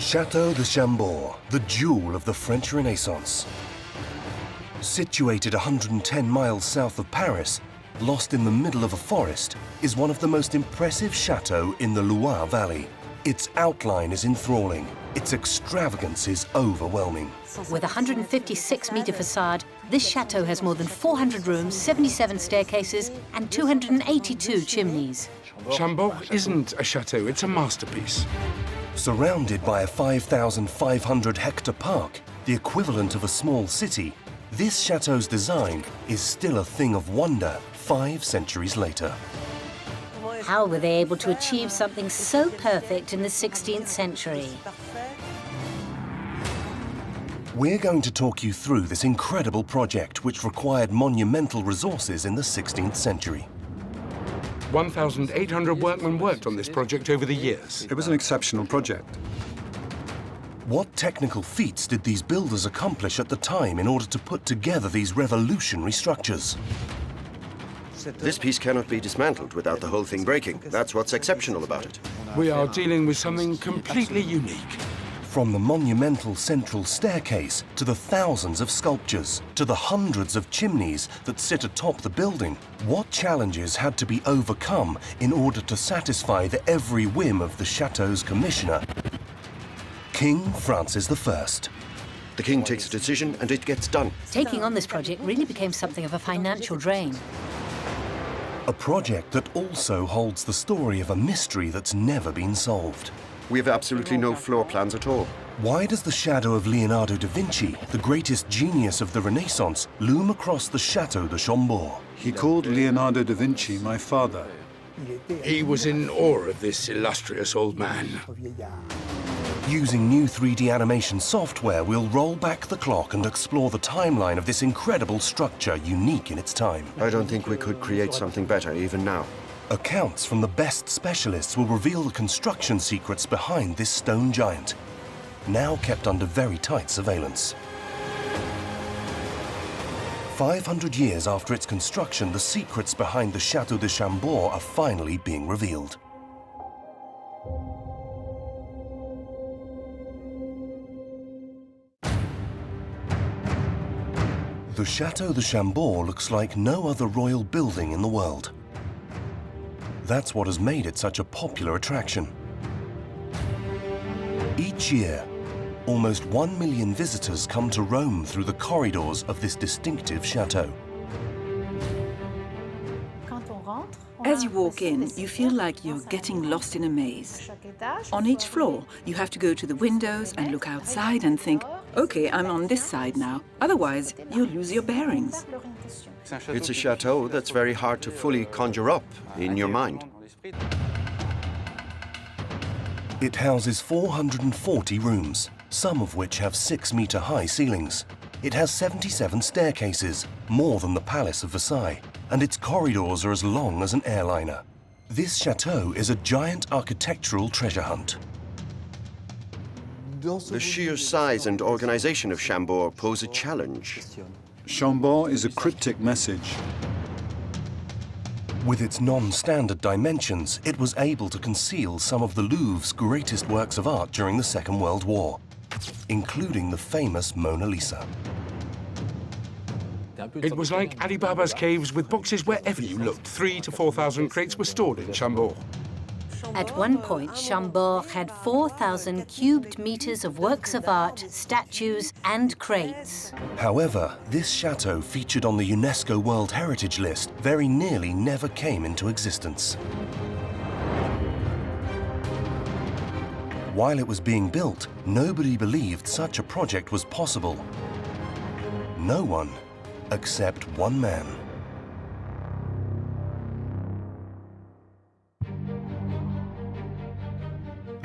Château de Chambord, the jewel of the French Renaissance. Situated 110 miles south of Paris, lost in the middle of a forest, is one of the most impressive chateaux in the Loire Valley. Its outline is enthralling. Its extravagance is overwhelming. With a 156-metre facade, this chateau has more than 400 rooms, 77 staircases, and 282 chimneys. Chambord isn't a chateau, it's a masterpiece. Surrounded by a 5,500-hectare park, the equivalent of a small city, this chateau's design is still a thing of wonder 5 centuries later. How were they able to achieve something so perfect in the 16th century? We're going to talk you through this incredible project which required monumental resources in the 16th century. 1,800 workmen worked on this project over the years. It was an exceptional project. What technical feats did these builders accomplish at the time in order to put together these revolutionary structures? This piece cannot be dismantled without the whole thing breaking. That's what's exceptional about it. We are dealing with something completely unique. From the monumental central staircase, to the thousands of sculptures, to the hundreds of chimneys that sit atop the building, what challenges had to be overcome in order to satisfy the every whim of the chateau's commissioner, King Francis I? The king takes a decision and it gets done. Taking on this project really became something of a financial drain. A project that also holds the story of a mystery that's never been solved. We have absolutely no floor plans at all. Why does the shadow of Leonardo da Vinci, the greatest genius of the Renaissance, loom across the Château de Chambord? He called Leonardo da Vinci my father. He was in awe of this illustrious old man. Using new 3D animation software, we'll roll back the clock and explore the timeline of this incredible structure, unique in its time. I don't think we could create something better even now. Accounts from the best specialists will reveal the construction secrets behind this stone giant, now kept under very tight surveillance. 500 years after its construction, the secrets behind the Château de Chambord are finally being revealed. The Château de Chambord looks like no other royal building in the world. That's what has made it such a popular attraction. Each year, almost 1 million visitors come to roam through the corridors of this distinctive chateau. As you walk in, you feel like you're getting lost in a maze. On each floor, you have to go to the windows and look outside and think, okay, I'm on this side now. Otherwise, you'll lose your bearings. It's a chateau that's very hard to fully conjure up in your mind. It houses 440 rooms, some of which have 6-meter-high ceilings. It has 77 staircases, more than the Palace of Versailles, and its corridors are as long as an airliner. This chateau is a giant architectural treasure hunt. The sheer size and organization of Chambord pose a challenge. Chambord is a cryptic message. With its non-standard dimensions, it was able to conceal some of the Louvre's greatest works of art during the Second World War, including the famous Mona Lisa. It was like Ali Baba's caves with boxes wherever you looked. 3,000 to 4,000 crates were stored in Chambord. At one point, Chambord had 4,000 cubed meters of works of art, statues, and crates. However, this chateau, featured on the UNESCO World Heritage List, very nearly never came into existence. While it was being built, nobody believed such a project was possible. No one, except one man.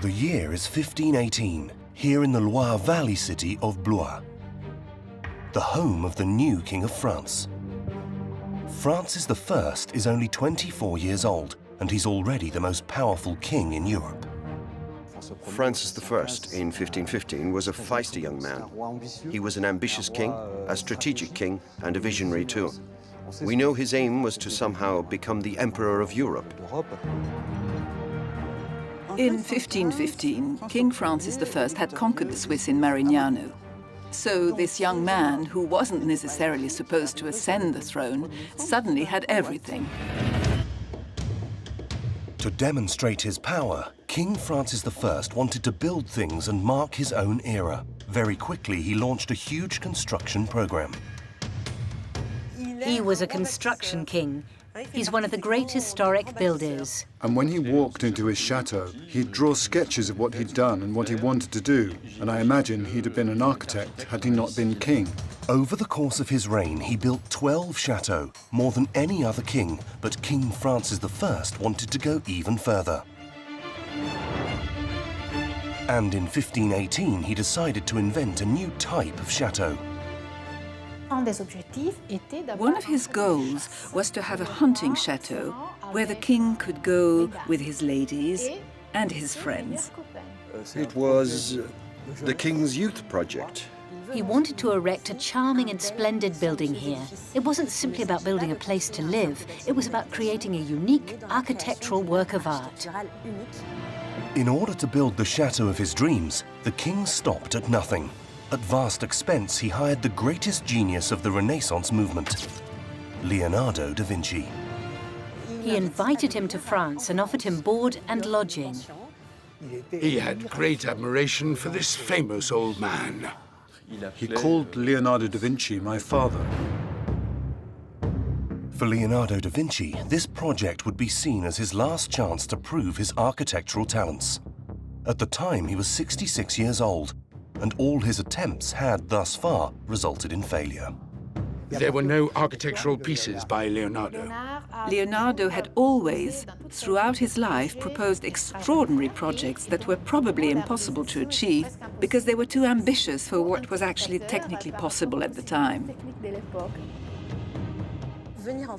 The year is 1518, here in the Loire Valley city of Blois, the home of the new King of France. Francis I is only 24 years old, and he's already the most powerful king in Europe. Francis I in 1515 was a feisty young man. He was an ambitious king, a strategic king, and a visionary too. We know his aim was to somehow become the Emperor of Europe. In 1515, King Francis I had conquered the Swiss in Marignano. So this young man, who wasn't necessarily supposed to ascend the throne, suddenly had everything. To demonstrate his power, King Francis I wanted to build things and mark his own era. Very quickly, he launched a huge construction program. He was a construction king. He's one of the great historic builders. And when he walked into his chateau, he'd draw sketches of what he'd done and what he wanted to do. And I imagine he'd have been an architect had he not been king. Over the course of his reign, he built 12 chateaux, more than any other king, but King Francis I wanted to go even further. And in 1518, he decided to invent a new type of chateau. One of his goals was to have a hunting chateau where the king could go with his ladies and his friends. It was the King's Youth Project. He wanted to erect a charming and splendid building here. It wasn't simply about building a place to live. It was about creating a unique architectural work of art. In order to build the chateau of his dreams, the king stopped at nothing. At vast expense, he hired the greatest genius of the Renaissance movement, Leonardo da Vinci. He invited him to France and offered him board and lodging. He had great admiration for this famous old man. He called Leonardo da Vinci my father. For Leonardo da Vinci, this project would be seen as his last chance to prove his architectural talents. At the time, he was 66 years old, and all his attempts had, thus far, resulted in failure. There were no architectural pieces by Leonardo. Leonardo had always, throughout his life, proposed extraordinary projects that were probably impossible to achieve because they were too ambitious for what was actually technically possible at the time.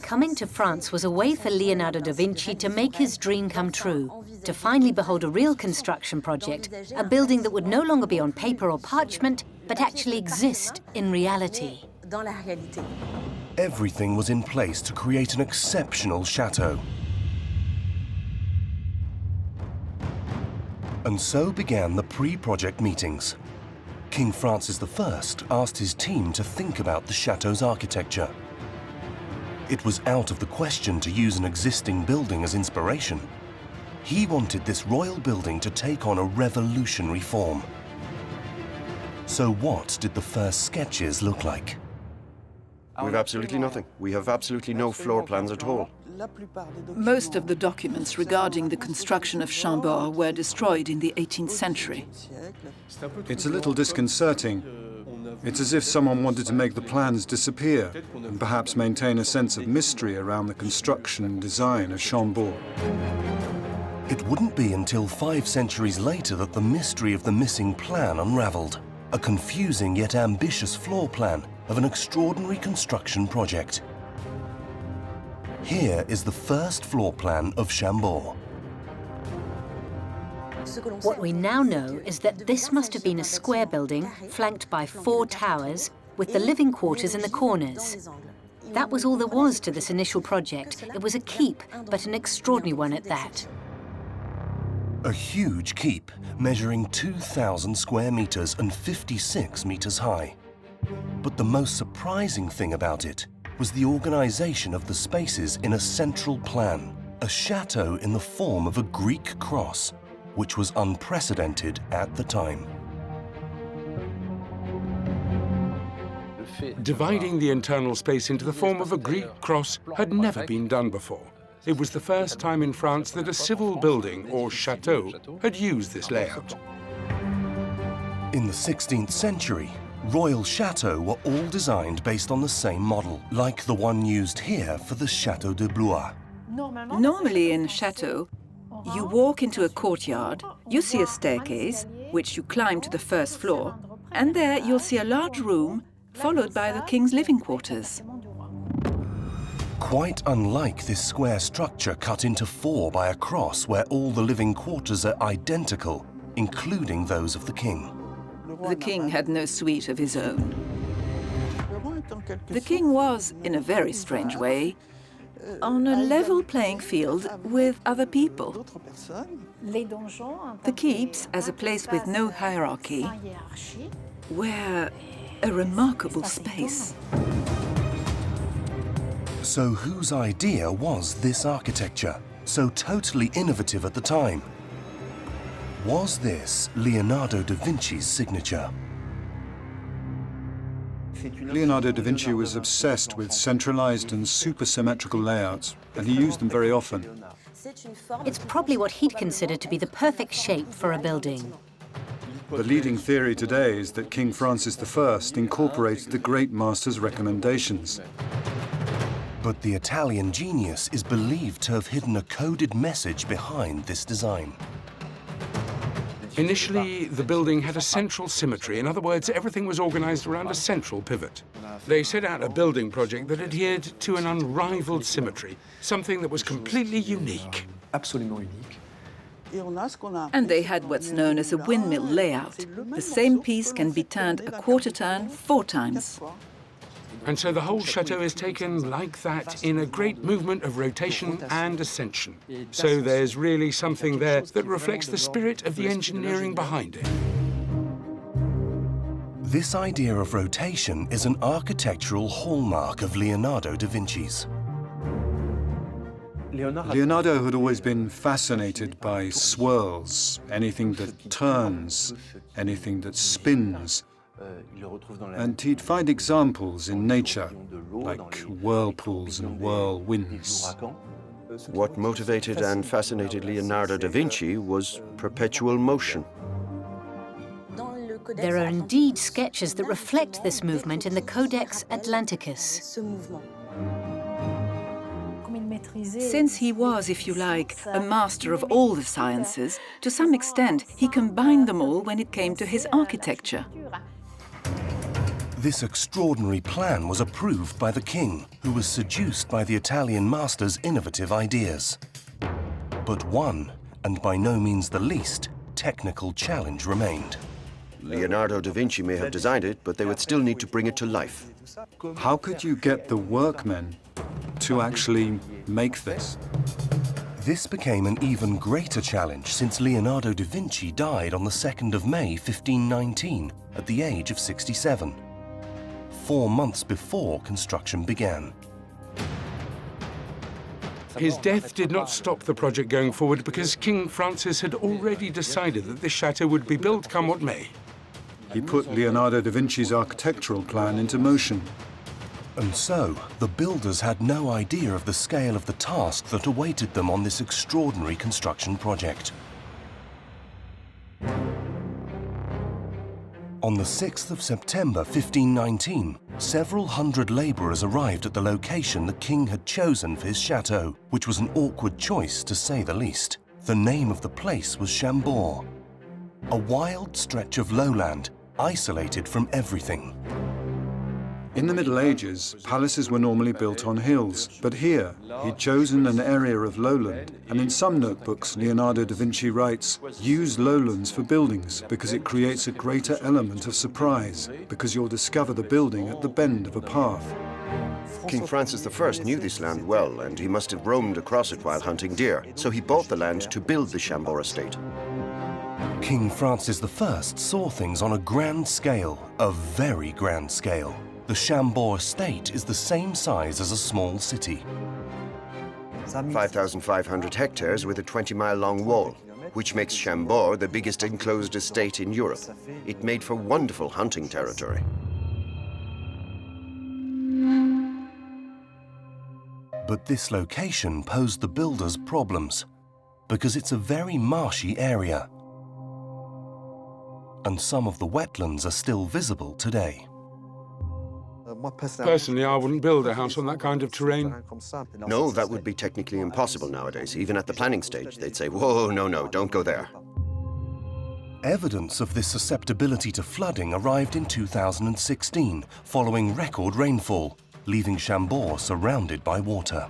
Coming to France was a way for Leonardo da Vinci to make his dream come true, to finally behold a real construction project, a building that would no longer be on paper or parchment, but actually exist in reality. Everything was in place to create an exceptional chateau. And so began the pre-project meetings. King Francis I asked his team to think about the chateau's architecture. It was out of the question to use an existing building as inspiration. He wanted this royal building to take on a revolutionary form. So what did the first sketches look like? We've absolutely nothing. We have absolutely no floor plans at all. Most of the documents regarding the construction of Chambord were destroyed in the 18th century. It's a little disconcerting. It's as if someone wanted to make the plans disappear and perhaps maintain a sense of mystery around the construction and design of Chambord. It wouldn't be until 5 centuries later that the mystery of the missing plan unraveled. A confusing yet ambitious floor plan of an extraordinary construction project. Here is the first floor plan of Chambord. What we now know is that this must have been a square building flanked by 4 towers with the living quarters in the corners. That was all there was to this initial project. It was a keep, but an extraordinary one at that. A huge keep measuring 2,000 square meters and 56 meters high. But the most surprising thing about it was the organization of the spaces in a central plan, a chateau in the form of a Greek cross, which was unprecedented at the time. Dividing the internal space into the form of a Greek cross had never been done before. It was the first time in France that a civil building, or chateau, had used this layout. In the 16th century, royal chateaux were all designed based on the same model, like the one used here for the Château de Blois. Normally in a chateau, you walk into a courtyard, you see a staircase, which you climb to the first floor, and there you'll see a large room, followed by the king's living quarters. Quite unlike this square structure cut into 4 by a cross where all the living quarters are identical, including those of the king. The king had no suite of his own. The king was, in a very strange way, on a level playing field with other people. The keeps, as a place with no hierarchy, were a remarkable space. So whose idea was this architecture, so totally innovative at the time? Was this Leonardo da Vinci's signature? Leonardo da Vinci was obsessed with centralized and supersymmetrical layouts, and he used them very often. It's probably what he'd consider to be the perfect shape for a building. The leading theory today is that King Francis I incorporated the great master's recommendations. But the Italian genius is believed to have hidden a coded message behind this design. Initially, the building had a central symmetry. In other words, everything was organized around a central pivot. They set out a building project that adhered to an unrivaled symmetry, something that was completely unique. And they had what's known as a windmill layout. The same piece can be turned a quarter turn 4 times. And so the whole chateau is taken like that in a great movement of rotation and ascension. So there's really something there that reflects the spirit of the engineering behind it. This idea of rotation is an architectural hallmark of Leonardo da Vinci's. Leonardo had always been fascinated by swirls, anything that turns, anything that spins. And he'd find examples in nature, like whirlpools and whirlwinds. What motivated and fascinated Leonardo da Vinci was perpetual motion. There are indeed sketches that reflect this movement in the Codex Atlanticus. Since he was, if you like, a master of all the sciences, to some extent he combined them all when it came to his architecture. This extraordinary plan was approved by the king, who was seduced by the Italian master's innovative ideas. But one, and by no means the least, technical challenge remained. Leonardo da Vinci may have designed it, but they would still need to bring it to life. How could you get the workmen to actually make this? This became an even greater challenge since Leonardo da Vinci died on the 2nd of May 1519 at the age of 67. 4 months before construction began. His death did not stop the project going forward because King Francis had already decided that this chateau would be built come what may. He put Leonardo da Vinci's architectural plan into motion. And so, the builders had no idea of the scale of the task that awaited them on this extraordinary construction project. On the 6th of September 1519, several hundred labourers arrived at the location the king had chosen for his chateau, which was an awkward choice to say the least. The name of the place was Chambord, a wild stretch of lowland, isolated from everything. In the Middle Ages, palaces were normally built on hills, but here he'd chosen an area of lowland, and in some notebooks Leonardo da Vinci writes, "Use lowlands for buildings because it creates a greater element of surprise, because you'll discover the building at the bend of a path." King Francis I knew this land well, and he must have roamed across it while hunting deer, so he bought the land to build the Chambord estate. King Francis I saw things on a grand scale, a very grand scale. The Chambord estate is the same size as a small city. 5,500 hectares with a 20-mile-long wall, which makes Chambord the biggest enclosed estate in Europe. It made for wonderful hunting territory. But this location posed the builders problems, because it's a very marshy area. And some of the wetlands are still visible today. Personally, I wouldn't build a house on that kind of terrain. No, that would be technically impossible nowadays. Even at the planning stage, they'd say, whoa, no, don't go there. Evidence of this susceptibility to flooding arrived in 2016, following record rainfall, leaving Chambord surrounded by water.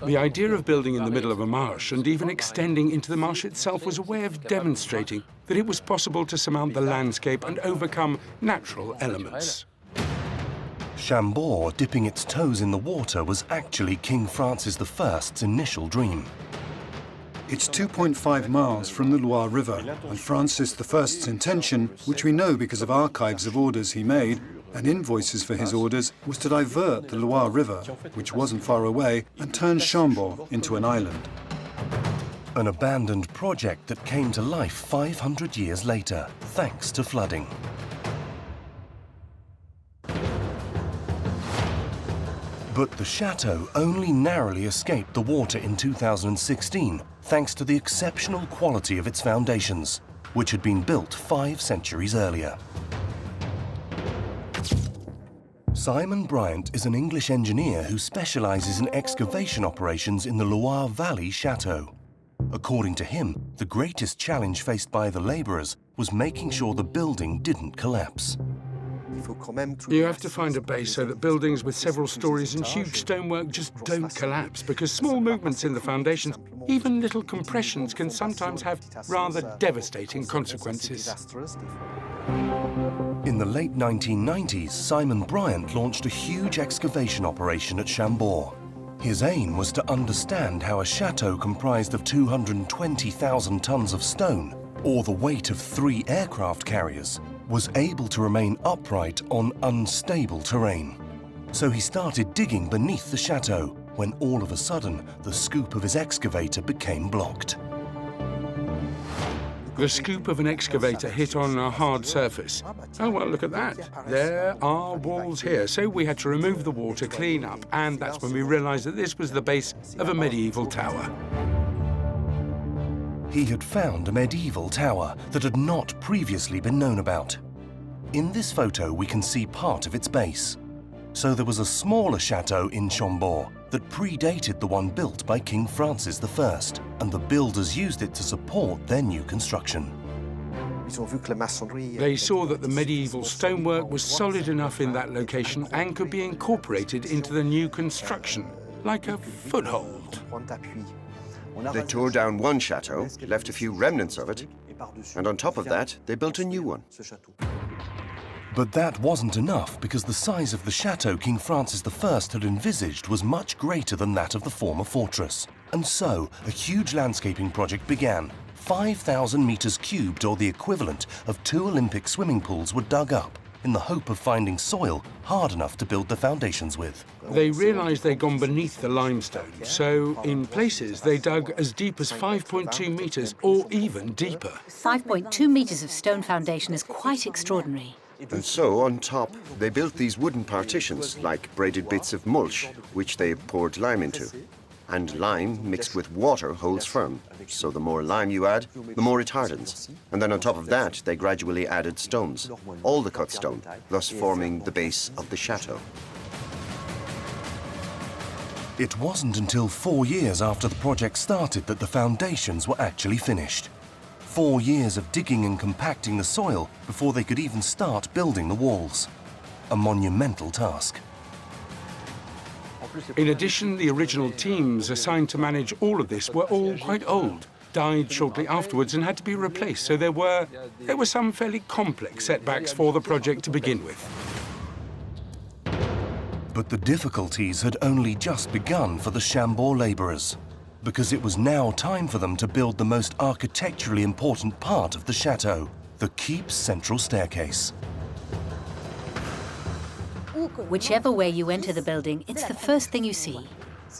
The idea of building in the middle of a marsh and even extending into the marsh itself was a way of demonstrating that it was possible to surmount the landscape and overcome natural elements. Chambord dipping its toes in the water was actually King Francis I's initial dream. It's 2.5 miles from the Loire River, and Francis I's intention, which we know because of archives of orders he made and invoices for his orders, was to divert the Loire River, which wasn't far away, and turn Chambord into an island. An abandoned project that came to life 500 years later, thanks to flooding. But the chateau only narrowly escaped the water in 2016, thanks to the exceptional quality of its foundations, which had been built 5 centuries earlier. Simon Bryant is an English engineer who specializes in excavation operations in the Loire Valley Chateau. According to him, the greatest challenge faced by the laborers was making sure the building didn't collapse. You have to find a base so that buildings with several stories and huge stonework just don't collapse, because small movements in the foundations, even little compressions, can sometimes have rather devastating consequences. In the late 1990s, Simon Bryant launched a huge excavation operation at Chambord. His aim was to understand how a chateau comprised of 220,000 tons of stone, or the weight of 3 aircraft carriers, was able to remain upright on unstable terrain. So he started digging beneath the chateau, when all of a sudden the scoop of his excavator became blocked. The scoop of an excavator hit on a hard surface. Oh, well, look at that. There are walls here. So we had to remove the wall to clean up, and that's when we realized that this was the base of a medieval tower. He had found a medieval tower that had not previously been known about. In this photo, we can see part of its base. So there was a smaller chateau in Chambord that predated the one built by King Francis I, and the builders used it to support their new construction. They saw that the medieval stonework was solid enough in that location and could be incorporated into the new construction, like a foothold. They tore down one chateau, left a few remnants of it, and on top of that, they built a new one. But that wasn't enough, because the size of the chateau King Francis I had envisaged was much greater than that of the former fortress. And so, a huge landscaping project began. 5,000 meters cubed, or the equivalent of 2 Olympic swimming pools, were dug up in the hope of finding soil hard enough to build the foundations with. They realized they'd gone beneath the limestone, so in places they dug as deep as 5.2 meters or even deeper. 5.2 meters of stone foundation is quite extraordinary. And so, on top, they built these wooden partitions, like braided bits of mulch, which they poured lime into. And lime mixed with water holds firm, so the more lime you add, the more it hardens. And then on top of that, they gradually added stones, all the cut stone, thus forming the base of the chateau. It wasn't until 4 years after the project started that the foundations were actually finished. 4 years of digging and compacting the soil before they could even start building the walls. A monumental task. In addition, the original teams assigned to manage all of this were all quite old, died shortly afterwards and had to be replaced, so there were some fairly complex setbacks for the project to begin with. But the difficulties had only just begun for the Chambord laborers, because it was now time for them to build the most architecturally important part of the chateau, the keep's central staircase. Whichever way you enter the building, it's the first thing you see.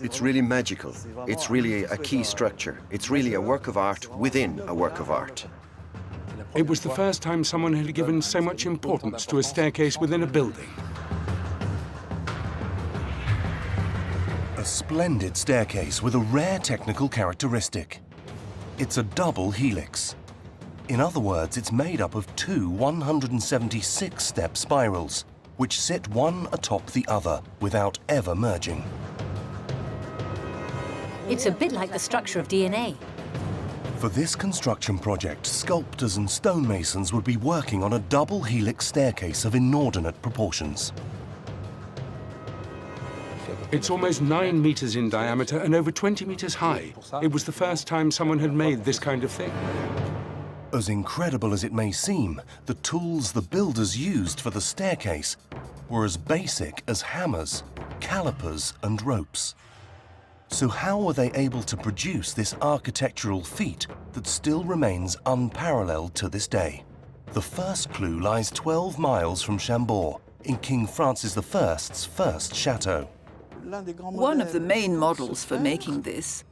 It's really magical. It's really a key structure. It's really a work of art within a work of art. It was the first time someone had given so much importance to a staircase within a building. A splendid staircase with a rare technical characteristic. It's a double helix. In other words, it's made up of 2 176-step spirals, which sit one atop the other without ever merging. It's a bit like the structure of DNA. For this construction project, sculptors and stonemasons would be working on a double helix staircase of inordinate proportions. It's almost 9 meters in diameter and over 20 meters high. It was the first time someone had made this kind of thing. As incredible as it may seem, the tools the builders used for the staircase were as basic as hammers, calipers, and ropes. So how were they able to produce this architectural feat that still remains unparalleled to this day? The first clue lies 12 miles from Chambord, in King Francis I's first chateau. One of the main models for making this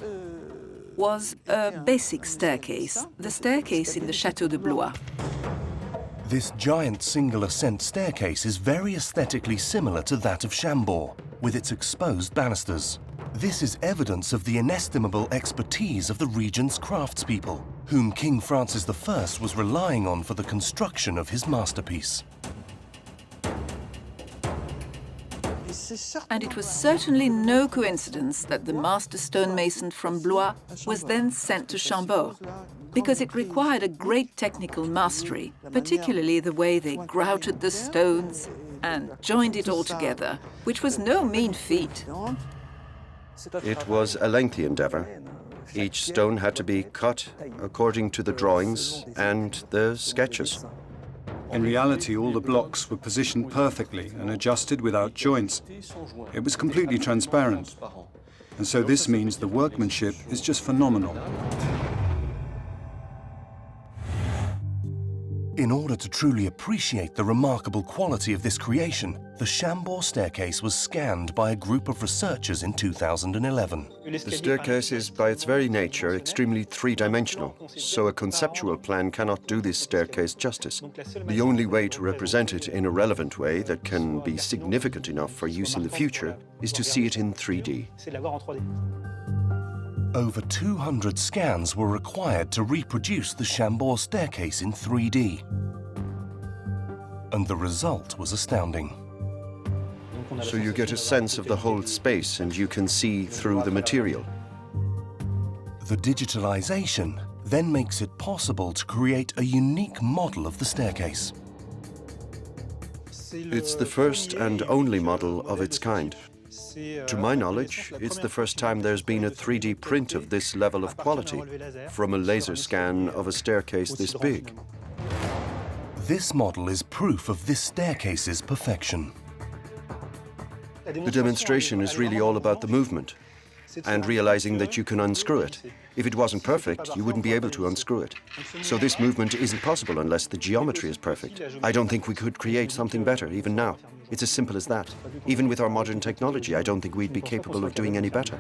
was a basic staircase, the staircase in the Château de Blois. This giant single ascent staircase is very aesthetically similar to that of Chambord, with its exposed banisters. This is evidence of the inestimable expertise of the region's craftspeople, whom King Francis I was relying on for the construction of his masterpiece. And it was certainly no coincidence that the master stonemason from Blois was then sent to Chambord, because it required a great technical mastery, particularly the way they grouted the stones and joined it all together, which was no mean feat. It was a lengthy endeavor. Each stone had to be cut according to the drawings and the sketches. In reality, all the blocks were positioned perfectly and adjusted without joints. It was completely transparent. And so this means the workmanship is just phenomenal. In order to truly appreciate the remarkable quality of this creation, the Chambord staircase was scanned by a group of researchers in 2011. The staircase is, by its very nature, extremely three-dimensional, so a conceptual plan cannot do this staircase justice. The only way to represent it in a relevant way that can be significant enough for use in the future is to see it in 3D. Over 200 scans were required to reproduce the Chambord staircase in 3D. And the result was astounding. So you get a sense of the whole space and you can see through the material. The digitalization then makes it possible to create a unique model of the staircase. It's the first and only model of its kind. To my knowledge, it's the first time there's been a 3D print of this level of quality from a laser scan of a staircase this big. This model is proof of this staircase's perfection. The demonstration is really all about the movement and realizing that you can unscrew it. If it wasn't perfect, you wouldn't be able to unscrew it. So this movement isn't possible unless the geometry is perfect. I don't think we could create something better, even now. It's as simple as that. Even with our modern technology, I don't think we'd be capable of doing any better.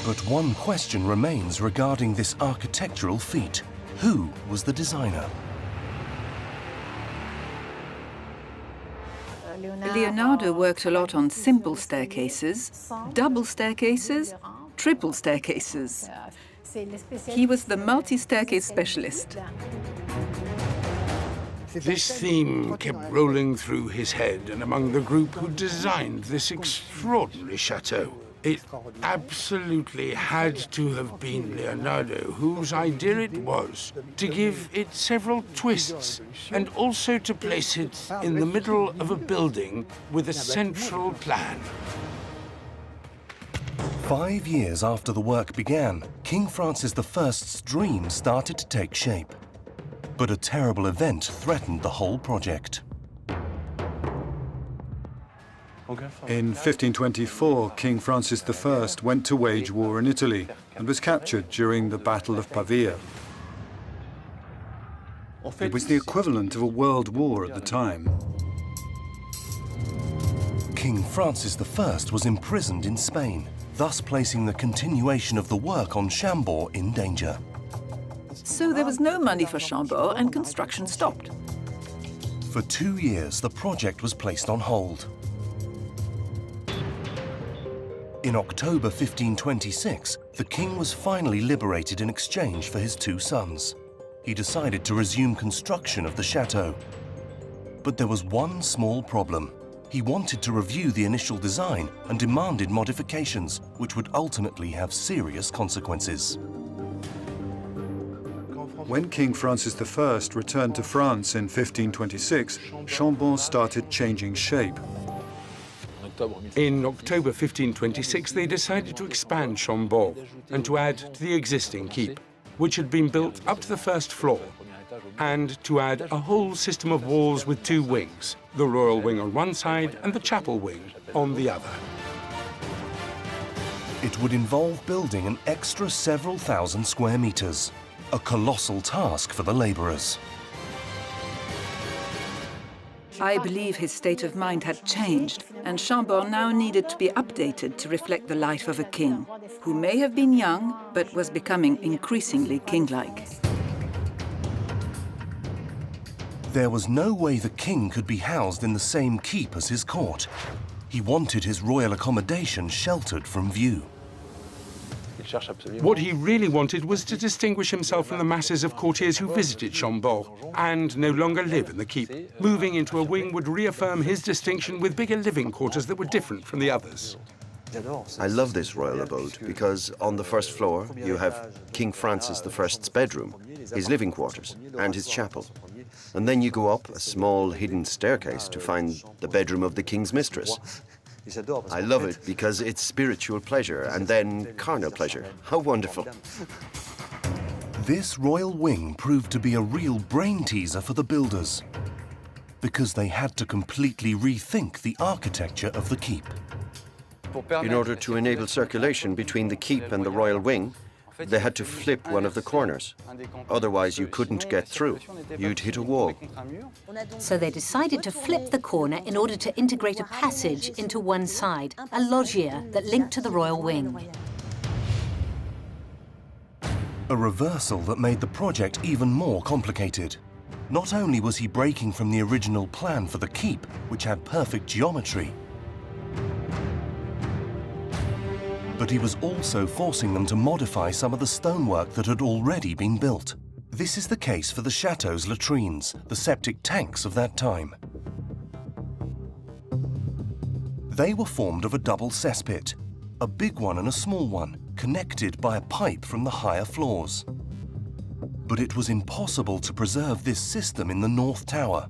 But one question remains regarding this architectural feat. Who was the designer? Leonardo worked a lot on simple staircases, double staircases, triple staircases. He was the multi-staircase specialist. This theme kept rolling through his head and among the group who designed this extraordinary chateau. It absolutely had to have been Leonardo whose idea it was to give it several twists and also to place it in the middle of a building with a central plan. 5 years after the work began, King Francis I's dream started to take shape. But a terrible event threatened the whole project. In 1524, King Francis I went to wage war in Italy and was captured during the Battle of Pavia. It was the equivalent of a world war at the time. King Francis I was imprisoned in Spain, thus placing the continuation of the work on Chambord in danger. So there was no money for Chambord and construction stopped. For 2 years, the project was placed on hold. In October 1526, the king was finally liberated in exchange for his 2 sons. He decided to resume construction of the chateau. But there was one small problem. He wanted to review the initial design and demanded modifications, which would ultimately have serious consequences. When King Francis I returned to France in 1526, Chambord started changing shape. In October 1526, they decided to expand Chambord and to add to the existing keep. which had been built up to the first floor, and to add a whole system of walls with two wings, the royal wing on one side and the chapel wing on the other. It would involve building an extra several thousand square meters, a colossal task for the laborers. I believe his state of mind had changed, and Chambord now needed to be updated to reflect the life of a king, who may have been young, but was becoming increasingly king-like. There was no way the king could be housed in the same keep as his court. He wanted his royal accommodation sheltered from view. What he really wanted was to distinguish himself from the masses of courtiers who visited Chambord and no longer live in the keep. Moving into a wing would reaffirm his distinction with bigger living quarters that were different from the others. I love this royal abode because on the first floor you have King Francis I's bedroom, his living quarters, and his chapel. And then you go up a small hidden staircase to find the bedroom of the king's mistress. I love it because it's spiritual pleasure and then carnal pleasure. How wonderful. This royal wing proved to be a real brain teaser for the builders, because they had to completely rethink the architecture of the keep. In order to enable circulation between the keep and the royal wing, they had to flip one of the corners. Otherwise, you couldn't get through. You'd hit a wall. So they decided to flip the corner in order to integrate a passage into one side, a loggia that linked to the royal wing. A reversal that made the project even more complicated. Not only was he breaking from the original plan for the keep, which had perfect geometry, but he was also forcing them to modify some of the stonework that had already been built. This is the case for the chateau's latrines, the septic tanks of that time. They were formed of a double cesspit, a big one and a small one, connected by a pipe from the higher floors. But it was impossible to preserve this system in the North Tower,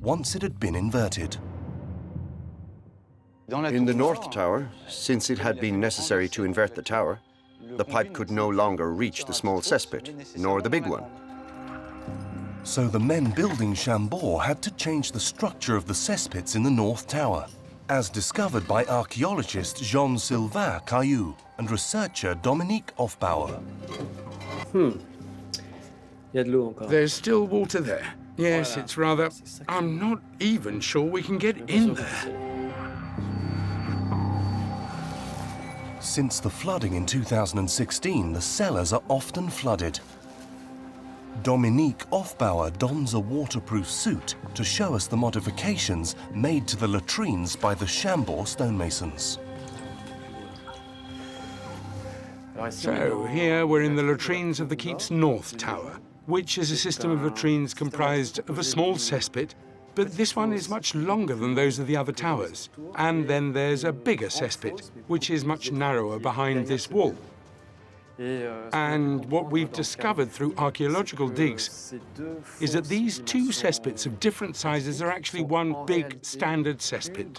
once it had been inverted. In the North Tower, since it had been necessary to invert the tower, the pipe could no longer reach the small cesspit, nor the big one. So the men building Chambord had to change the structure of the cesspits in the North Tower, as discovered by archaeologist Jean-Sylvain Caillou and researcher Dominique Hofbauer. There's still water there. Yes, it's rather... I'm not even sure we can get in there. Since the flooding in 2016, the cellars are often flooded. Dominique Hofbauer dons a waterproof suit to show us the modifications made to the latrines by the Chambord stonemasons. So here we're in the latrines of the keep's North Tower, which is a system of latrines comprised of a small cesspit, but this one is much longer than those of the other towers. And then there's a bigger cesspit, which is much narrower behind this wall. And what we've discovered through archaeological digs is that these two cesspits of different sizes are actually one big standard cesspit,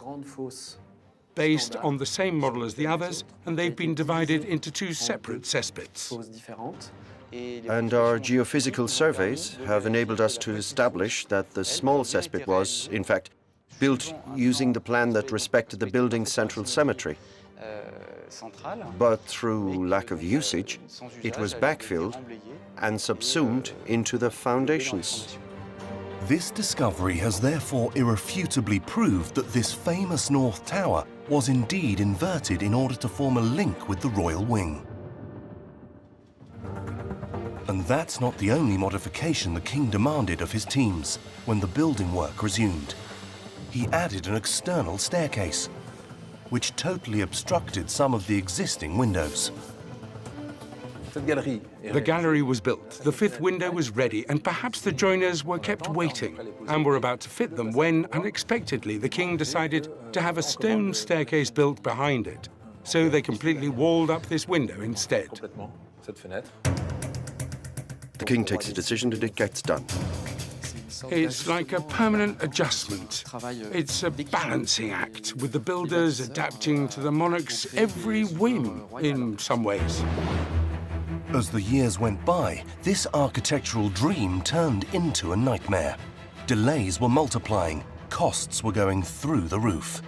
based on the same model as the others, and they've been divided into two separate cesspits. And our geophysical surveys have enabled us to establish that the small cesspit was, in fact, built using the plan that respected the building's central symmetry. But through lack of usage, it was backfilled and subsumed into the foundations. This discovery has therefore irrefutably proved that this famous North Tower was indeed inverted in order to form a link with the royal wing. And that's not the only modification the king demanded of his teams when the building work resumed. He added an external staircase, which totally obstructed some of the existing windows. The gallery was built, the fifth window was ready, and perhaps the joiners were kept waiting and were about to fit them when, unexpectedly, the king decided to have a stone staircase built behind it. So they completely walled up this window instead. The king takes a decision and it gets done. It's like a permanent adjustment. It's a balancing act, with the builders adapting to the monarch's every whim in some ways. As the years went by, this architectural dream turned into a nightmare. Delays were multiplying, costs were going through the roof.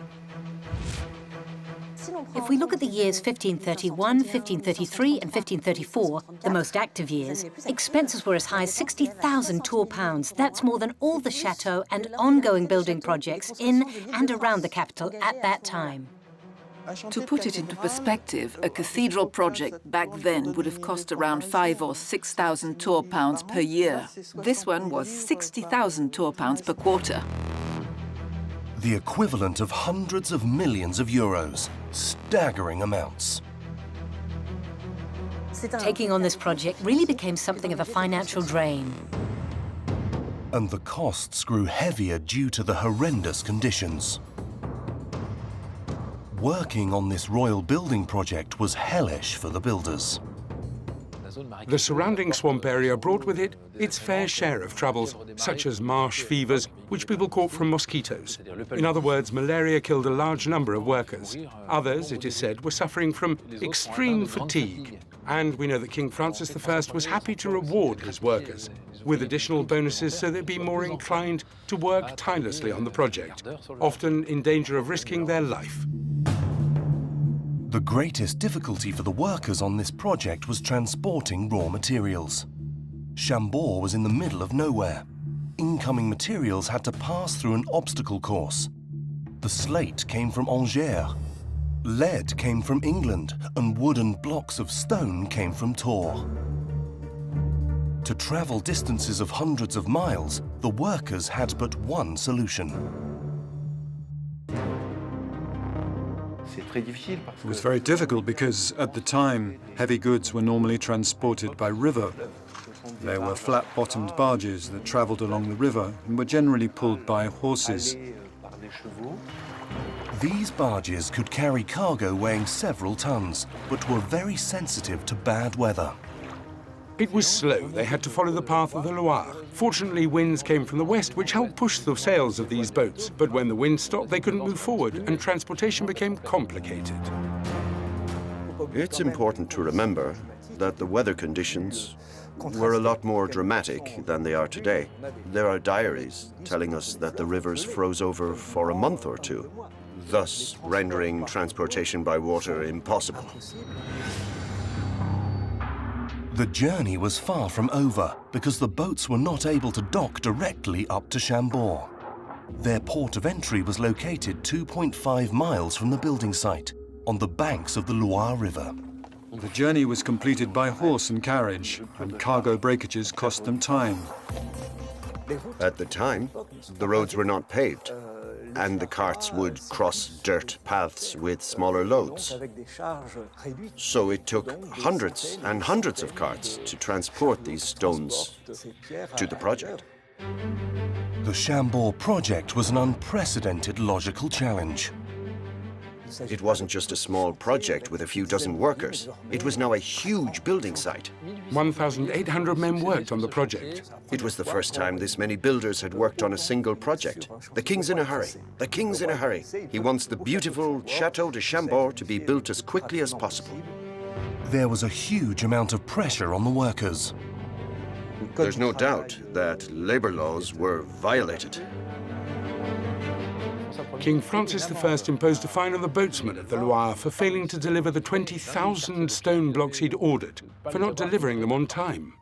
If we look at the years 1531, 1533 and 1534, the most active years, expenses were as high as 60,000 tour pounds. That's more than all the chateau and ongoing building projects in and around the capital at that time. To put it into perspective, a cathedral project back then would have cost around 5,000 or 6,000 tour pounds per year. This one was 60,000 tour pounds per quarter. The equivalent of hundreds of millions of euros. Staggering amounts. Taking on this project really became something of a financial drain. And the costs grew heavier due to the horrendous conditions. Working on this royal building project was hellish for the builders. The surrounding swamp area brought with it its fair share of troubles, such as marsh fevers, which people caught from mosquitoes. In other words, malaria killed a large number of workers. Others, it is said, were suffering from extreme fatigue. And we know that King Francis I was happy to reward his workers with additional bonuses so they'd be more inclined to work tirelessly on the project, often in danger of risking their life. The greatest difficulty for the workers on this project was transporting raw materials. Chambord was in the middle of nowhere. Incoming materials had to pass through an obstacle course. The slate came from Angers. Lead came from England, and wooden blocks of stone came from Tours. To travel distances of hundreds of miles, the workers had but one solution. It was very difficult because, at the time, heavy goods were normally transported by river. There were flat-bottomed barges that travelled along the river and were generally pulled by horses. These barges could carry cargo weighing several tons, but were very sensitive to bad weather. It was slow. They had to follow the path of the Loire. Fortunately, winds came from the west, which helped push the sails of these boats. But when the wind stopped, they couldn't move forward, and transportation became complicated. It's important to remember that the weather conditions were a lot more dramatic than they are today. There are diaries telling us that the rivers froze over for a month or two, thus rendering transportation by water impossible. The journey was far from over because the boats were not able to dock directly up to Chambord. Their port of entry was located 2.5 miles from the building site, on the banks of the Loire River. The journey was completed by horse and carriage, and cargo breakages cost them time. At the time, the roads were not paved, and the carts would cross dirt paths with smaller loads. So it took hundreds and hundreds of carts to transport these stones to the project. The Chambord project was an unprecedented logical challenge. It wasn't just a small project with a few dozen workers. It was now a huge building site. 1,800 men worked on the project. It was the first time this many builders had worked on a single project. The king's in a hurry. The king's in a hurry. He wants the beautiful Château de Chambord to be built as quickly as possible. There was a huge amount of pressure on the workers. There's no doubt that labor laws were violated. King Francis I imposed a fine on the boatsmen of the Loire for failing to deliver the 20,000 stone blocks he'd ordered, for not delivering them on time.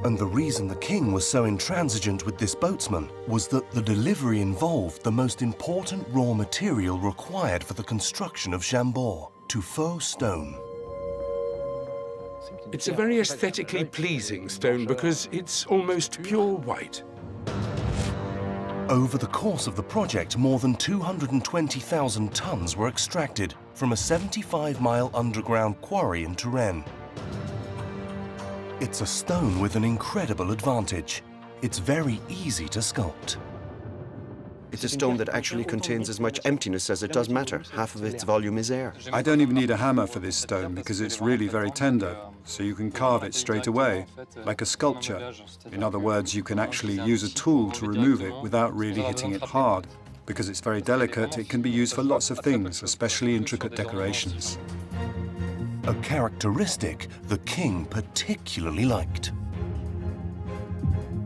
And the reason the king was so intransigent with this boatsman was that the delivery involved the most important raw material required for the construction of Chambord, tuffeau stone. It's a very aesthetically pleasing stone because it's almost pure white. Over the course of the project, more than 220,000 tons were extracted from a 75-mile underground quarry in Touraine. It's a stone with an incredible advantage. It's very easy to sculpt. It's a stone that actually contains as much emptiness as it does matter. Half of its volume is air. I don't even need a hammer for this stone because it's really very tender, so you can carve it straight away, like a sculpture. In other words, you can actually use a tool to remove it without really hitting it hard. Because it's very delicate, it can be used for lots of things, especially intricate decorations. a characteristic the king particularly liked.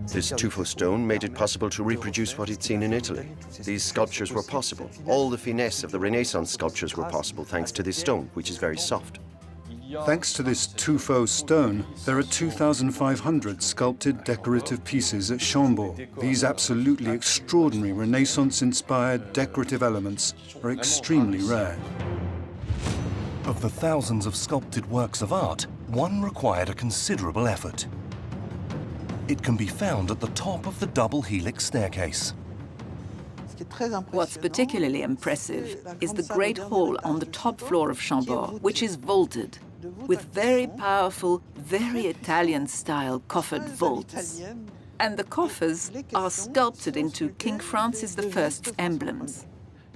This tuffo stone made it possible to reproduce what he'd seen in Italy. These sculptures were possible. All the finesse of the Renaissance sculptures were possible thanks to this stone, which is very soft. Thanks to this tuffo stone, there are 2,500 sculpted decorative pieces at Chambord. These absolutely extraordinary Renaissance-inspired decorative elements are extremely rare. Of the thousands of sculpted works of art, one required a considerable effort. It can be found at the top of the double helix staircase. What's particularly impressive is the great hall on the top floor of Chambord, which is vaulted, with very powerful, very Italian-style coffered vaults. And the coffers are sculpted into King Francis I's emblems.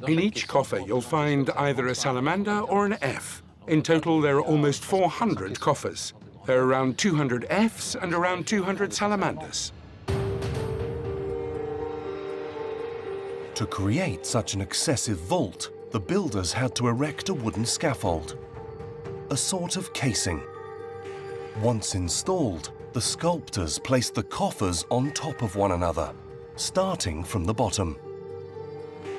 In each coffer, you'll find either a salamander or an F. In total, there are almost 400 coffers. There are around 200 Fs and around 200 salamanders. To create such an excessive vault, the builders had to erect a wooden scaffold, a sort of casing. Once installed, the sculptors placed the coffers on top of one another, starting from the bottom.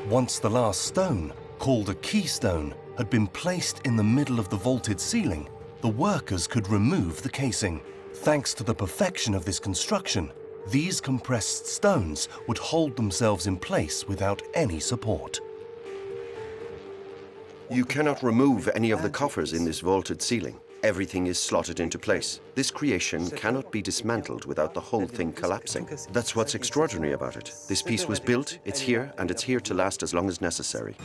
Once the last stone, called a keystone, had been placed in the middle of the vaulted ceiling, the workers could remove the casing. Thanks to the perfection of this construction, these compressed stones would hold themselves in place without any support. You cannot remove any of the coffers in this vaulted ceiling. Everything is slotted into place. This creation cannot be dismantled without the whole thing collapsing. That's what's extraordinary about it. This piece was built, it's here, and it's here to last as long as necessary.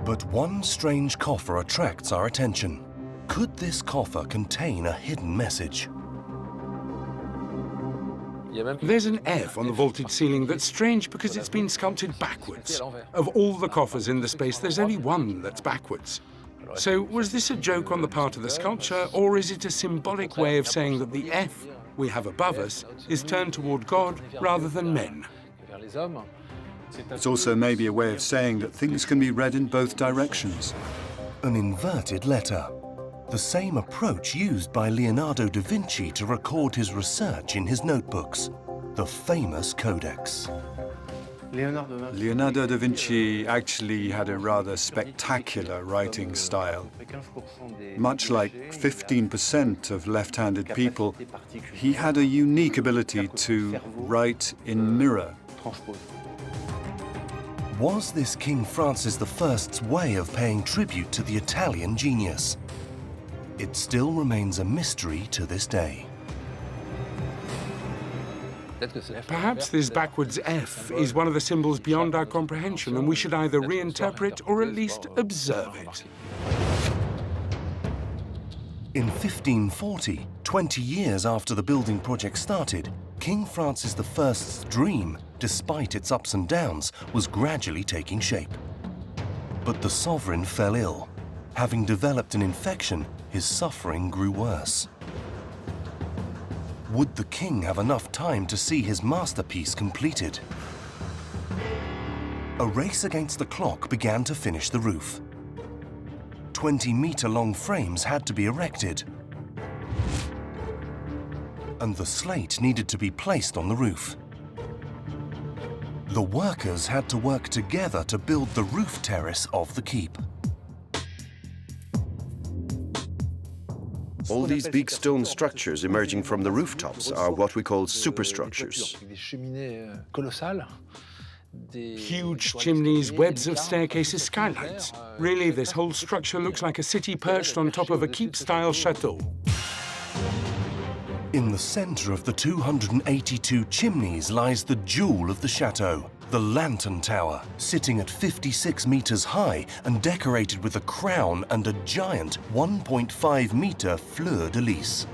But one strange coffer attracts our attention. Could this coffer contain a hidden message? There's an F on the vaulted ceiling that's strange because it's been sculpted backwards. Of all the coffers in the space, there's only one that's backwards. So was this a joke on the part of the sculpture, or is it a symbolic way of saying that the F we have above us is turned toward God rather than men? It's also maybe a way of saying that things can be read in both directions. An inverted letter. The same approach used by Leonardo da Vinci to record his research in his notebooks, the famous Codex. Leonardo da Vinci actually had a rather spectacular writing style. Much like 15% of left-handed people, he had a unique ability to write in mirror. Was this King Francis I's way of paying tribute to the Italian genius? It still remains a mystery to this day. Perhaps this backwards F is one of the symbols beyond our comprehension, and we should either reinterpret or at least observe it. In 1540, 20 years after the building project started, King Francis I's dream, despite its ups and downs, was gradually taking shape. But the sovereign fell ill. Having developed an infection, his suffering grew worse. Would the king have enough time to see his masterpiece completed? A race against the clock began to finish the roof. 20-meter-long frames had to be erected, and the slate needed to be placed on the roof. The workers had to work together to build the roof terrace of the keep. All these big stone structures emerging from the rooftops are what we call superstructures. Huge chimneys, webs of staircases, skylights. Really, this whole structure looks like a city perched on top of a keep-style chateau. In the center of the 282 chimneys lies the jewel of the chateau, the Lantern Tower, sitting at 56 meters high and decorated with a crown and a giant 1.5-meter fleur-de-lis.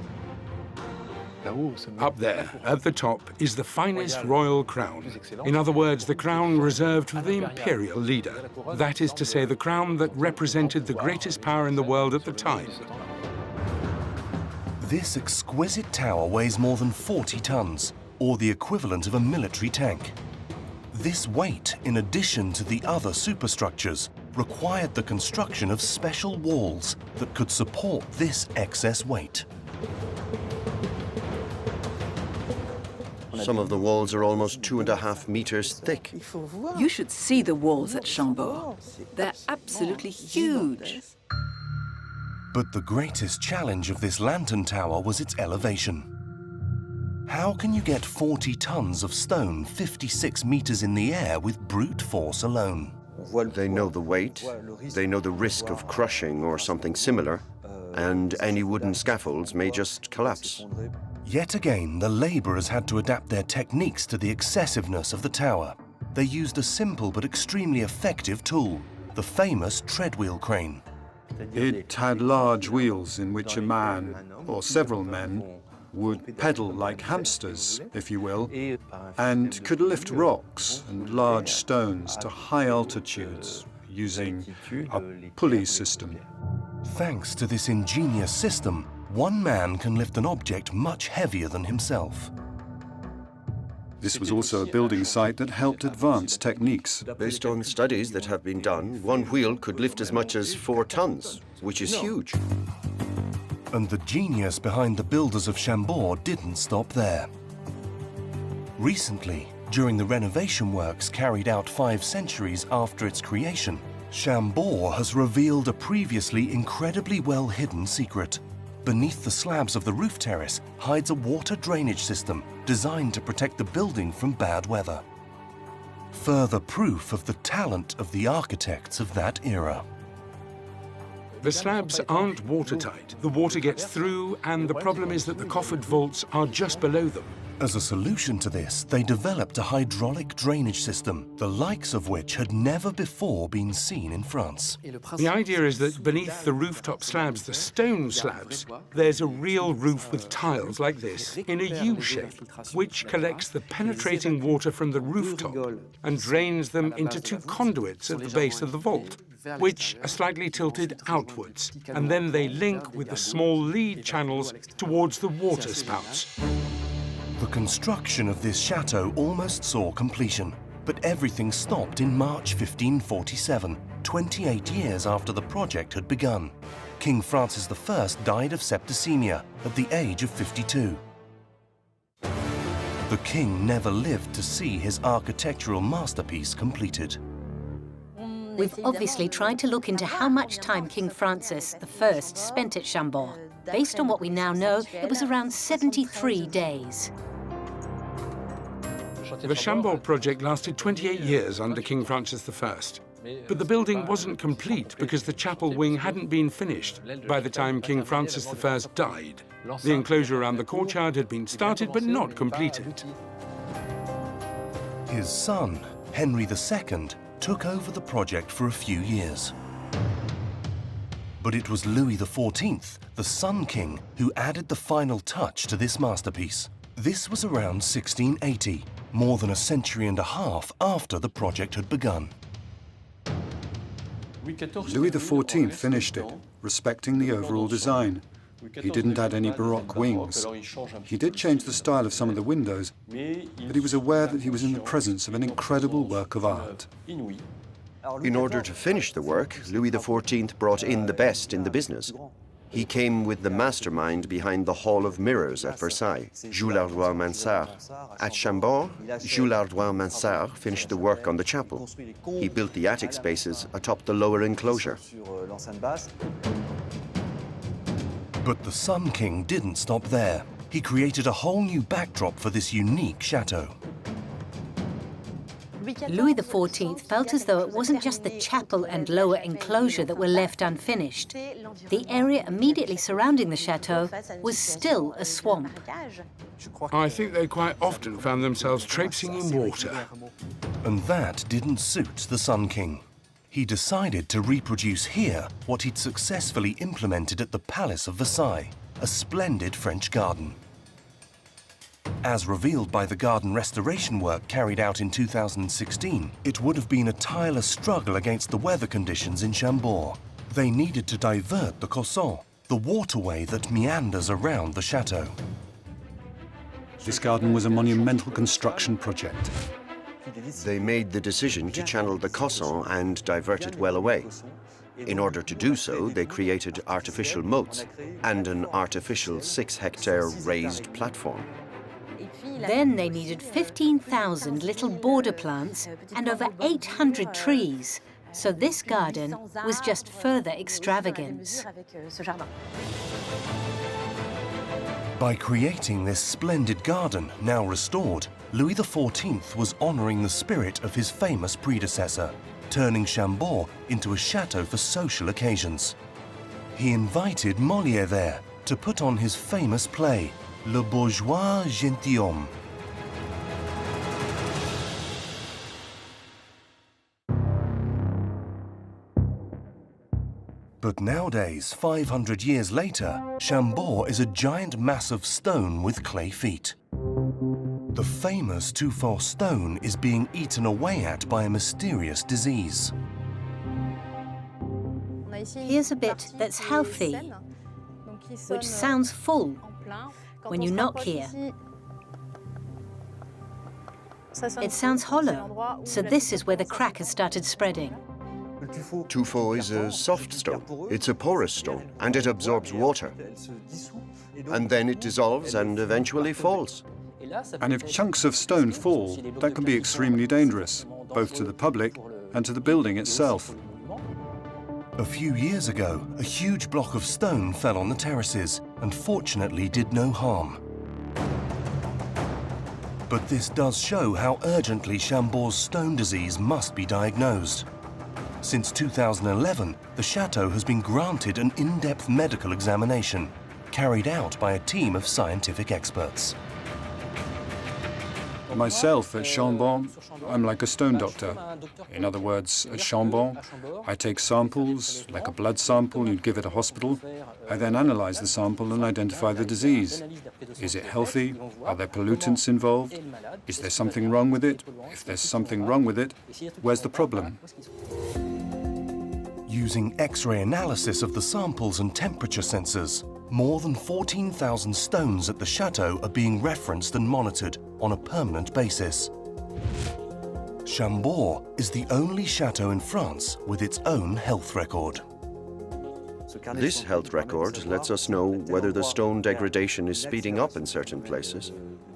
Up there, at the top, is the finest royal crown. In other words, the crown reserved for the imperial leader. That is to say, the crown that represented the greatest power in the world at the time. This exquisite tower weighs more than 40 tons, or the equivalent of a military tank. This weight, in addition to the other superstructures, required the construction of special walls that could support this excess weight. Some of the walls are almost 2.5 meters thick. You should see the walls at Chambord. They're absolutely huge. But the greatest challenge of this lantern tower was its elevation. How can you get 40 tons of stone 56 meters in the air with brute force alone? They know the weight, they know the risk of crushing or something similar, and any wooden scaffolds may just collapse. Yet again, the labourers had to adapt their techniques to the excessiveness of the tower. They used a simple but extremely effective tool, the famous treadwheel crane. It had large wheels in which a man, or several men, would pedal like hamsters, if you will, and could lift rocks and large stones to high altitudes using a pulley system. Thanks to this ingenious system, one man can lift an object much heavier than himself. This was also a building site that helped advance techniques. Based on studies that have been done, one wheel could lift as much as 4 tons, which is huge. And the genius behind the builders of Chambord didn't stop there. Recently, during the renovation works carried out 5 centuries after its creation, Chambord has revealed a previously incredibly well-hidden secret. Beneath the slabs of the roof terrace hides a water drainage system designed to protect the building from bad weather. Further proof of the talent of the architects of that era. The slabs aren't watertight. The water gets through, and the problem is that the coffered vaults are just below them. As a solution to this, they developed a hydraulic drainage system, the likes of which had never before been seen in France. The idea is that beneath the rooftop slabs, the stone slabs, there's a real roof with tiles like this in a U shape, which collects the penetrating water from the rooftop and drains them into 2 conduits at the base of the vault, which are slightly tilted outwards, and then they link with the small lead channels towards the water spouts. The construction of this chateau almost saw completion, but everything stopped in March 1547, 28 years after the project had begun. King Francis I died of septicemia at the age of 52. The king never lived to see his architectural masterpiece completed. We've obviously tried to look into how much time King Francis I spent at Chambord. Based on what we now know, it was around 73 days. The Chambord project lasted 28 years under King Francis I. But the building wasn't complete because the chapel wing hadn't been finished by the time King Francis I died. The enclosure around the courtyard had been started but not completed. His son, Henry II, took over the project for a few years. But it was Louis XIV, the Sun King, who added the final touch to this masterpiece. This was around 1680, more than a century and a half after the project had begun. Louis XIV finished it, respecting the overall design. He didn't add any Baroque wings. He did change the style of some of the windows, but he was aware that he was in the presence of an incredible work of art. In order to finish the work, Louis XIV brought in the best in the business. He came with the mastermind behind the Hall of Mirrors at Versailles, Jules Ardouin-Mansart. At Chambord, Jules Ardouin-Mansart finished the work on the chapel. He built the attic spaces atop the lower enclosure. But the Sun King didn't stop there. He created a whole new backdrop for this unique chateau. Louis XIV felt as though it wasn't just the chapel and lower enclosure that were left unfinished. The area immediately surrounding the chateau was still a swamp. I think they quite often found themselves traipsing in water. And that didn't suit the Sun King. He decided to reproduce here what he'd successfully implemented at the Palace of Versailles, a splendid French garden. As revealed by the garden restoration work carried out in 2016, it would have been a tireless struggle against the weather conditions in Chambord. They needed to divert the colossal, the waterway that meanders around the chateau. This garden was a monumental construction project. They made the decision to channel the colossal and divert it well away. In order to do so, they created artificial moats and an artificial 6-hectare raised platform. Then they needed 15,000 little border plants and over 800 trees. So this garden was just further extravagance. By creating this splendid garden, now restored, Louis XIV was honouring the spirit of his famous predecessor, turning Chambord into a chateau for social occasions. He invited Molière there to put on his famous play, Le Bourgeois Gentilhomme. But nowadays, 500 years later, Chambord is a giant mass of stone with clay feet. The famous Tuffeau stone is being eaten away at by a mysterious disease. Here's a bit that's healthy, which sounds full. When you knock here, it sounds hollow. So this is where the crack has started spreading. Tuffeau is a soft stone. It's a porous stone, and it absorbs water. And then it dissolves and eventually falls. And if chunks of stone fall, that can be extremely dangerous, both to the public and to the building itself. A few years ago, a huge block of stone fell on the terraces and fortunately did no harm. But this does show how urgently Chambord's stone disease must be diagnosed. Since 2011, the chateau has been granted an in-depth medical examination, carried out by a team of scientific experts. Myself, at Chambord, I'm like a stone doctor. In other words, at Chambord, I take samples, like a blood sample you'd give at a hospital. I then analyze the sample and identify the disease. Is it healthy? Are there pollutants involved? Is there something wrong with it? If there's something wrong with it, where's the problem? Using X-ray analysis of the samples and temperature sensors, more than 14,000 stones at the chateau are being referenced and monitored on a permanent basis. Chambord is the only chateau in France with its own health record. This health record lets us know whether the stone degradation is speeding up in certain places,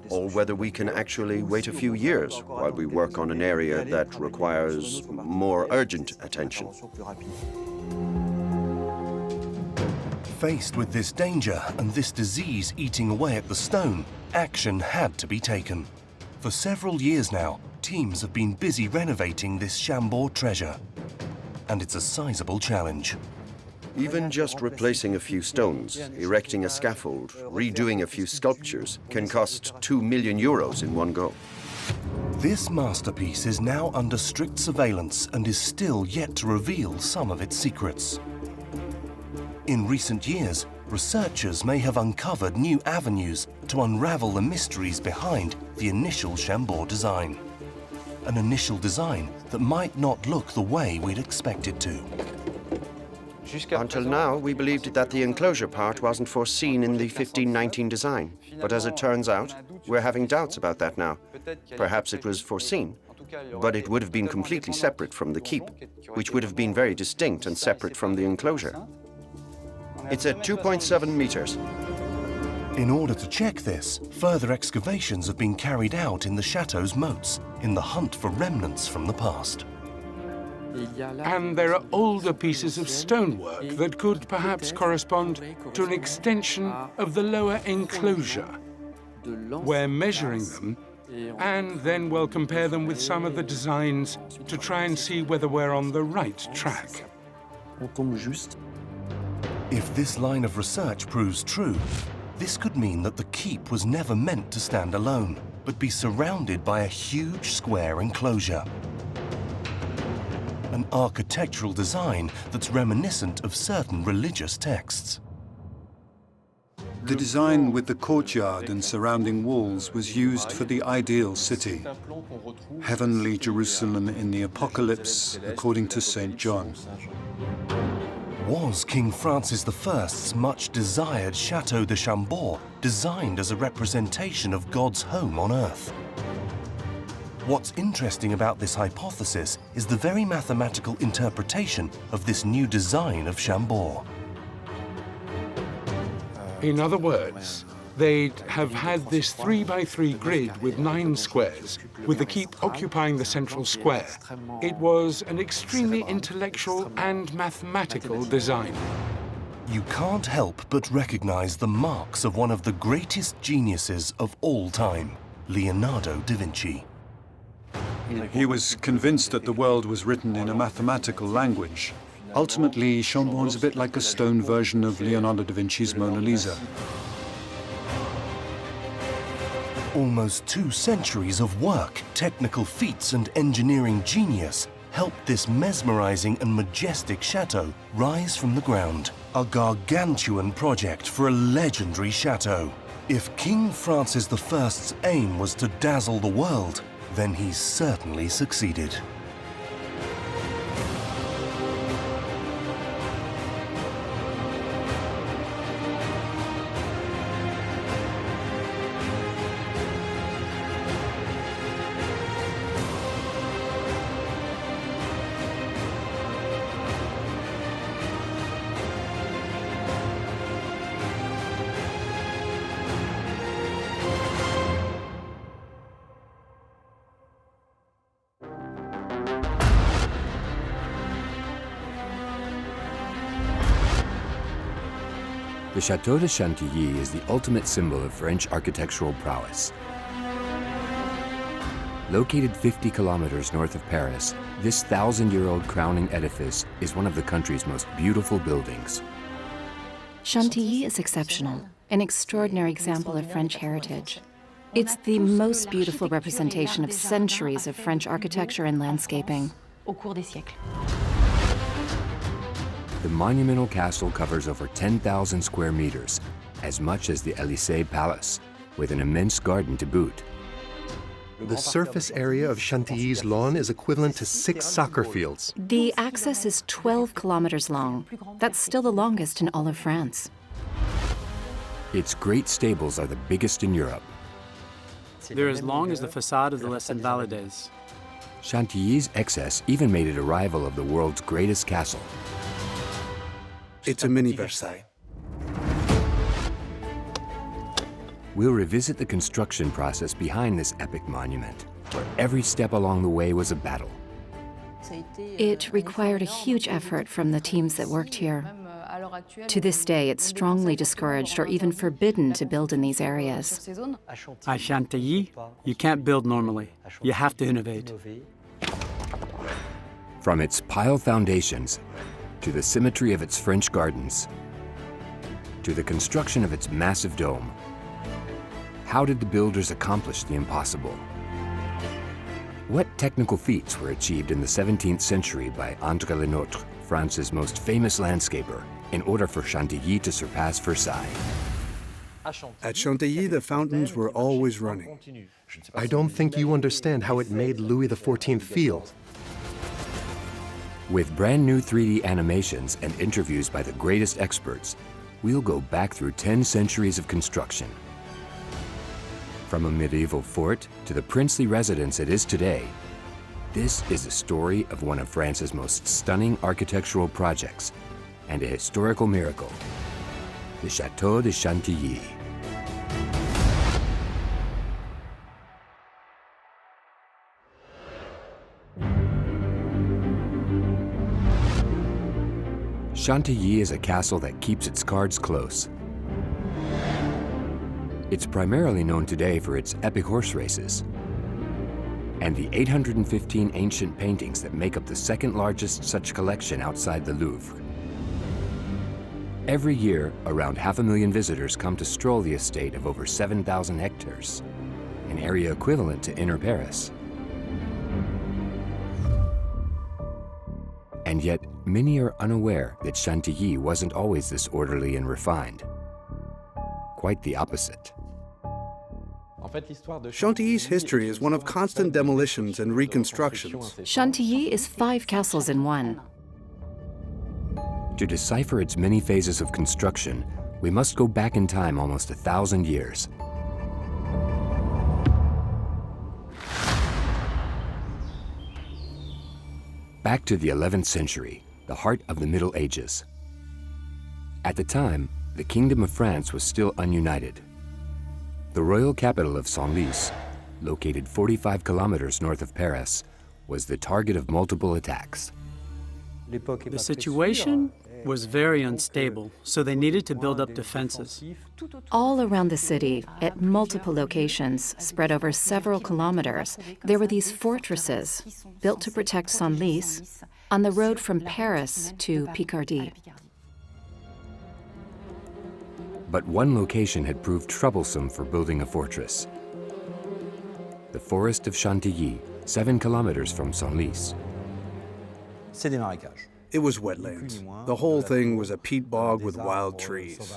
or whether we can actually wait a few years while we work on an area that requires more urgent attention. Faced with this danger and this disease eating away at the stone, action had to be taken. For several years now, teams have been busy renovating this Chambord treasure. And it's a sizable challenge. Even just replacing a few stones, erecting a scaffold, redoing a few sculptures can cost €2 million in one go. This masterpiece is now under strict surveillance and is still yet to reveal some of its secrets. In recent years, researchers may have uncovered new avenues to unravel the mysteries behind the initial Chambord design. An initial design that might not look the way we'd expect it to. Until now, we believed that the enclosure part wasn't foreseen in the 1519 design. But as it turns out, we're having doubts about that now. Perhaps it was foreseen, but it would have been completely separate from the keep, which would have been very distinct and separate from the enclosure. It's at 2.7 meters. In order to check this, further excavations have been carried out in the chateau's moats in the hunt for remnants from the past. And there are older pieces of stonework that could perhaps correspond to an extension of the lower enclosure. We're measuring them, and then we'll compare them with some of the designs to try and see whether we're on the right track. If this line of research proves true, this could mean that the keep was never meant to stand alone, but be surrounded by a huge square enclosure. An architectural design that's reminiscent of certain religious texts. The design with the courtyard and surrounding walls was used for the ideal city. Heavenly Jerusalem in the Apocalypse, according to St. John. Was King Francis I's much-desired Château de Chambord designed as a representation of God's home on earth? What's interesting about this hypothesis is the very mathematical interpretation of this new design of Chambord. In other words, they'd have had this 3x3 grid with 9 squares, with the keep occupying the central square. It was an extremely intellectual and mathematical design. You can't help but recognize the marks of one of the greatest geniuses of all time, Leonardo da Vinci. He was convinced that the world was written in a mathematical language. Ultimately, Chambord's a bit like a stone version of Leonardo da Vinci's Mona Lisa. Almost 2 centuries of work, technical feats and engineering genius helped this mesmerizing and majestic chateau rise from the ground. A gargantuan project for a legendary chateau. If King Francis I's aim was to dazzle the world, then he certainly succeeded. The Château de Chantilly is the ultimate symbol of French architectural prowess. Located 50 kilometers north of Paris, this 1,000-year-old crowning edifice is one of the country's most beautiful buildings. Chantilly is exceptional, an extraordinary example of French heritage. It's the most beautiful representation of centuries of French architecture and landscaping. The monumental castle covers over 10,000 square meters, as much as the Élysée Palace, with an immense garden to boot. The surface area of Chantilly's lawn is equivalent to 6 soccer fields. The axis is 12 kilometers long. That's still the longest in all of France. Its great stables are the biggest in Europe. They're as long as the facade of the Les Invalides. Chantilly's excess even made it a rival of the world's greatest castle. It's a mini Versailles. We'll revisit the construction process behind this epic monument, where every step along the way was a battle. It required a huge effort from the teams that worked here. To this day, it's strongly discouraged or even forbidden to build in these areas. At Chantilly, you can't build normally. You have to innovate. From its pile foundations, to the symmetry of its French gardens, to the construction of its massive dome. How did the builders accomplish the impossible? What technical feats were achieved in the 17th century by André Le Nôtre, France's most famous landscaper, in order for Chantilly to surpass Versailles? At Chantilly, the fountains were always running. I don't think you understand how it made Louis XIV feel. With brand new 3D animations and interviews by the greatest experts, we'll go back through 10 centuries of construction. From a medieval fort to the princely residence it is today, this is a story of one of France's most stunning architectural projects and a historical miracle, the Château de Chantilly. Chantilly is a castle that keeps its cards close. It's primarily known today for its epic horse races and the 815 ancient paintings that make up the second largest such collection outside the Louvre. Every year, around 500,000 visitors come to stroll the estate of over 7,000 hectares, an area equivalent to inner Paris. And yet, many are unaware that Chantilly wasn't always this orderly and refined. Quite the opposite. Chantilly's history is one of constant demolitions and reconstructions. Chantilly is 5 castles in one. To decipher its many phases of construction, we must go back in time almost 1,000 years. Back to the 11th century, the heart of the Middle Ages. At the time, the Kingdom of France was still ununited. The royal capital of Senlis, located 45 kilometers north of Paris, was the target of multiple attacks. The situation was very unstable, so they needed to build up defenses. All around the city, at multiple locations, spread over several kilometers, there were these fortresses built to protect Senlis on the road from Paris to Picardy. But one location had proved troublesome for building a fortress. The forest of Chantilly, 7 kilometers from Senlis. It was wetlands. The whole thing was a peat bog with wild trees.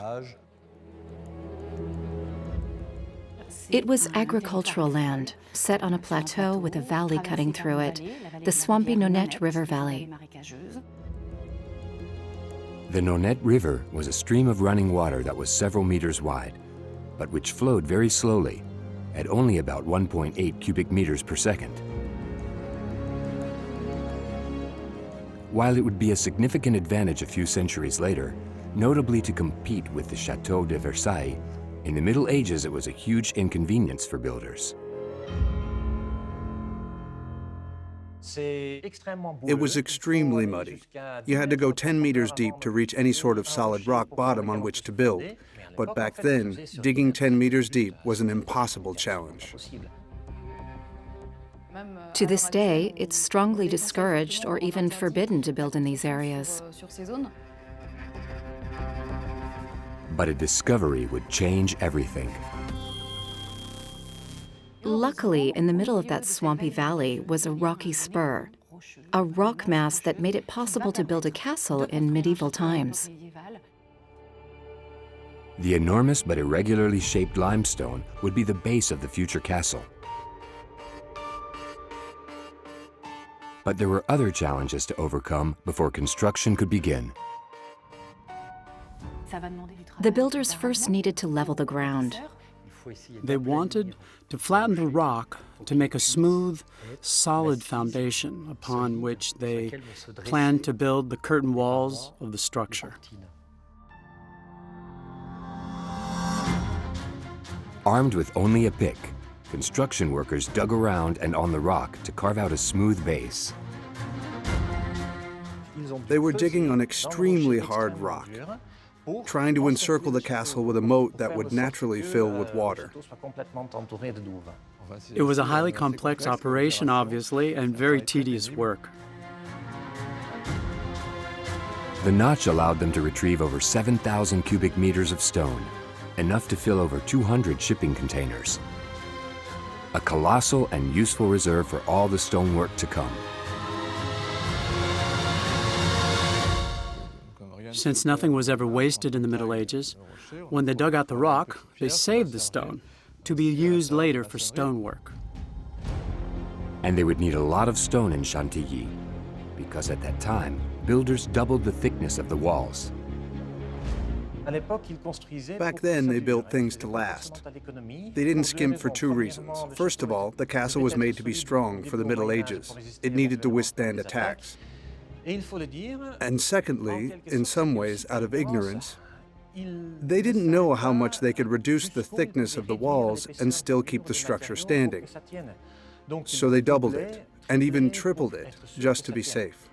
It was agricultural land, set on a plateau with a valley cutting through it, the swampy Nonette River Valley. The Nonette River was a stream of running water that was several meters wide, but which flowed very slowly, at only about 1.8 cubic meters per second. While it would be a significant advantage a few centuries later, notably to compete with the Château de Versailles, in the Middle Ages it was a huge inconvenience for builders. It was extremely muddy. You had to go 10 meters deep to reach any sort of solid rock bottom on which to build. But back then, digging 10 meters deep was an impossible challenge. To this day, it's strongly discouraged or even forbidden to build in these areas. But a discovery would change everything. Luckily, in the middle of that swampy valley was a rocky spur, a rock mass that made it possible to build a castle in medieval times. The enormous but irregularly shaped limestone would be the base of the future castle. But there were other challenges to overcome before construction could begin. The builders first needed to level the ground. They wanted to flatten the rock to make a smooth, solid foundation upon which they planned to build the curtain walls of the structure. Armed with only a pick, construction workers dug around and on the rock to carve out a smooth base. They were digging on extremely hard rock, trying to encircle the castle with a moat that would naturally fill with water. It was a highly complex operation, obviously, and very tedious work. The notch allowed them to retrieve over 7,000 cubic meters of stone, enough to fill over 200 shipping containers. A colossal and useful reserve for all the stonework to come. Since nothing was ever wasted in the Middle Ages, when they dug out the rock, they saved the stone to be used later for stonework. And they would need a lot of stone in Chantilly, because at that time, builders doubled the thickness of the walls. Back then, they built things to last. They didn't skimp for two reasons. First of all, the castle was made to be strong for the Middle Ages. It needed to withstand attacks. And secondly, in some ways out of ignorance, they didn't know how much they could reduce the thickness of the walls and still keep the structure standing. So they doubled it, and even tripled it, just to be safe.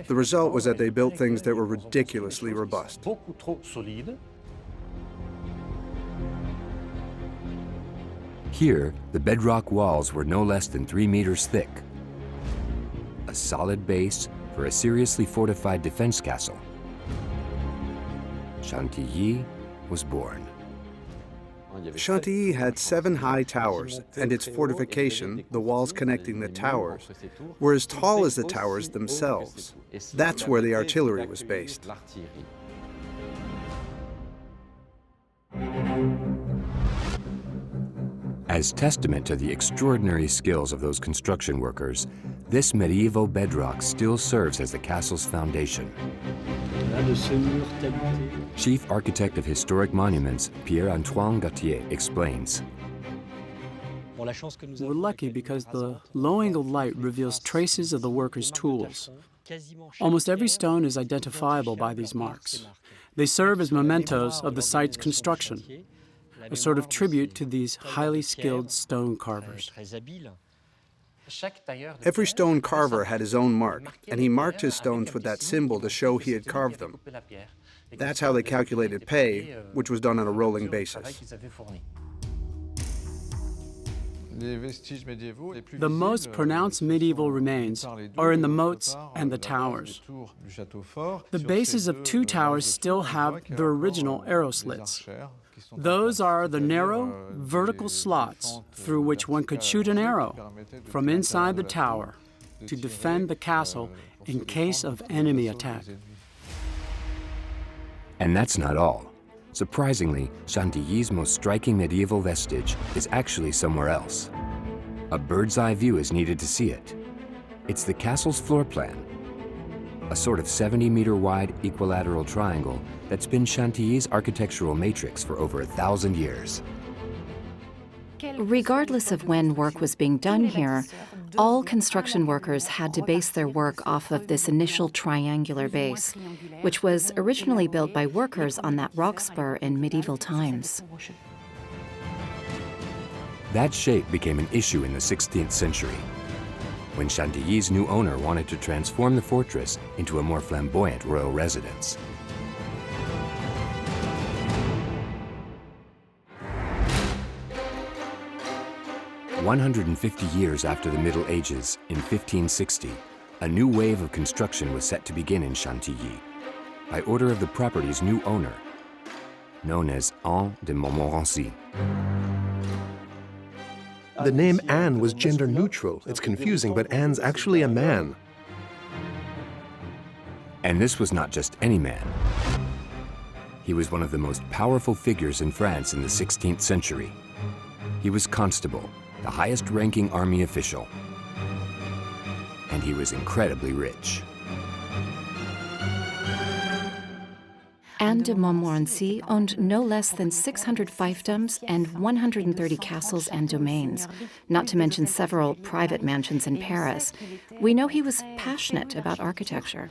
The result was that they built things that were ridiculously robust. Here, the bedrock walls were no less than 3 meters thick. A solid base for a seriously fortified defense castle. Chantilly was born. Chantilly had 7 high towers, and its fortification, the walls connecting the towers, were as tall as the towers themselves. That's where the artillery was based. As testament to the extraordinary skills of those construction workers, this medieval bedrock still serves as the castle's foundation. Chief Architect of Historic Monuments, Pierre-Antoine Gauthier, explains. We're lucky because the low-angle light reveals traces of the workers' tools. Almost every stone is identifiable by these marks. They serve as mementos of the site's construction, a sort of tribute to these highly skilled stone carvers. Every stone carver had his own mark, and he marked his stones with that symbol to show he had carved them. That's how they calculated pay, which was done on a rolling basis. The most pronounced medieval remains are in the moats and the towers. The bases of two towers still have their original arrow slits. Those are the narrow, vertical slots through which one could shoot an arrow from inside the tower to defend the castle in case of enemy attack. And that's not all. Surprisingly, Chantilly's most striking medieval vestige is actually somewhere else. A bird's eye view is needed to see it. It's the castle's floor plan, a sort of 70-meter wide equilateral triangle that's been Chantilly's architectural matrix for over 1,000 years. Regardless of when work was being done here, all construction workers had to base their work off of this initial triangular base, which was originally built by workers on that rock spur in medieval times. That shape became an issue in the 16th century, when Chantilly's new owner wanted to transform the fortress into a more flamboyant royal residence. "150 years after the Middle Ages, in 1560, a new wave of construction was set to begin in Chantilly, by order of the property's new owner, known as Anne de Montmorency. The name Anne was gender neutral. It's confusing, but Anne's actually a man. And this was not just any man. He was one of the most powerful figures in France in the 16th century. He was constable, the highest-ranking army official, and he was incredibly rich. Anne de Montmorency owned no less than 600 fiefdoms and 130 castles and domains, not to mention several private mansions in Paris. We know he was passionate about architecture.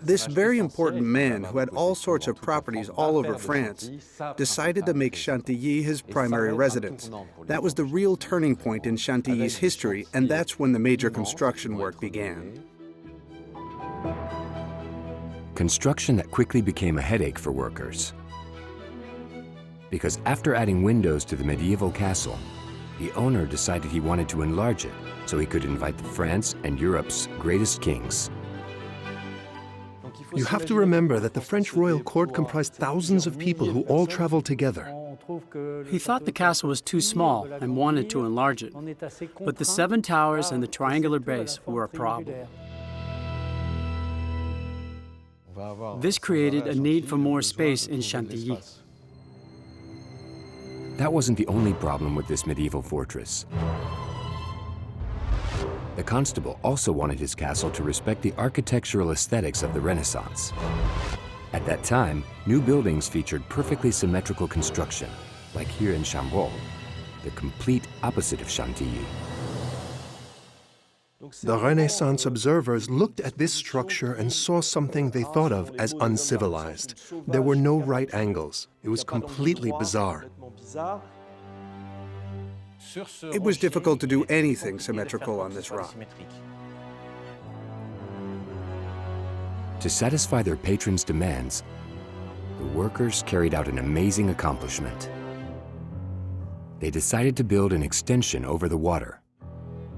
This very important man, who had all sorts of properties all over France, decided to make Chantilly his primary residence. That was the real turning point in Chantilly's history, and that's when the major construction work began. Construction that quickly became a headache for workers. Because after adding windows to the medieval castle, the owner decided he wanted to enlarge it so he could invite France and Europe's greatest kings. You have to remember that the French royal court comprised thousands of people who all traveled together. He thought the castle was too small and wanted to enlarge it, but the 7 towers and the triangular base were a problem. This created a need for more space in Chantilly. That wasn't the only problem with this medieval fortress. The constable also wanted his castle to respect the architectural aesthetics of the Renaissance. At that time, new buildings featured perfectly symmetrical construction, like here in Chambord, the complete opposite of Chantilly. The Renaissance observers looked at this structure and saw something they thought of as uncivilized. There were no right angles. It was completely bizarre. It was difficult to do anything symmetrical on this rock. To satisfy their patrons' demands, the workers carried out an amazing accomplishment. They decided to build an extension over the water,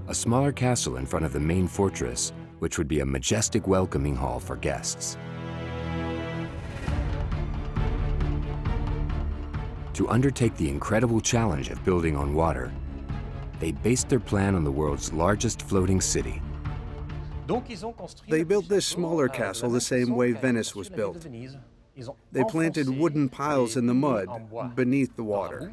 a smaller castle in front of the main fortress, which would be a majestic welcoming hall for guests. To undertake the incredible challenge of building on water, they based their plan on the world's largest floating city. They built this smaller castle the same way Venice was built. They planted wooden piles in the mud beneath the water.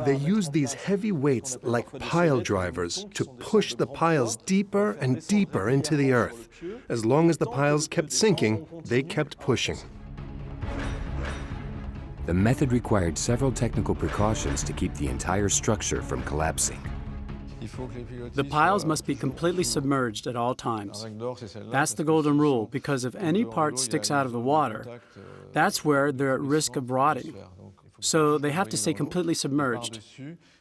They used these heavy weights like pile drivers to push the piles deeper and deeper into the earth. As long as the piles kept sinking, they kept pushing. The method required several technical precautions to keep the entire structure from collapsing. The piles must be completely submerged at all times. That's the golden rule, because if any part sticks out of the water, that's where they're at risk of rotting. So they have to stay completely submerged.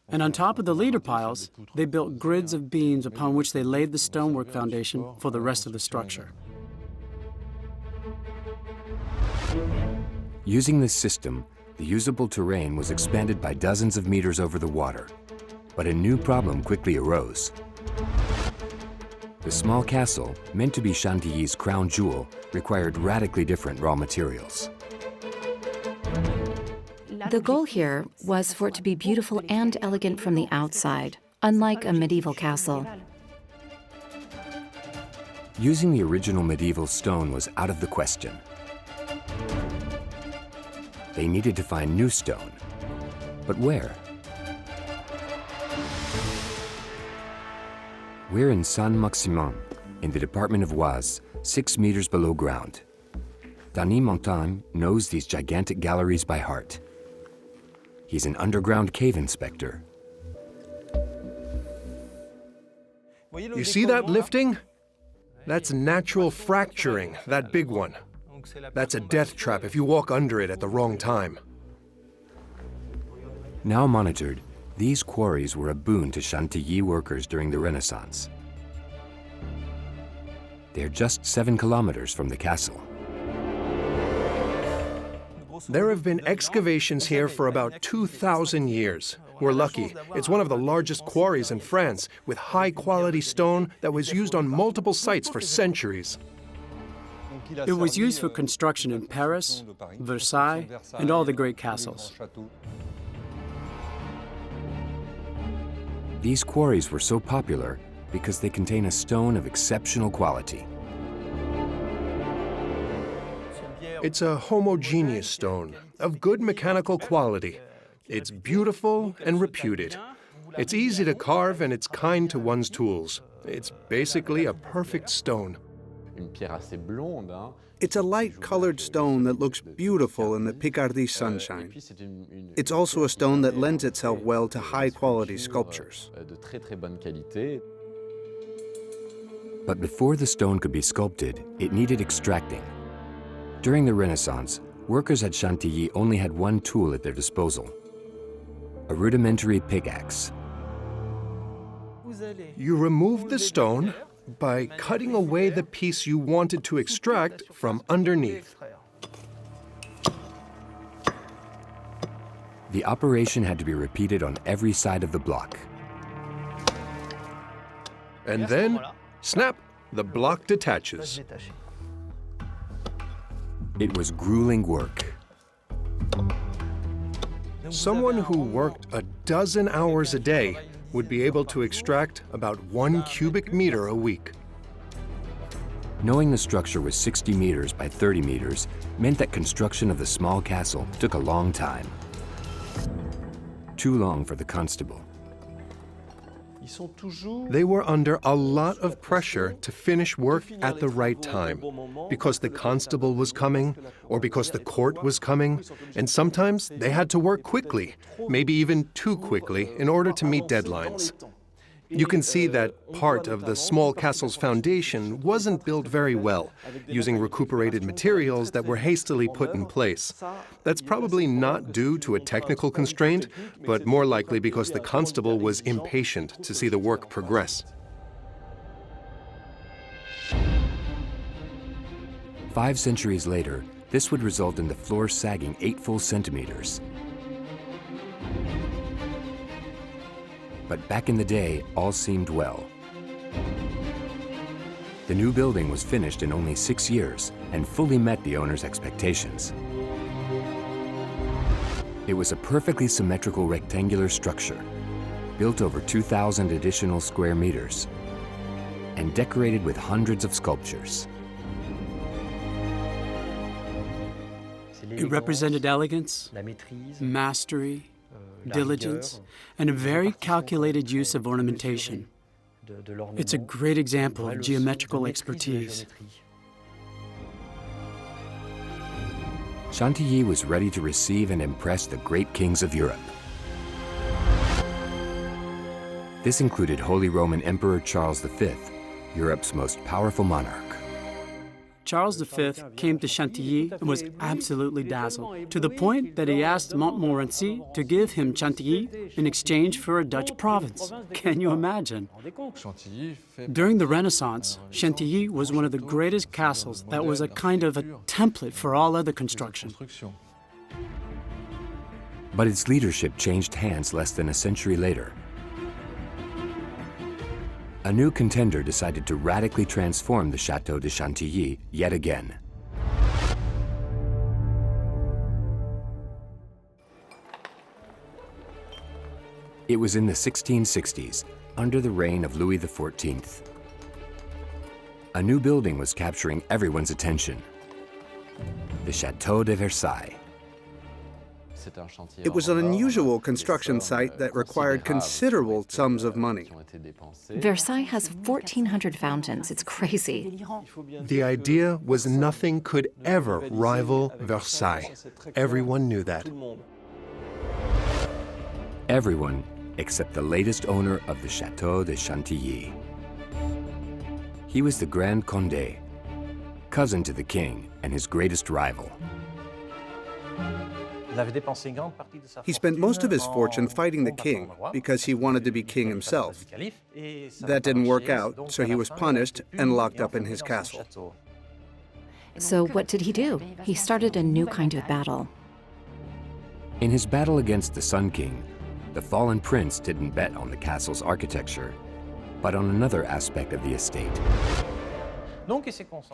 And on top of the leader piles, they built grids of beams upon which they laid the stonework foundation for the rest of the structure. Using this system, the usable terrain was expanded by dozens of meters over the water. But a new problem quickly arose. The small castle, meant to be Chantilly's crown jewel, required radically different raw materials. The goal here was for it to be beautiful and elegant from the outside, unlike a medieval castle. Using the original medieval stone was out of the question. They needed to find new stone. But where? We're in Saint-Maximin, in the department of Oise, 6 meters below ground. Denis Montagne knows these gigantic galleries by heart. He's an underground cave inspector. You see that lifting? That's natural fracturing, that big one. That's a death trap if you walk under it at the wrong time. Now monitored, these quarries were a boon to Chantilly workers during the Renaissance. They're just 7 kilometers from the castle. There have been excavations here for about 2,000 years. We're lucky. It's one of the largest quarries in France, with high-quality stone that was used on multiple sites for centuries. It was used for construction in Paris, Versailles, and all the great castles. These quarries were so popular because they contain a stone of exceptional quality. It's a homogeneous stone of good mechanical quality. It's beautiful and reputed. It's easy to carve and it's kind to one's tools. It's basically a perfect stone. It's a light-colored stone that looks beautiful in the Picardy sunshine. It's also a stone that lends itself well to high-quality sculptures. But before the stone could be sculpted, it needed extracting. During the Renaissance, workers at Chantilly only had one tool at their disposal: a rudimentary pickaxe. You remove the stone by cutting away the piece you wanted to extract from underneath. The operation had to be repeated on every side of the block. And then, snap, the block detaches. It was grueling work. Someone who worked a dozen hours a day would be able to extract about 1 cubic meter a week. Knowing the structure was 60 meters by 30 meters meant that construction of the small castle took a long time. Too long for the constable. They were under a lot of pressure to finish work at the right time, because the constable was coming, or because the court was coming, and sometimes they had to work quickly, maybe even too quickly, in order to meet deadlines. You can see that part of the small castle's foundation wasn't built very well, using recuperated materials that were hastily put in place. That's probably not due to a technical constraint, but more likely because the constable was impatient to see the work progress. 5 centuries later, this would result in the floor sagging 8 full centimeters. But back in the day, all seemed well. The new building was finished in only 6 years and fully met the owner's expectations. It was a perfectly symmetrical rectangular structure, built over 2,000 additional square meters, and decorated with hundreds of sculptures. It represented elegance, mastery, diligence, and a very calculated use of ornamentation. It's a great example of geometrical expertise. Chantilly was ready to receive and impress the great kings of Europe. This included Holy Roman Emperor Charles V, Europe's most powerful monarch. Charles V came to Chantilly and was absolutely dazzled, to the point that he asked Montmorency to give him Chantilly in exchange for a Dutch province. Can you imagine? During the Renaissance, Chantilly was one of the greatest castles that was a kind of a template for all other construction. But its leadership changed hands less than a century later. A new contender decided to radically transform the Château de Chantilly yet again. It was in the 1660s, under the reign of Louis XIV. A new building was capturing everyone's attention: the Château de Versailles. It was an unusual construction site that required considerable sums of money. Versailles has 1,400 fountains. It's crazy. The idea was nothing could ever rival Versailles. Everyone knew that. Everyone except the latest owner of the Château de Chantilly. He was the Grand Condé, cousin to the king and his greatest rival. He spent most of his fortune fighting the king because he wanted to be king himself. That didn't work out, so he was punished and locked up in his castle. So what did he do? He started a new kind of battle. In his battle against the Sun King, the fallen prince didn't bet on the castle's architecture, but on another aspect of the estate.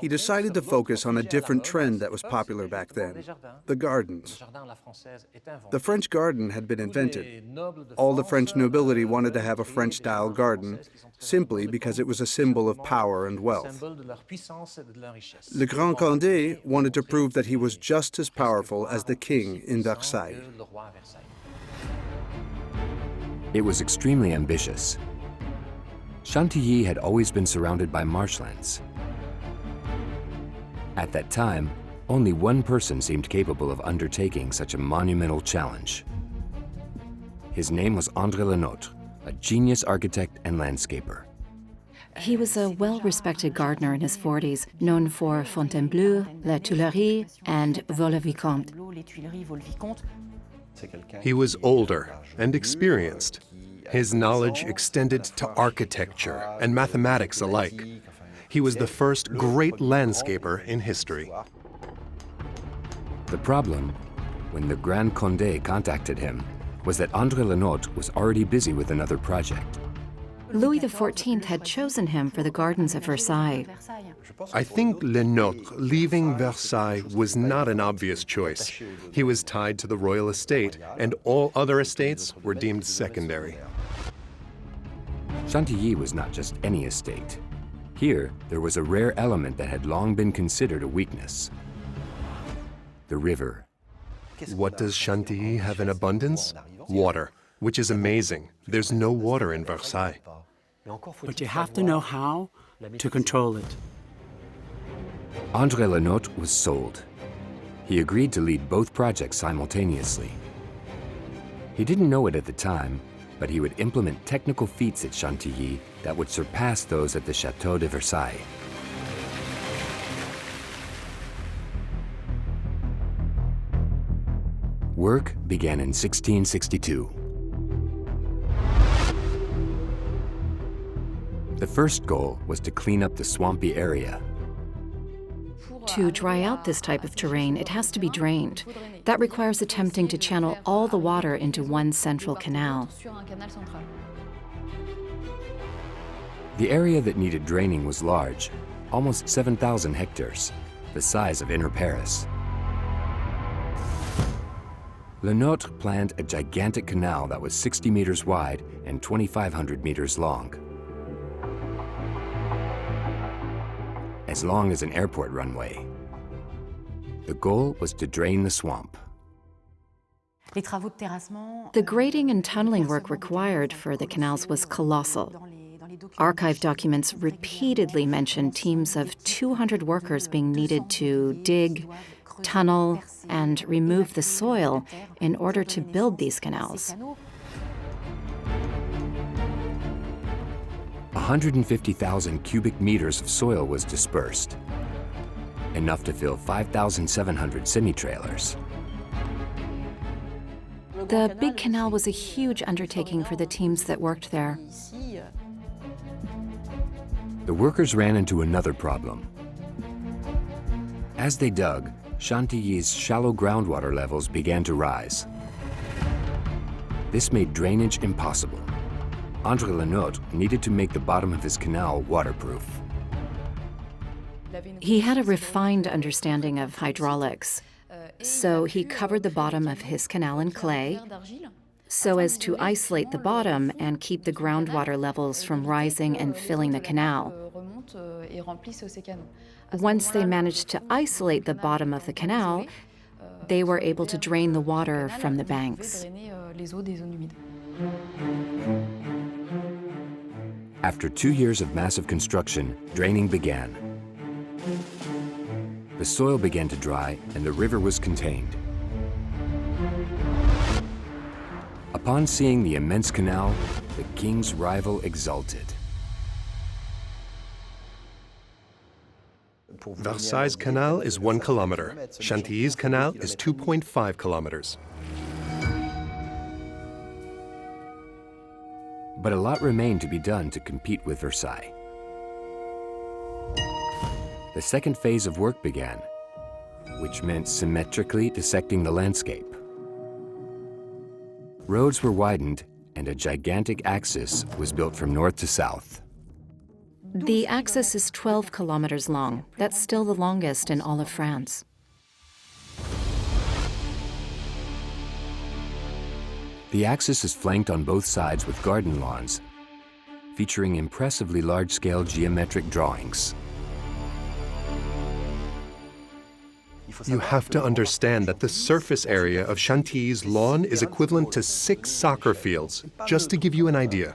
He decided to focus on a different trend that was popular back then: the gardens. The French garden had been invented. All the French nobility wanted to have a French-style garden simply because it was a symbol of power and wealth. Le Grand Condé wanted to prove that he was just as powerful as the king in Versailles. It was extremely ambitious. Chantilly had always been surrounded by marshlands. At that time, only one person seemed capable of undertaking such a monumental challenge. His name was André Le Nôtre, a genius architect and landscaper. He was a well-respected gardener in his 40s, known for Fontainebleau, Les Tuileries, and Vaux-le-Vicomte. He was older and experienced. His knowledge extended to architecture and mathematics alike. He was the first great landscaper in history. The problem, when the Grand Condé contacted him, was that André Le Nôtre was already busy with another project. Louis XIV had chosen him for the gardens of Versailles. I think Le Nôtre leaving Versailles was not an obvious choice. He was tied to the royal estate, and all other estates were deemed secondary. Chantilly was not just any estate. Here, there was a rare element that had long been considered a weakness: the river. What does Chantilly have in abundance? Water, which is amazing. There's no water in Versailles. But you have to know how to control it. André Le Nôtre was sold. He agreed to lead both projects simultaneously. He didn't know it at the time, but he would implement technical feats at Chantilly that would surpass those at the Château de Versailles. Work began in 1662. The first goal was to clean up the swampy area. To dry out this type of terrain, it has to be drained. That requires attempting to channel all the water into one central canal. The area that needed draining was large, almost 7,000 hectares, the size of inner Paris. Le Nôtre planned a gigantic canal that was 60 meters wide and 2,500 meters long. As long as an airport runway. The goal was to drain the swamp. The grading and tunneling work required for the canals was colossal. Archive documents repeatedly mention teams of 200 workers being needed to dig, tunnel, and remove the soil in order to build these canals. 150,000 cubic meters of soil was dispersed, enough to fill 5,700 semi-trailers. The big canal was a huge undertaking for the teams that worked there. The workers ran into another problem. As they dug, Chantilly's shallow groundwater levels began to rise. This made drainage impossible. André Lenotre needed to make the bottom of his canal waterproof. He had a refined understanding of hydraulics, so he covered the bottom of his canal in clay so as to isolate the bottom and keep the groundwater levels from rising and filling the canal. Once they managed to isolate the bottom of the canal, they were able to drain the water from the banks. After 2 years of massive construction, draining began. The soil began to dry and the river was contained. Upon seeing the immense canal, the king's rival exulted. Versailles' canal is 1 kilometer. Chantilly's canal is 2.5 kilometers. But a lot remained to be done to compete with Versailles. The second phase of work began, which meant symmetrically dissecting the landscape. Roads were widened, and a gigantic axis was built from north to south. The axis is 12 kilometers long. That's still the longest in all of France. The axis is flanked on both sides with garden lawns, featuring impressively large-scale geometric drawings. You have to understand that the surface area of Chantilly's lawn is equivalent to 6 soccer fields, just to give you an idea.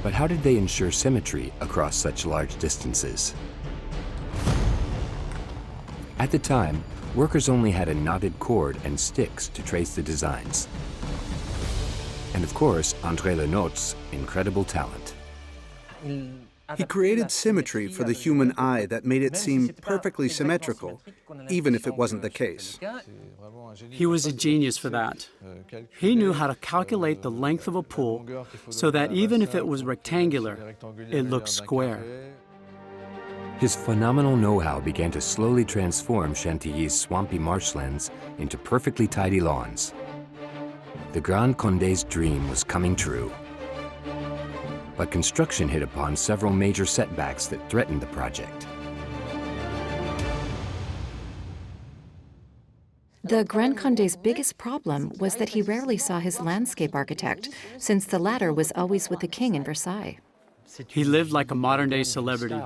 But how did they ensure symmetry across such large distances? At the time, workers only had a knotted cord and sticks to trace the designs. And of course, André Lenotre's incredible talent. He created symmetry for the human eye that made it seem perfectly symmetrical, even if it wasn't the case. He was a genius for that. He knew how to calculate the length of a pool so that even if it was rectangular, it looked square. His phenomenal know-how began to slowly transform Chantilly's swampy marshlands into perfectly tidy lawns. The Grand Condé's dream was coming true. But construction hit upon several major setbacks that threatened the project. The Grand Condé's biggest problem was that he rarely saw his landscape architect, since the latter was always with the king in Versailles. He lived like a modern-day celebrity.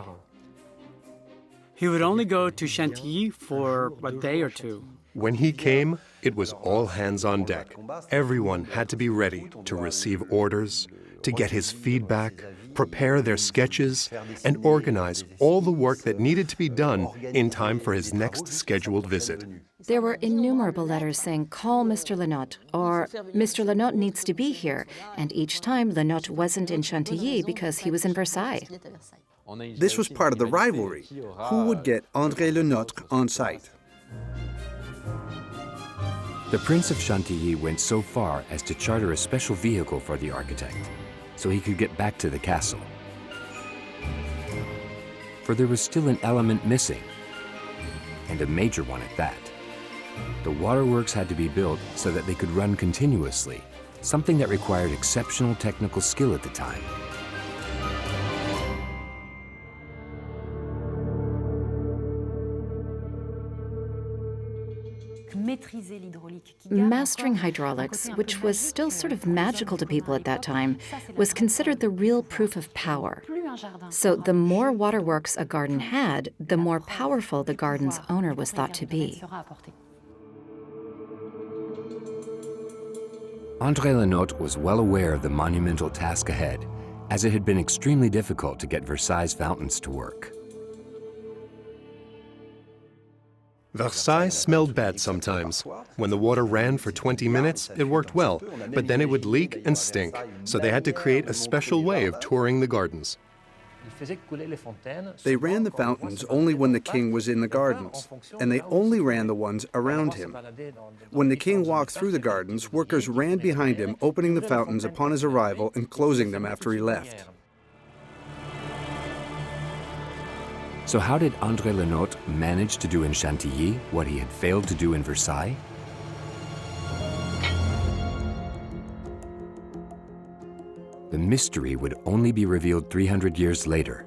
He would only go to Chantilly for a day or two. When he came, it was all hands on deck. Everyone had to be ready to receive orders, to get his feedback, prepare their sketches, and organize all the work that needed to be done in time for his next scheduled visit. There were innumerable letters saying, "Call Mr. Lenotre," or "Mr. Lenotre needs to be here," and each time Lenotre wasn't in Chantilly because he was in Versailles. This was part of the rivalry. Who would get André Lenotre on site? The Prince of Chantilly went so far as to charter a special vehicle for the architect, so he could get back to the castle. For there was still an element missing, and a major one at that. The waterworks had to be built so that they could run continuously, something that required exceptional technical skill at the time. Mastering hydraulics, which was still sort of magical to people at that time, was considered the real proof of power. So the more waterworks a garden had, the more powerful the garden's owner was thought to be. André Lenotre was well aware of the monumental task ahead, as it had been extremely difficult to get Versailles' fountains to work. Versailles smelled bad sometimes. When the water ran for 20 minutes, it worked well, but then it would leak and stink, so they had to create a special way of touring the gardens. They ran the fountains only when the king was in the gardens, and they only ran the ones around him. When the king walked through the gardens, workers ran behind him, opening the fountains upon his arrival and closing them after he left. So how did André Le Nôtre manage to do in Chantilly what he had failed to do in Versailles? The mystery would only be revealed 300 years later.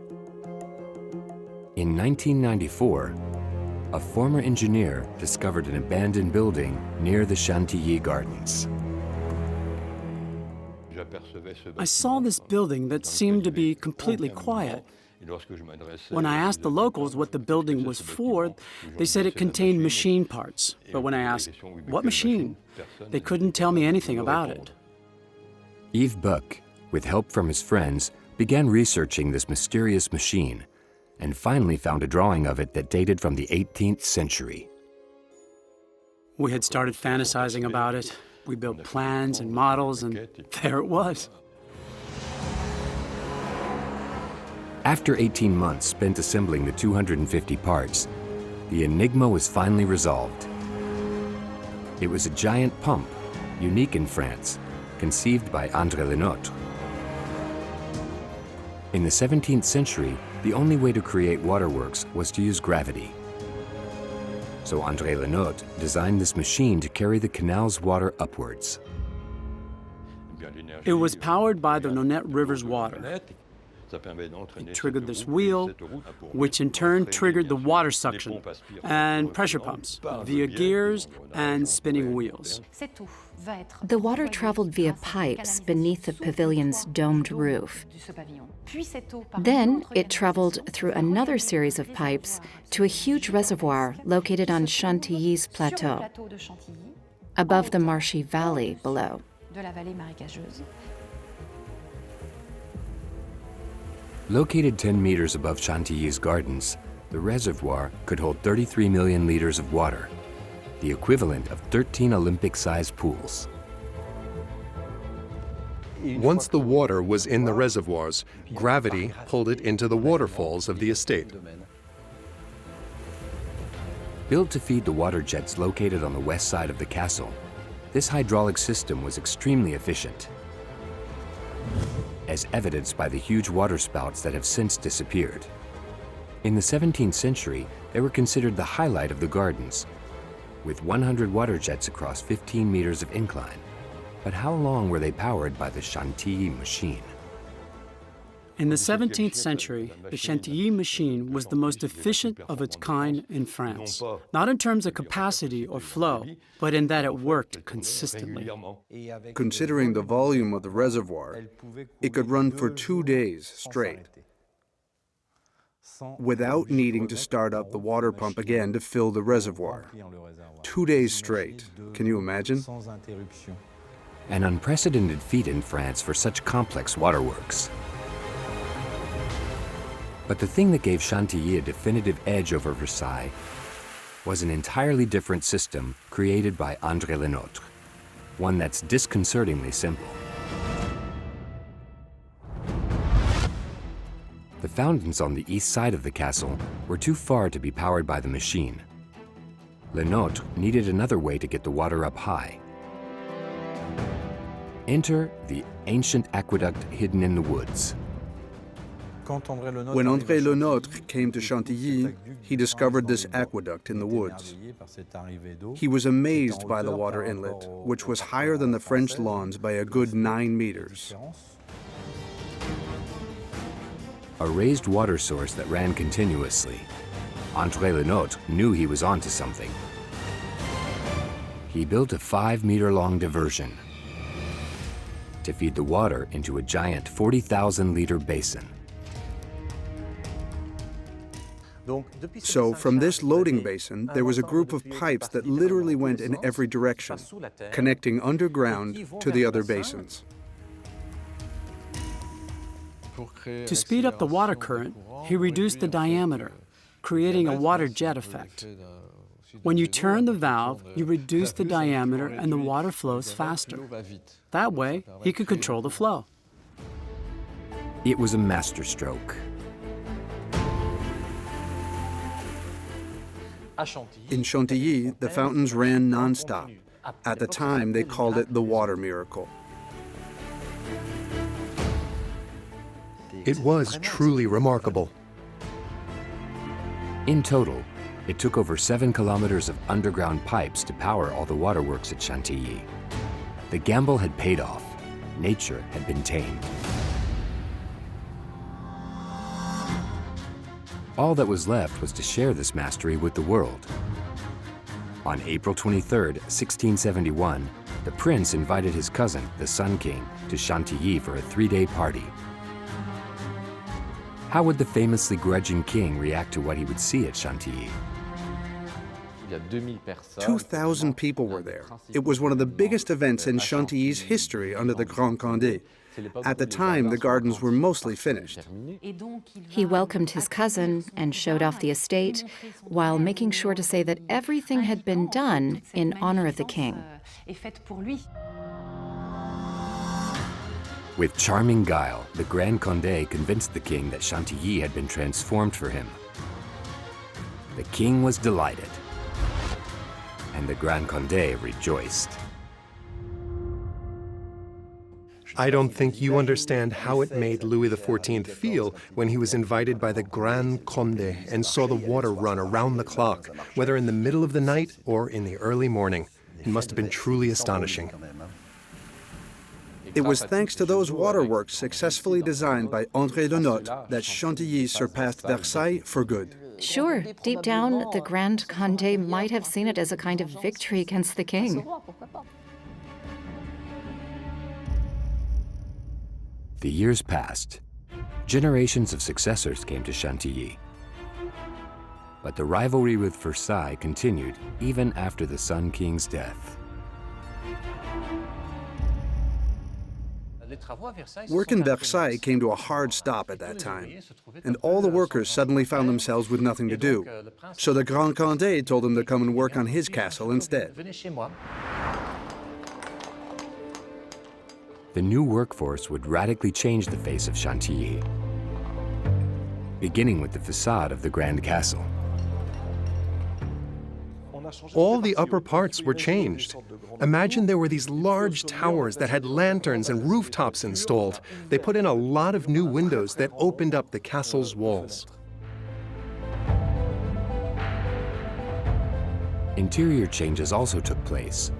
In 1994, a former engineer discovered an abandoned building near the Chantilly Gardens. I saw this building that seemed to be completely quiet. When I asked the locals what the building was for, they said it contained machine parts. But when I asked, what machine? They couldn't tell me anything about it. Yves Buck, with help from his friends, began researching this mysterious machine and finally found a drawing of it that dated from the 18th century. We had started fantasizing about it. We built plans and models, and there it was. After 18 months spent assembling the 250 parts, the enigma was finally resolved. It was a giant pump, unique in France, conceived by André Le Nôtre. In the 17th century, the only way to create waterworks was to use gravity. So André Le Nôtre designed this machine to carry the canal's water upwards. It was powered by the Nonette River's water. It triggered this wheel, which in turn triggered the water suction and pressure pumps via gears and spinning wheels. The water traveled via pipes beneath the pavilion's domed roof. Then it traveled through another series of pipes to a huge reservoir located on Chantilly's plateau, above the marshy valley below. Located 10 meters above Chantilly's gardens, the reservoir could hold 33 million liters of water, the equivalent of 13 Olympic-sized pools. Once the water was in the reservoirs, gravity pulled it into the waterfalls of the estate. Built to feed the water jets located on the west side of the castle, this hydraulic system was extremely efficient, as evidenced by the huge waterspouts that have since disappeared. In the 17th century, they were considered the highlight of the gardens, with 100 water jets across 15 meters of incline. But how long were they powered by the Chantilly machine? In the 17th century, the Chantilly machine was the most efficient of its kind in France, not in terms of capacity or flow, but in that it worked consistently. Considering the volume of the reservoir, it could run for 2 days straight, without needing to start up the water pump again to fill the reservoir. 2 days straight. Can you imagine? An unprecedented feat in France for such complex waterworks. But the thing that gave Chantilly a definitive edge over Versailles was an entirely different system created by André Le Nôtre, one that's disconcertingly simple. The fountains on the east side of the castle were too far to be powered by the machine. Le Nôtre needed another way to get the water up high. Enter the ancient aqueduct hidden in the woods. When André Le Nôtre came to Chantilly, he discovered this aqueduct in the woods. He was amazed by the water inlet, which was higher than the French lawns by a good 9 meters. A raised water source that ran continuously. André Le Nôtre knew he was onto something. He built a 5-meter-long diversion to feed the water into a giant 40,000-liter basin. So from this loading basin, there was a group of pipes that literally went in every direction, connecting underground to the other basins. To speed up the water current, he reduced the diameter. creating a water jet effect. When you turn the valve, you reduce the diameter and the water flows faster. That way, he could control the flow. It was a masterstroke. In Chantilly, the fountains ran non-stop. At the time, they called it the water miracle. It was truly remarkable. In total, it took over 7 kilometers of underground pipes to power all the waterworks at Chantilly. The gamble had paid off. Nature had been tamed. All that was left was to share this mastery with the world. On April 23, 1671, the prince invited his cousin, the Sun King, to Chantilly for a 3-day party. How would the famously grudging king react to what he would see at Chantilly? 2,000 people were there. It was one of the biggest events in Chantilly's history under the Grand Condé. At the time, the gardens were mostly finished. He welcomed his cousin and showed off the estate, while making sure to say that everything had been done in honor of the king. With charming guile, the Grand Condé convinced the king that Chantilly had been transformed for him. The king was delighted, and the Grand Condé rejoiced. I don't think you understand how it made Louis XIV feel when he was invited by the Grand Condé and saw the water run around the clock, whether in the middle of the night or in the early morning. It must have been truly astonishing. It was thanks to those waterworks successfully designed by André de Notte that Chantilly surpassed Versailles for good. Sure, deep down, the Grand Condé might have seen it as a kind of victory against the king. The years passed. Generations of successors came to Chantilly. But the rivalry with Versailles continued even after the Sun King's death. Work in Versailles came to a hard stop at that time, and all the workers suddenly found themselves with nothing to do. So the Grand Condé told them to come and work on his castle instead. The new workforce would radically change the face of Chantilly, beginning with the facade of the Grand Castle. All the upper parts were changed. Imagine there were these large towers that had lanterns and rooftops installed. They put in a lot of new windows that opened up the castle's walls. Interior changes also took place,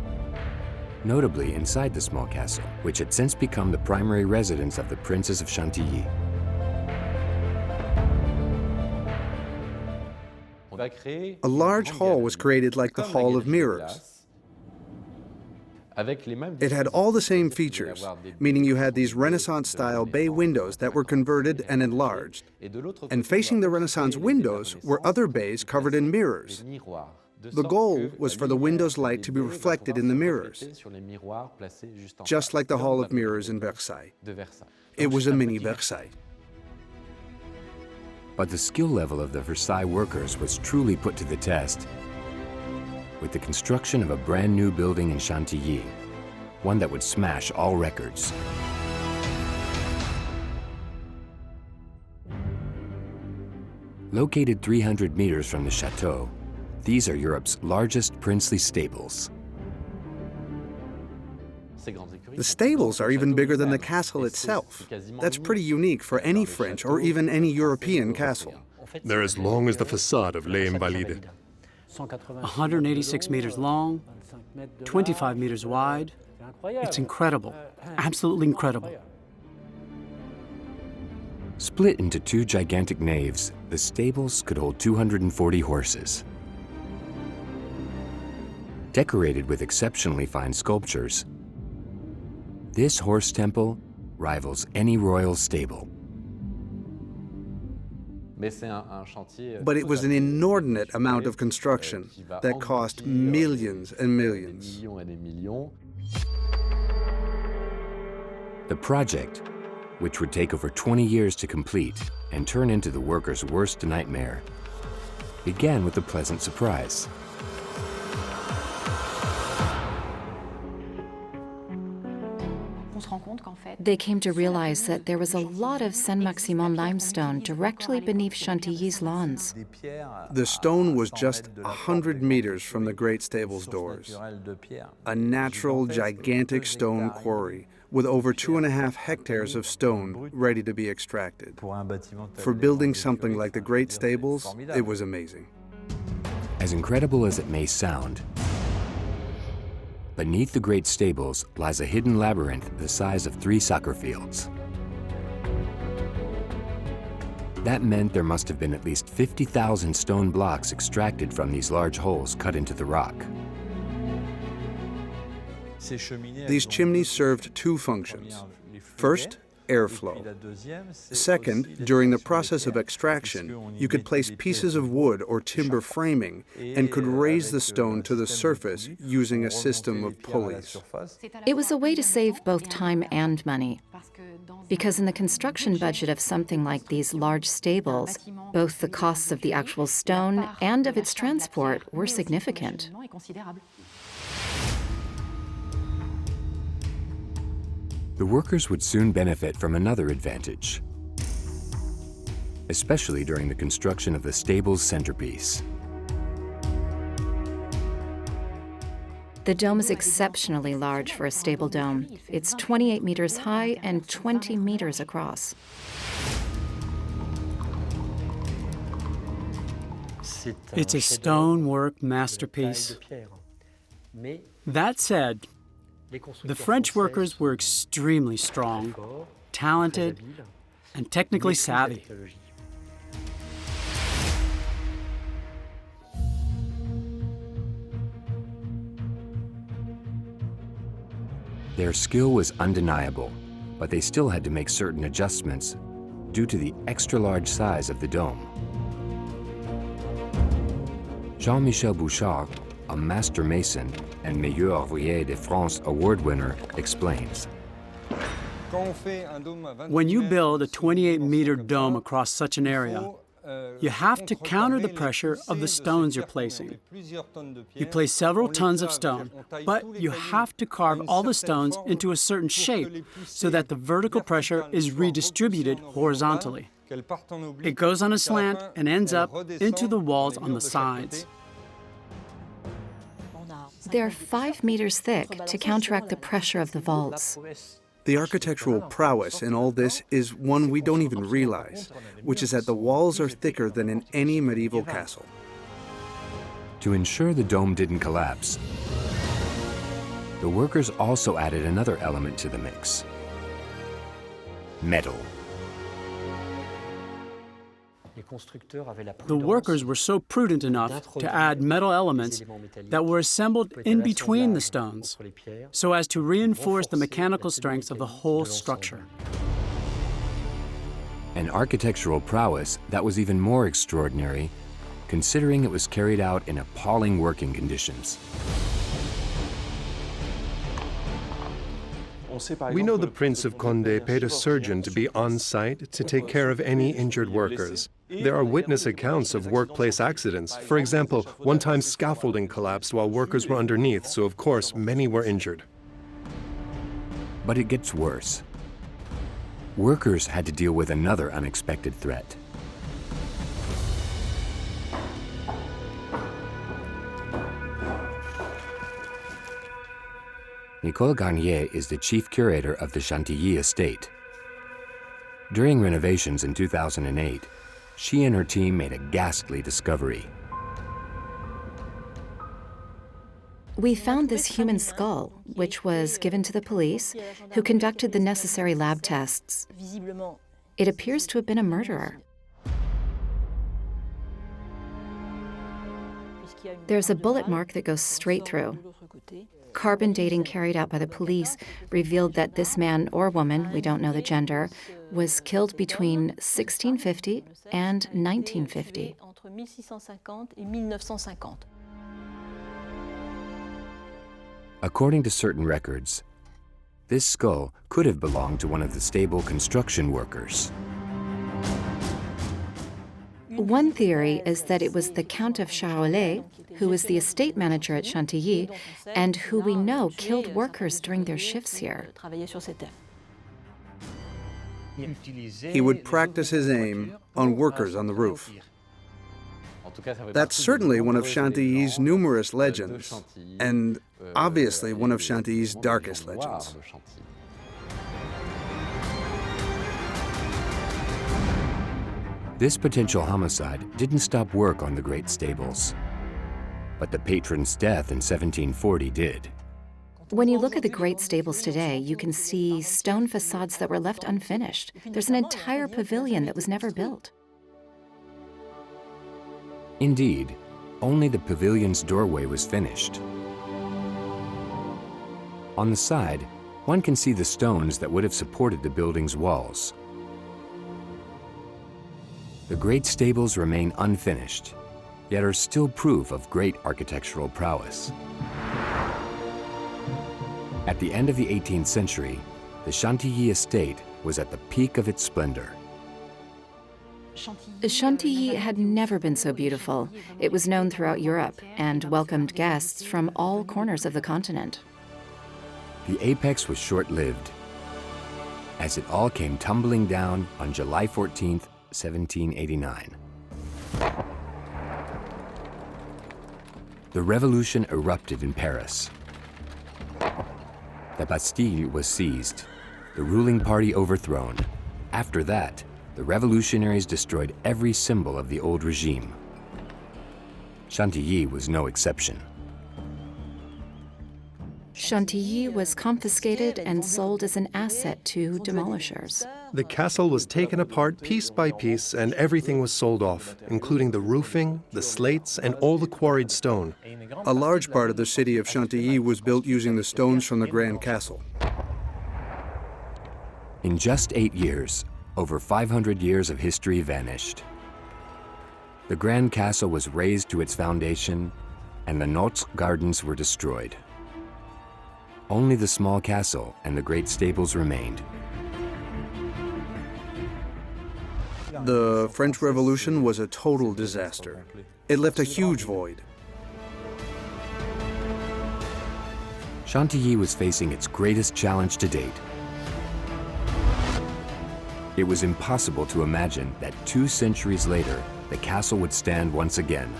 notably inside the small castle, which had since become the primary residence of the princes of Chantilly. A large hall was created like the Hall of Mirrors. It had all the same features, meaning you had these Renaissance-style bay windows that were converted and enlarged. And facing the Renaissance windows were other bays covered in mirrors. The goal was for the window's light to be reflected in the mirrors, just like the Hall of Mirrors in Versailles. It was a mini Versailles. But the skill level of the Versailles workers was truly put to the test with the construction of a brand new building in Chantilly, one that would smash all records. Located 300 meters from the chateau, these are Europe's largest princely stables. The stables are even bigger than the castle itself. That's pretty unique for any French or even any European castle. They're as long as the facade of Les Invalides. 186 meters long, 25 meters wide. It's incredible, absolutely incredible. Split into 2 gigantic naves, the stables could hold 240 horses. Decorated with exceptionally fine sculptures, this horse temple rivals any royal stable. But it was an inordinate amount of construction that cost millions and millions. The project, which would take over 20 years to complete and turn into the workers' worst nightmare, began with a pleasant surprise. They came to realize that there was a lot of Saint-Maximin limestone directly beneath Chantilly's lawns. The stone was just 100 meters from the great stable's doors. A natural, gigantic stone quarry with over 2.5 hectares of stone ready to be extracted. For building something like the great stables, it was amazing. As incredible as it may sound, beneath the great stables lies a hidden labyrinth the size of 3 soccer fields. That meant there must have been at least 50,000 stone blocks extracted from these large holes cut into the rock. These chimneys served 2 functions. First, airflow. Second, during the process of extraction, you could place pieces of wood or timber framing and could raise the stone to the surface using a system of pulleys. It was a way to save both time and money, because in the construction budget of something like these large stables, both the costs of the actual stone and of its transport were significant. The workers would soon benefit from another advantage, especially during the construction of the stable's centerpiece. The dome is exceptionally large for a stable dome. It's 28 meters high and 20 meters across. It's a stonework masterpiece. That said, the French workers were extremely strong, talented, and technically savvy. Their skill was undeniable, but they still had to make certain adjustments due to the extra-large size of the dome. Jean-Michel Bouchard, a master mason and Meilleur Ouvrier de France award winner, explains. When you build a 28-meter dome across such an area, you have to counter the pressure of the stones you're placing. You place several tons of stone, but you have to carve all the stones into a certain shape so that the vertical pressure is redistributed horizontally. It goes on a slant and ends up into the walls on the sides. They're 5 meters thick to counteract the pressure of the vaults. The architectural prowess in all this is one we don't even realize, which is that the walls are thicker than in any medieval castle. To ensure the dome didn't collapse, the workers also added another element to the mix: metal. The workers were so prudent enough to add metal elements that were assembled in between the stones so as to reinforce the mechanical strength of the whole structure. An architectural prowess that was even more extraordinary, considering it was carried out in appalling working conditions. We know the Prince of Condé paid a surgeon to be on site to take care of any injured workers. There are witness accounts of workplace accidents. For example, one time scaffolding collapsed while workers were underneath, so of course many were injured. But it gets worse. Workers had to deal with another unexpected threat. Nicole Garnier is the chief curator of the Chantilly estate. During renovations in 2008, she and her team made a ghastly discovery. We found this human skull, which was given to the police, who conducted the necessary lab tests. It appears to have been a murderer. There's a bullet mark that goes straight through. Carbon dating carried out by the police revealed that this man or woman, we don't know the gender, was killed between 1650 and 1950. According to certain records, this skull could have belonged to one of the stable construction workers. One theory is that it was the Count of Charolais, who was the estate manager at Chantilly, and who we know killed workers during their shifts here. He would practice his aim on workers on the roof. That's certainly one of Chantilly's numerous legends, and obviously one of Chantilly's darkest legends. This potential homicide didn't stop work on the great stables, but the patron's death in 1740 did. When you look at the great stables today, you can see stone facades that were left unfinished. There's an entire pavilion that was never built. Indeed, only the pavilion's doorway was finished. On the side, one can see the stones that would have supported the building's walls. The great stables remain unfinished, yet are still proof of great architectural prowess. At the end of the 18th century, the Chantilly estate was at the peak of its splendor. Chantilly had never been so beautiful. It was known throughout Europe and welcomed guests from all corners of the continent. The apex was short-lived, as it all came tumbling down on July 14th, 1789. The revolution erupted in Paris. The Bastille was seized, the ruling party overthrown. After that, the revolutionaries destroyed every symbol of the old regime. Chantilly was no exception. Chantilly was confiscated and sold as an asset to demolishers. The castle was taken apart piece by piece and everything was sold off, including the roofing, the slates, and all the quarried stone. A large part of the city of Chantilly was built using the stones from the Grand Castle. In just 8 years, over 500 years of history vanished. The Grand Castle was razed to its foundation, and the Notre Gardens were destroyed. Only the small castle and the great stables remained. The French Revolution was a total disaster. It left a huge void. Chantilly was facing its greatest challenge to date. It was impossible to imagine that 2 centuries later, the castle would stand once again.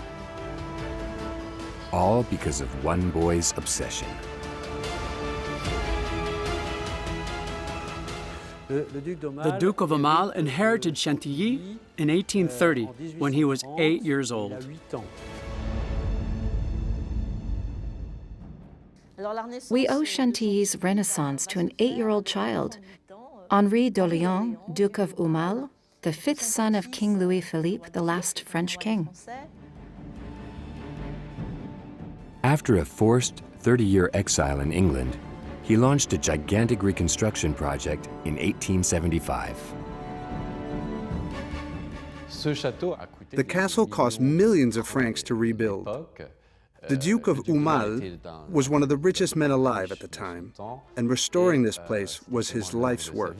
All because of one boy's obsession. The Duke of Aumale inherited Chantilly in 1830 when he was 8 years old. We owe Chantilly's renaissance to an 8-year-old child, Henri d'Orléans, Duke of Aumale, the 5th son of King Louis-Philippe, the last French king. After a forced 30-year exile in England, he launched a gigantic reconstruction project in 1875. The castle cost millions of francs to rebuild. The Duke of Aumale was one of the richest men alive at the time, and restoring this place was his life's work.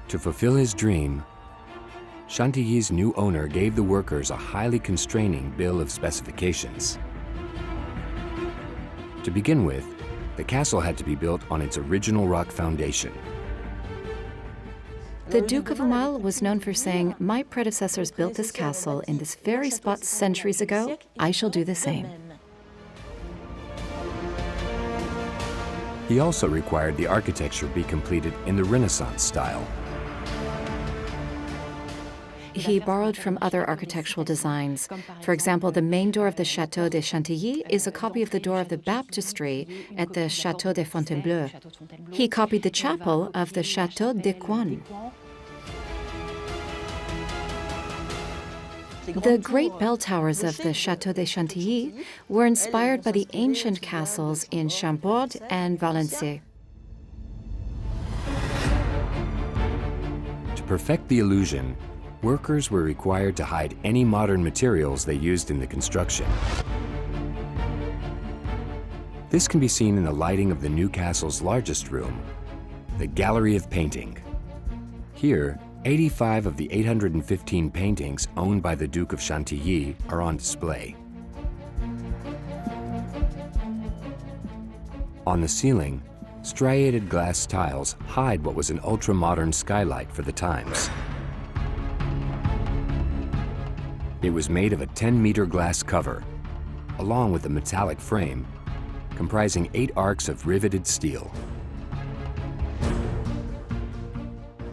To fulfill his dream, Chantilly's new owner gave the workers a highly constraining bill of specifications. To begin with, the castle had to be built on its original rock foundation. The Duke of Aumale was known for saying, "My predecessors built this castle in this very spot centuries ago. I shall do the same." He also required the architecture be completed in the Renaissance style. He borrowed from other architectural designs. For example, the main door of the Château de Chantilly is a copy of the door of the baptistry at the Château de Fontainebleau. He copied the chapel of the Château de Coin. The great bell towers of the Château de Chantilly were inspired by the ancient castles in Chambord and Versailles. To perfect the illusion, workers were required to hide any modern materials they used in the construction. This can be seen in the lighting of the new castle's largest room, the Gallery of Painting. Here, 85 of the 815 paintings owned by the Duke of Chantilly are on display. On the ceiling, striated glass tiles hide what was an ultra-modern skylight for the times. It was made of a 10-meter glass cover, along with a metallic frame, comprising 8 arcs of riveted steel.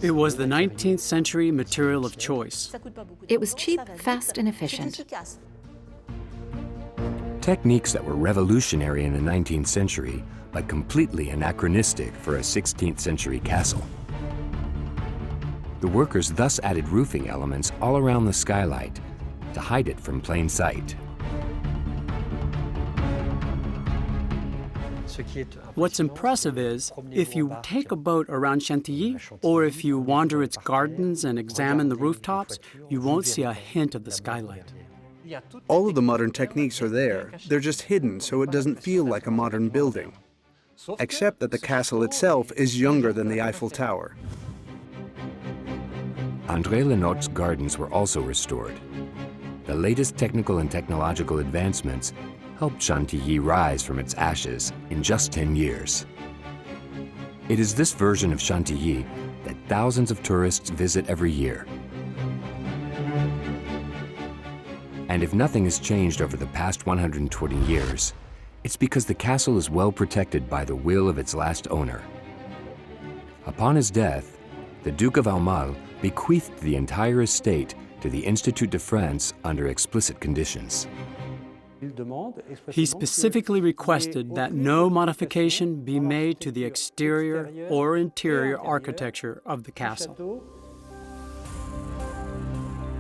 It was the 19th century material of choice. It was cheap, fast, and efficient. Techniques that were revolutionary in the 19th century, but completely anachronistic for a 16th century castle. The workers thus added roofing elements all around the skylight to hide it from plain sight. What's impressive is, if you take a boat around Chantilly, or if you wander its gardens and examine the rooftops, you won't see a hint of the skylight. All of the modern techniques are there. They're just hidden so it doesn't feel like a modern building. Except that the castle itself is younger than the Eiffel Tower. André Lenot's gardens were also restored. The latest technical and technological advancements helped Chantilly rise from its ashes in just 10 years. It is this version of Chantilly that thousands of tourists visit every year. And if nothing has changed over the past 120 years, it's because the castle is well protected by the will of its last owner. Upon his death, the Duke of Aumale bequeathed the entire estate to the Institut de France under explicit conditions. He specifically requested that no modification be made to the exterior or interior architecture of the castle.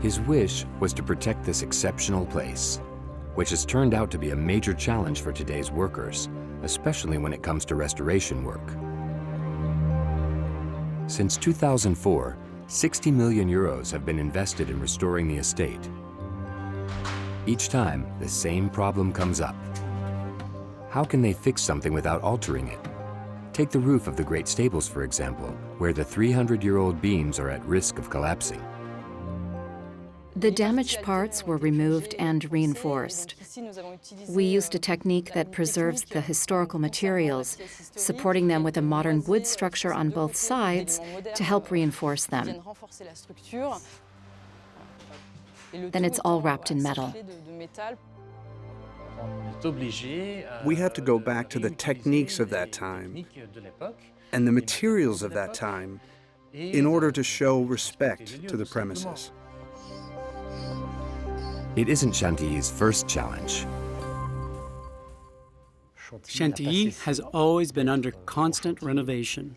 His wish was to protect this exceptional place, which has turned out to be a major challenge for today's workers, especially when it comes to restoration work. Since 2004, 60 million euros have been invested in restoring the estate. Each time, the same problem comes up. How can they fix something without altering it? Take the roof of the Great Stables, for example, where the 300-year-old beams are at risk of collapsing. The damaged parts were removed and reinforced. We used a technique that preserves the historical materials, supporting them with a modern wood structure on both sides to help reinforce them. Then it's all wrapped in metal. We have to go back to the techniques of that time and the materials of that time in order to show respect to the premises. It isn't Chantilly's first challenge. Chantilly has always been under constant renovation.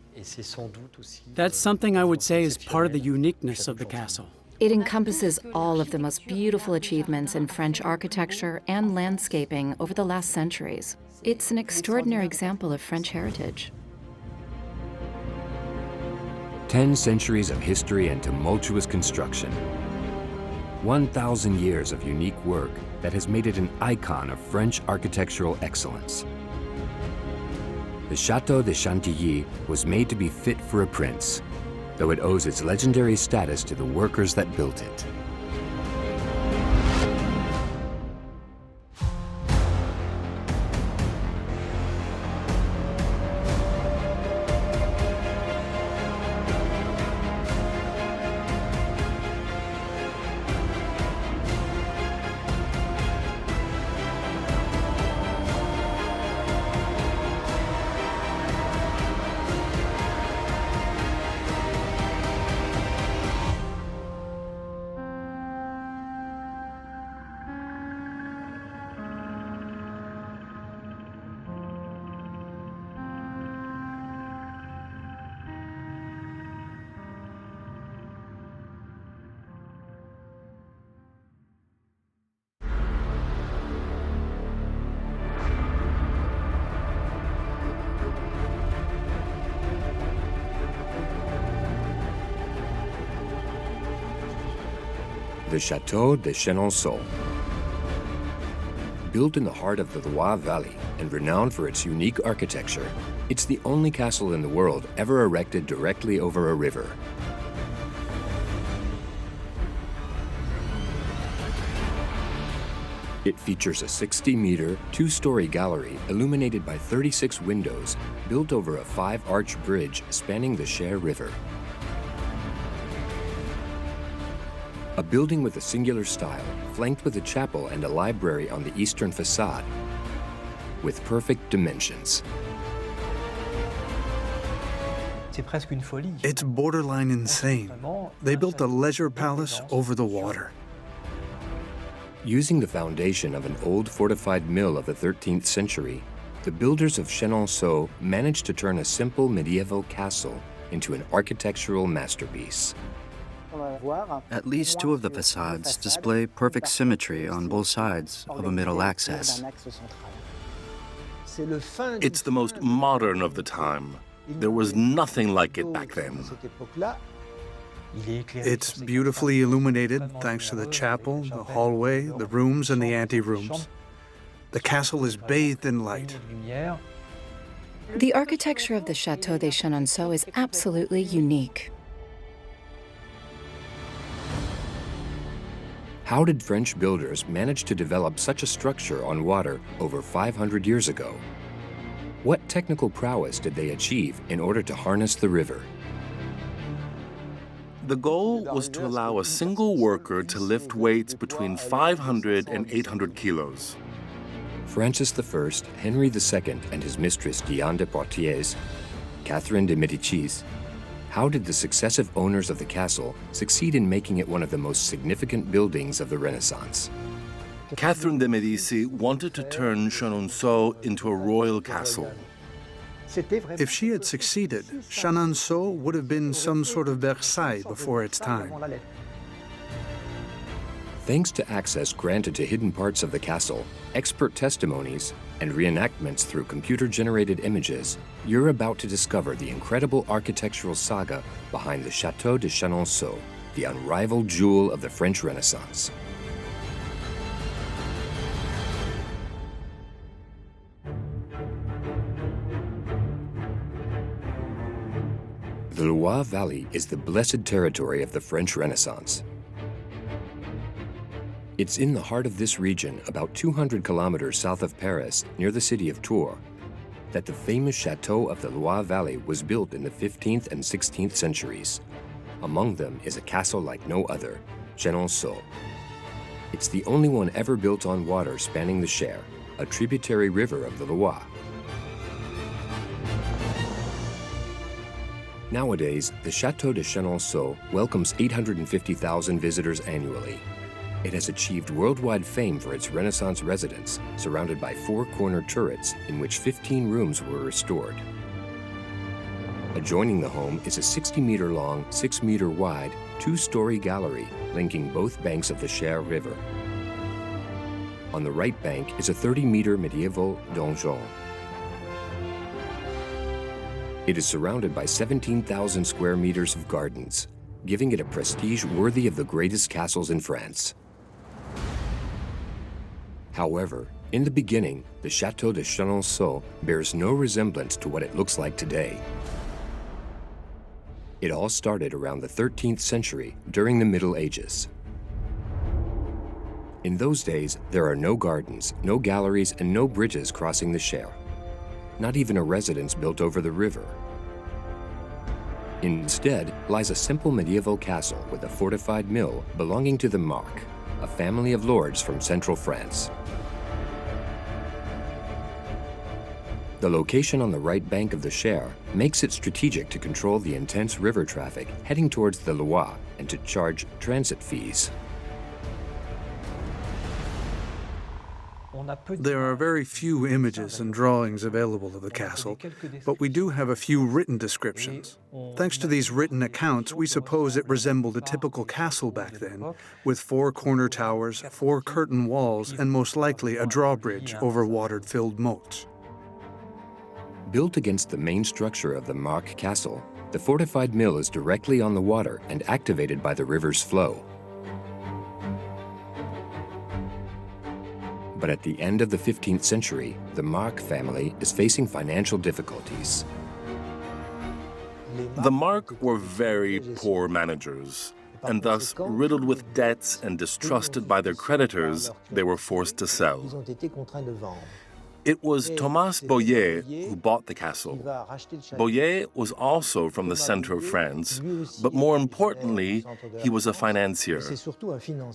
That's something I would say is part of the uniqueness of the castle. It encompasses all of the most beautiful achievements in French architecture and landscaping over the last centuries. It's an extraordinary example of French heritage. 10 centuries of history and tumultuous construction. 1,000 years of unique work that has made it an icon of French architectural excellence. The Château de Chantilly was made to be fit for a prince, though it owes its legendary status to the workers that built it. The Château de Chenonceau. Built in the heart of the Loire Valley and renowned for its unique architecture, it's the only castle in the world ever erected directly over a river. It features a 60-meter, two-story gallery illuminated by 36 windows built over a 5-arch bridge spanning the Cher River. A building with a singular style, flanked with a chapel and a library on the eastern facade, with perfect dimensions. It's borderline insane. They built a leisure palace over the water. Using the foundation of an old fortified mill of the 13th century, the builders of Chenonceau managed to turn a simple medieval castle into an architectural masterpiece. At least two of the facades display perfect symmetry on both sides of a middle axis. It's the most modern of the time. There was nothing like it back then. It's beautifully illuminated thanks to the chapel, the hallway, the rooms, and the ante-rooms. The castle is bathed in light. The architecture of the Château de Chenonceau is absolutely unique. How did French builders manage to develop such a structure on water over 500 years ago? What technical prowess did they achieve in order to harness the river? The goal was to allow a single worker to lift weights between 500 and 800 kilos. Francis I, Henry II, and his mistress Diane de Poitiers, Catherine de Médicis, how did the successive owners of the castle succeed in making it one of the most significant buildings of the Renaissance? Catherine de Médicis wanted to turn Chenonceau into a royal castle. If she had succeeded, Chenonceau would have been some sort of Versailles before its time. Thanks to access granted to hidden parts of the castle, expert testimonies, and reenactments through computer-generated images, you're about to discover the incredible architectural saga behind the Château de Chenonceau, the unrivaled jewel of the French Renaissance. The Loire Valley is the blessed territory of the French Renaissance. It's in the heart of this region, about 200 kilometers south of Paris, near the city of Tours, that the famous chateau of the Loire Valley was built in the 15th and 16th centuries. Among them is a castle like no other, Chenonceau. It's the only one ever built on water spanning the Cher, a tributary river of the Loire. Nowadays, the Château de Chenonceau welcomes 850,000 visitors annually. It has achieved worldwide fame for its Renaissance residence, surrounded by 4 corner turrets in which 15 rooms were restored. Adjoining the home is a 60-meter long, 6-meter wide, 2-story gallery linking both banks of the Cher River. On the right bank is a 30-meter medieval donjon. It is surrounded by 17,000 square meters of gardens, giving it a prestige worthy of the greatest castles in France. However, in the beginning, the Château de Chenonceau bears no resemblance to what it looks like today. It all started around the 13th century during the Middle Ages. In those days, there are no gardens, no galleries, and no bridges crossing the Cher. Not even a residence built over the river. Instead lies a simple medieval castle with a fortified mill belonging to the Marques, a family of lords from central France. The location on the right bank of the Cher makes it strategic to control the intense river traffic heading towards the Loire and to charge transit fees. There are very few images and drawings available of the castle, but we do have a few written descriptions. Thanks to these written accounts, we suppose it resembled a typical castle back then, with 4 corner towers, 4 curtain walls, and most likely a drawbridge over water-filled moats. Built against the main structure of the Marques Castle, the fortified mill is directly on the water and activated by the river's flow. But at the end of the 15th century, the Marques family is facing financial difficulties. The Marques were very poor managers. and thus riddled with debts and distrusted by their creditors, they were forced to sell. It was Thomas Boyer who bought the castle. Boyer was also from the center of France, but more importantly, he was a financier.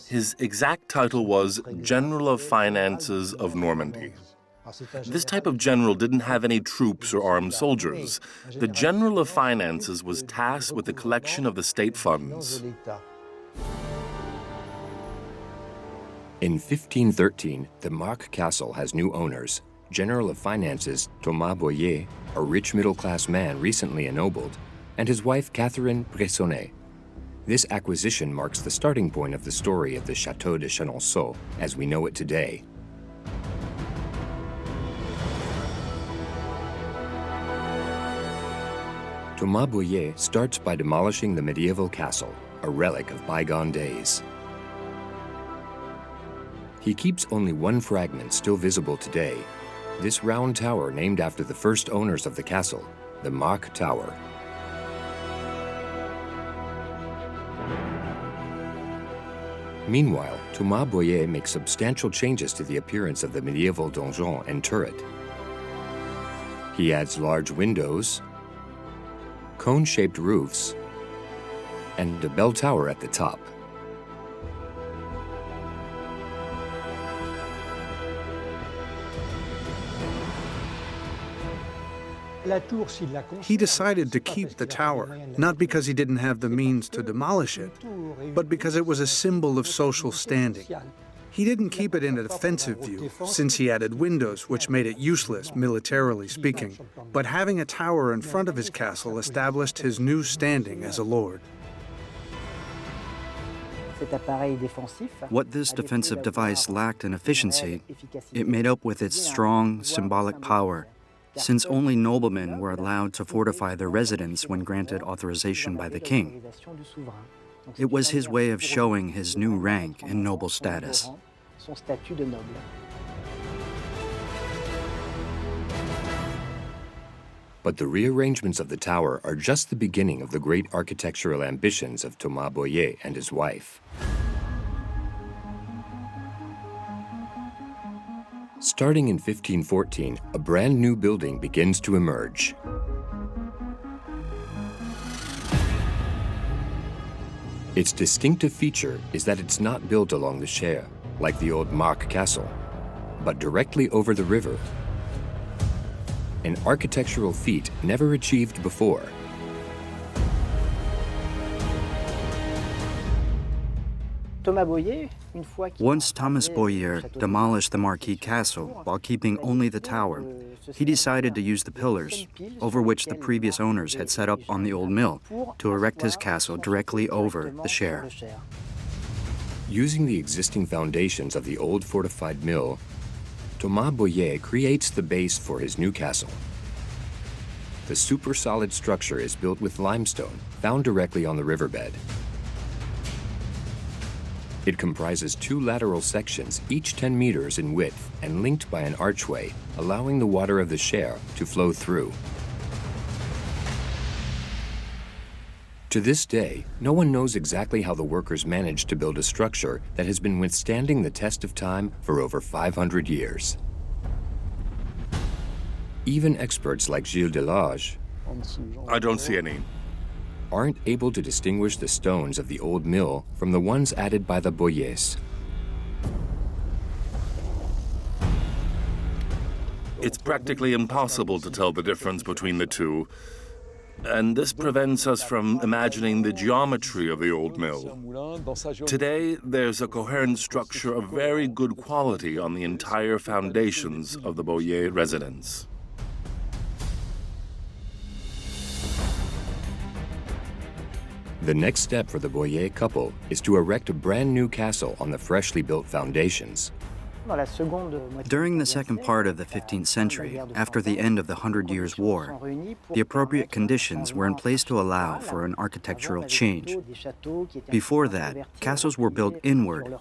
His exact title was General of Finances of Normandy. This type of general didn't have any troops or armed soldiers. The General of Finances was tasked with the collection of the state funds. In 1513, the Marque Castle has new owners. General of Finances Thomas Boyer, a rich middle-class man recently ennobled, and his wife Catherine Bressonnet. This acquisition marks the starting point of the story of the Château de Chenonceau as we know it today. Thomas Boyer starts by demolishing the medieval castle, a relic of bygone days. He keeps only one fragment still visible today, this round tower named after the first owners of the castle, the Marque Tower. Meanwhile, Thomas Boyer makes substantial changes to the appearance of the medieval donjon and turret. He adds large windows, cone-shaped roofs, and a bell tower at the top. He decided to keep the tower, not because he didn't have the means to demolish it, but because it was a symbol of social standing. He didn't keep it in a defensive view, since he added windows, which made it useless, militarily speaking. But having a tower in front of his castle established his new standing as a lord. What this defensive device lacked in efficiency, it made up with its strong, symbolic power, since only noblemen were allowed to fortify their residence when granted authorization by the king. It was his way of showing his new rank and noble status. But the rearrangements of the tower are just the beginning of the great architectural ambitions of Thomas Boyer and his wife. Starting in 1514, a brand new building begins to emerge. Its distinctive feature is that it's not built along the Cher, like the old Marque Castle, but directly over the river. An architectural feat never achieved before. Once Thomas Boyer demolished the Marquis Castle while keeping only the tower, he decided to use the pillars, over which the previous owners had set up on the old mill, to erect his castle directly over the Cher. Using the existing foundations of the old fortified mill, Thomas Boyer creates the base for his new castle. The super-solid structure is built with limestone, found directly on the riverbed. It comprises two lateral sections, each 10 meters in width and linked by an archway, allowing the water of the Cher to flow through. To this day, no one knows exactly how the workers managed to build a structure that has been withstanding the test of time for over 500 years. Even experts like Gilles Delage, I don't see any, aren't able to distinguish the stones of the old mill from the ones added by the Boyers. It's practically impossible to tell the difference between the two, and this prevents us from imagining the geometry of the old mill. Today, there's a coherent structure of very good quality on the entire foundations of the Boyer residence. The next step for the Boyer couple is to erect a brand new castle on the freshly built foundations. During the second part of the 15th century, after the end of the 100 Years' War, the appropriate conditions were in place to allow for an architectural change. Before that, castles were built inward,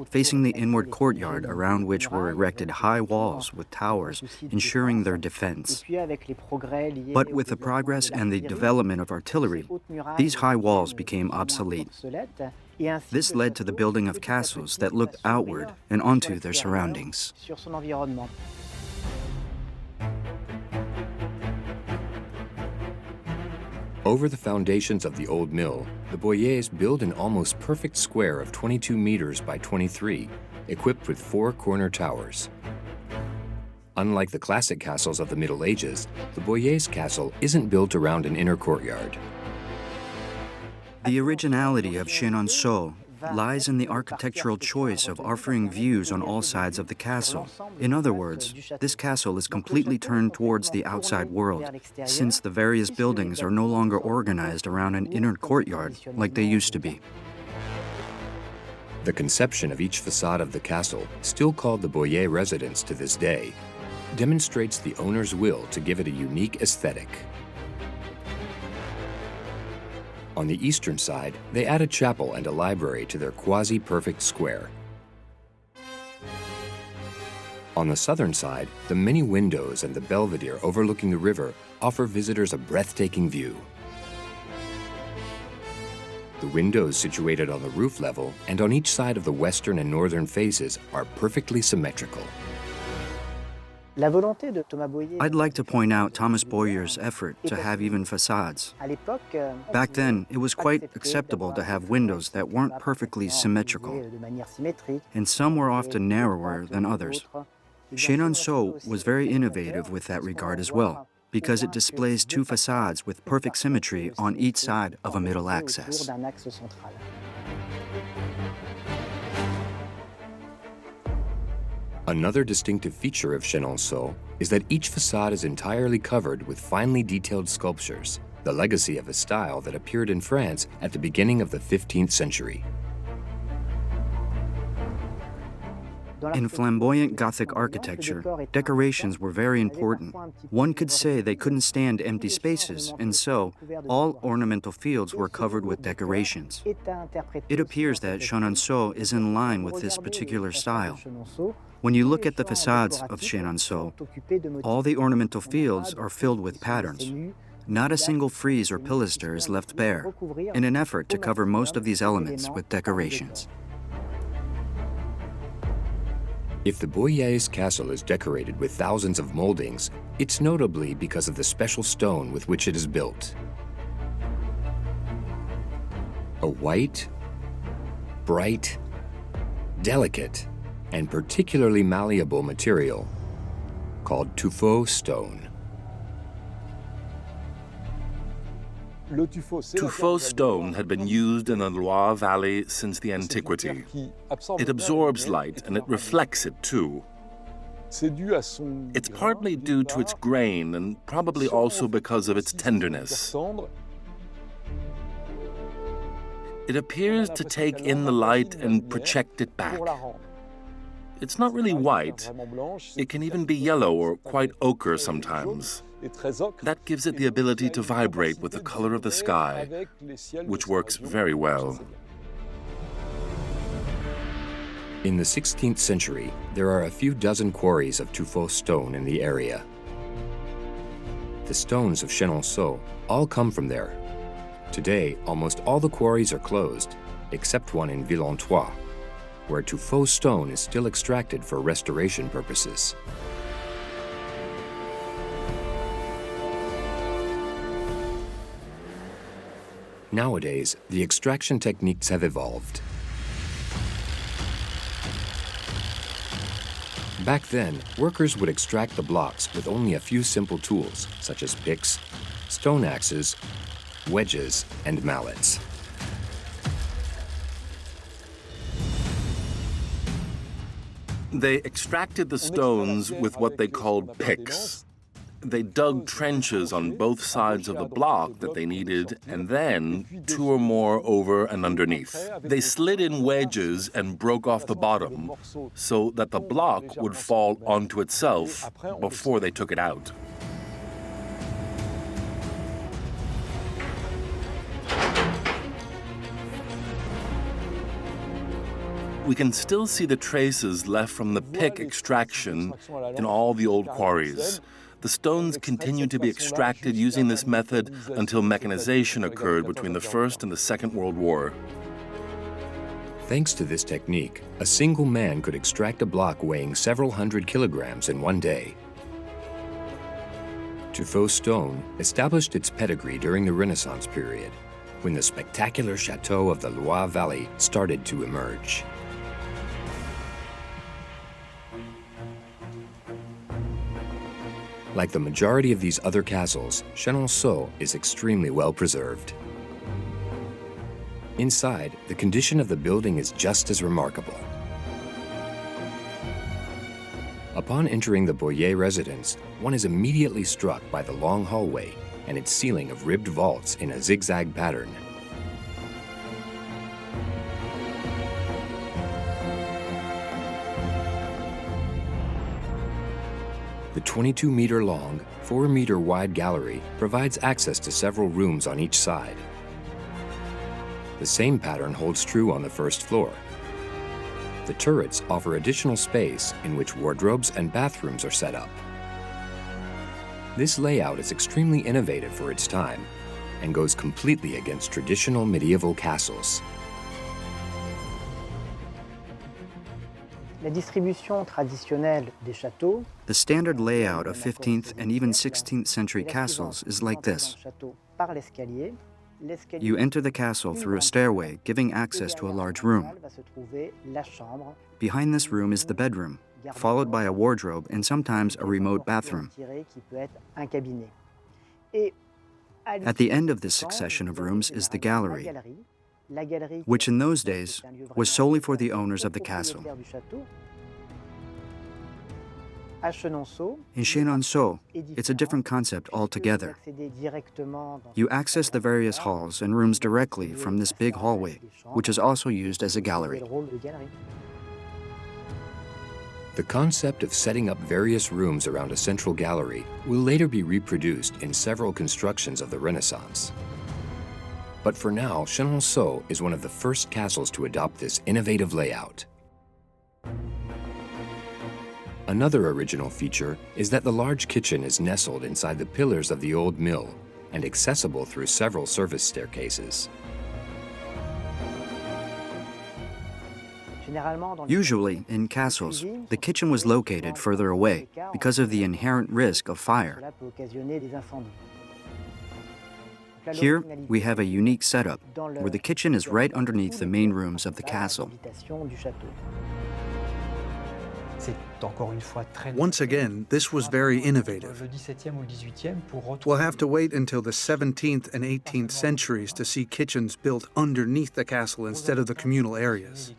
facing the inward courtyard around which were erected high walls with towers, ensuring their defense. But with the progress and the development of artillery, these high walls became obsolete. This led to the building of castles that looked outward and onto their surroundings. Over the foundations of the old mill, the Boyers build an almost perfect square of 22 meters by 23, equipped with 4 corner towers. Unlike the classic castles of the Middle Ages, the Boyers castle isn't built around an inner courtyard. The originality of Chenonceau lies in the architectural choice of offering views on all sides of the castle. In other words, this castle is completely turned towards the outside world, since the various buildings are no longer organized around an inner courtyard like they used to be. The conception of each facade of the castle, still called the Boyer residence to this day, demonstrates the owner's will to give it a unique aesthetic. On the eastern side, they add a chapel and a library to their quasi-perfect square. On the southern side, the many windows and the belvedere overlooking the river offer visitors a breathtaking view. The windows situated on the roof level and on each side of the western and northern faces are perfectly symmetrical. I'd like to point out Thomas Boyer's effort to have even facades. Back then, it was quite acceptable to have windows that weren't perfectly symmetrical, and some were often narrower than others. Chenonceau was very innovative with that regard as well, because it displays 2 facades with perfect symmetry on each side of a middle axis. Another distinctive feature of Chenonceau is that each facade is entirely covered with finely detailed sculptures, the legacy of a style that appeared in France at the beginning of the 15th century. In flamboyant Gothic architecture, decorations were very important. One could say they couldn't stand empty spaces, and so all ornamental fields were covered with decorations. It appears that Chenonceau is in line with this particular style. When you look at the facades of Chenonceau, all the ornamental fields are filled with patterns. Not a single frieze or pilaster is left bare, in an effort to cover most of these elements with decorations. If the Boyers castle is decorated with thousands of moldings, it's notably because of the special stone with which it is built. A white, bright, delicate, and particularly malleable material called tuffeau stone. Tuffeau stone had been used in the Loire Valley since the antiquity. It absorbs light and it reflects it too. It's partly due to its grain and probably also because of its tenderness. It appears to take in the light and project it back. It's not really white. It can even be yellow or quite ochre sometimes. That gives it the ability to vibrate with the color of the sky, which works very well. In the 16th century, there are a few dozen quarries of tuffeau stone in the area. The stones of Chenonceau all come from there. Today, almost all the quarries are closed, except one in Villentois, where tuffeau stone is still extracted for restoration purposes. Nowadays, the extraction techniques have evolved. Back then, workers would extract the blocks with only a few simple tools, such as picks, stone axes, wedges, and mallets. They extracted the stones with what they called picks. They dug trenches on both sides of the block that they needed, and then 2 or more over and underneath. They slid in wedges and broke off the bottom so that the block would fall onto itself before they took it out. We can still see the traces left from the pick extraction in all the old quarries. The stones continued to be extracted using this method until mechanization occurred between the First and the Second World War. Thanks to this technique, a single man could extract a block weighing several hundred kilograms in one day. Tuffeau's stone established its pedigree during the Renaissance period, when the spectacular chateau of the Loire Valley started to emerge. Like the majority of these other castles, Chenonceau is extremely well preserved. Inside, the condition of the building is just as remarkable. Upon entering the Boyer residence, one is immediately struck by the long hallway and its ceiling of ribbed vaults in a zigzag pattern. The 22-meter-long, 4-meter-wide gallery provides access to several rooms on each side. The same pattern holds true on the first floor. The turrets offer additional space in which wardrobes and bathrooms are set up. This layout is extremely innovative for its time and goes completely against traditional medieval castles. La distribution traditionnelle des châteaux. The standard layout of 15th and even 16th century castles is like this. You enter the castle through a stairway, giving access to a large room. Behind this room is the bedroom, followed by a wardrobe and sometimes a remote bathroom. At the end of this succession of rooms is the gallery, which in those days was solely for the owners of the castle. In Chenonceau, it's a different concept altogether. You access the various halls and rooms directly from this big hallway, which is also used as a gallery. The concept of setting up various rooms around a central gallery will later be reproduced in several constructions of the Renaissance. But for now, Chenonceau is one of the first castles to adopt this innovative layout. Another original feature is that the large kitchen is nestled inside the pillars of the old mill and accessible through several service staircases. Usually, in castles, the kitchen was located further away because of the inherent risk of fire. Here, we have a unique setup where the kitchen is right underneath the main rooms of the castle. Once again, this was very innovative. We'll have to wait until the 17th and 18th centuries to see kitchens built underneath the castle instead of the communal areas.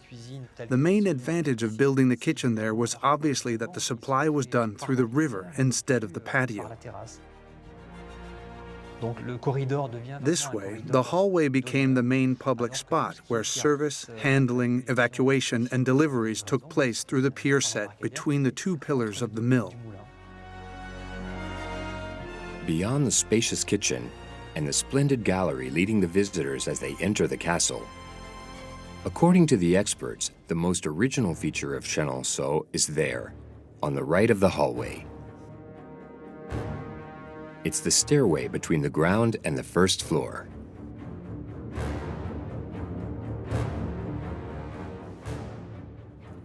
The main advantage of building the kitchen there was obviously that the supply was done through the river instead of the patio. This way, the hallway became the main public spot where service, handling, evacuation, and deliveries took place through the pier set between the two pillars of the mill. Beyond the spacious kitchen and the splendid gallery leading the visitors as they enter the castle, according to the experts, the most original feature of Chenonceau is there, on the right of the hallway. It's the stairway between the ground and the first floor.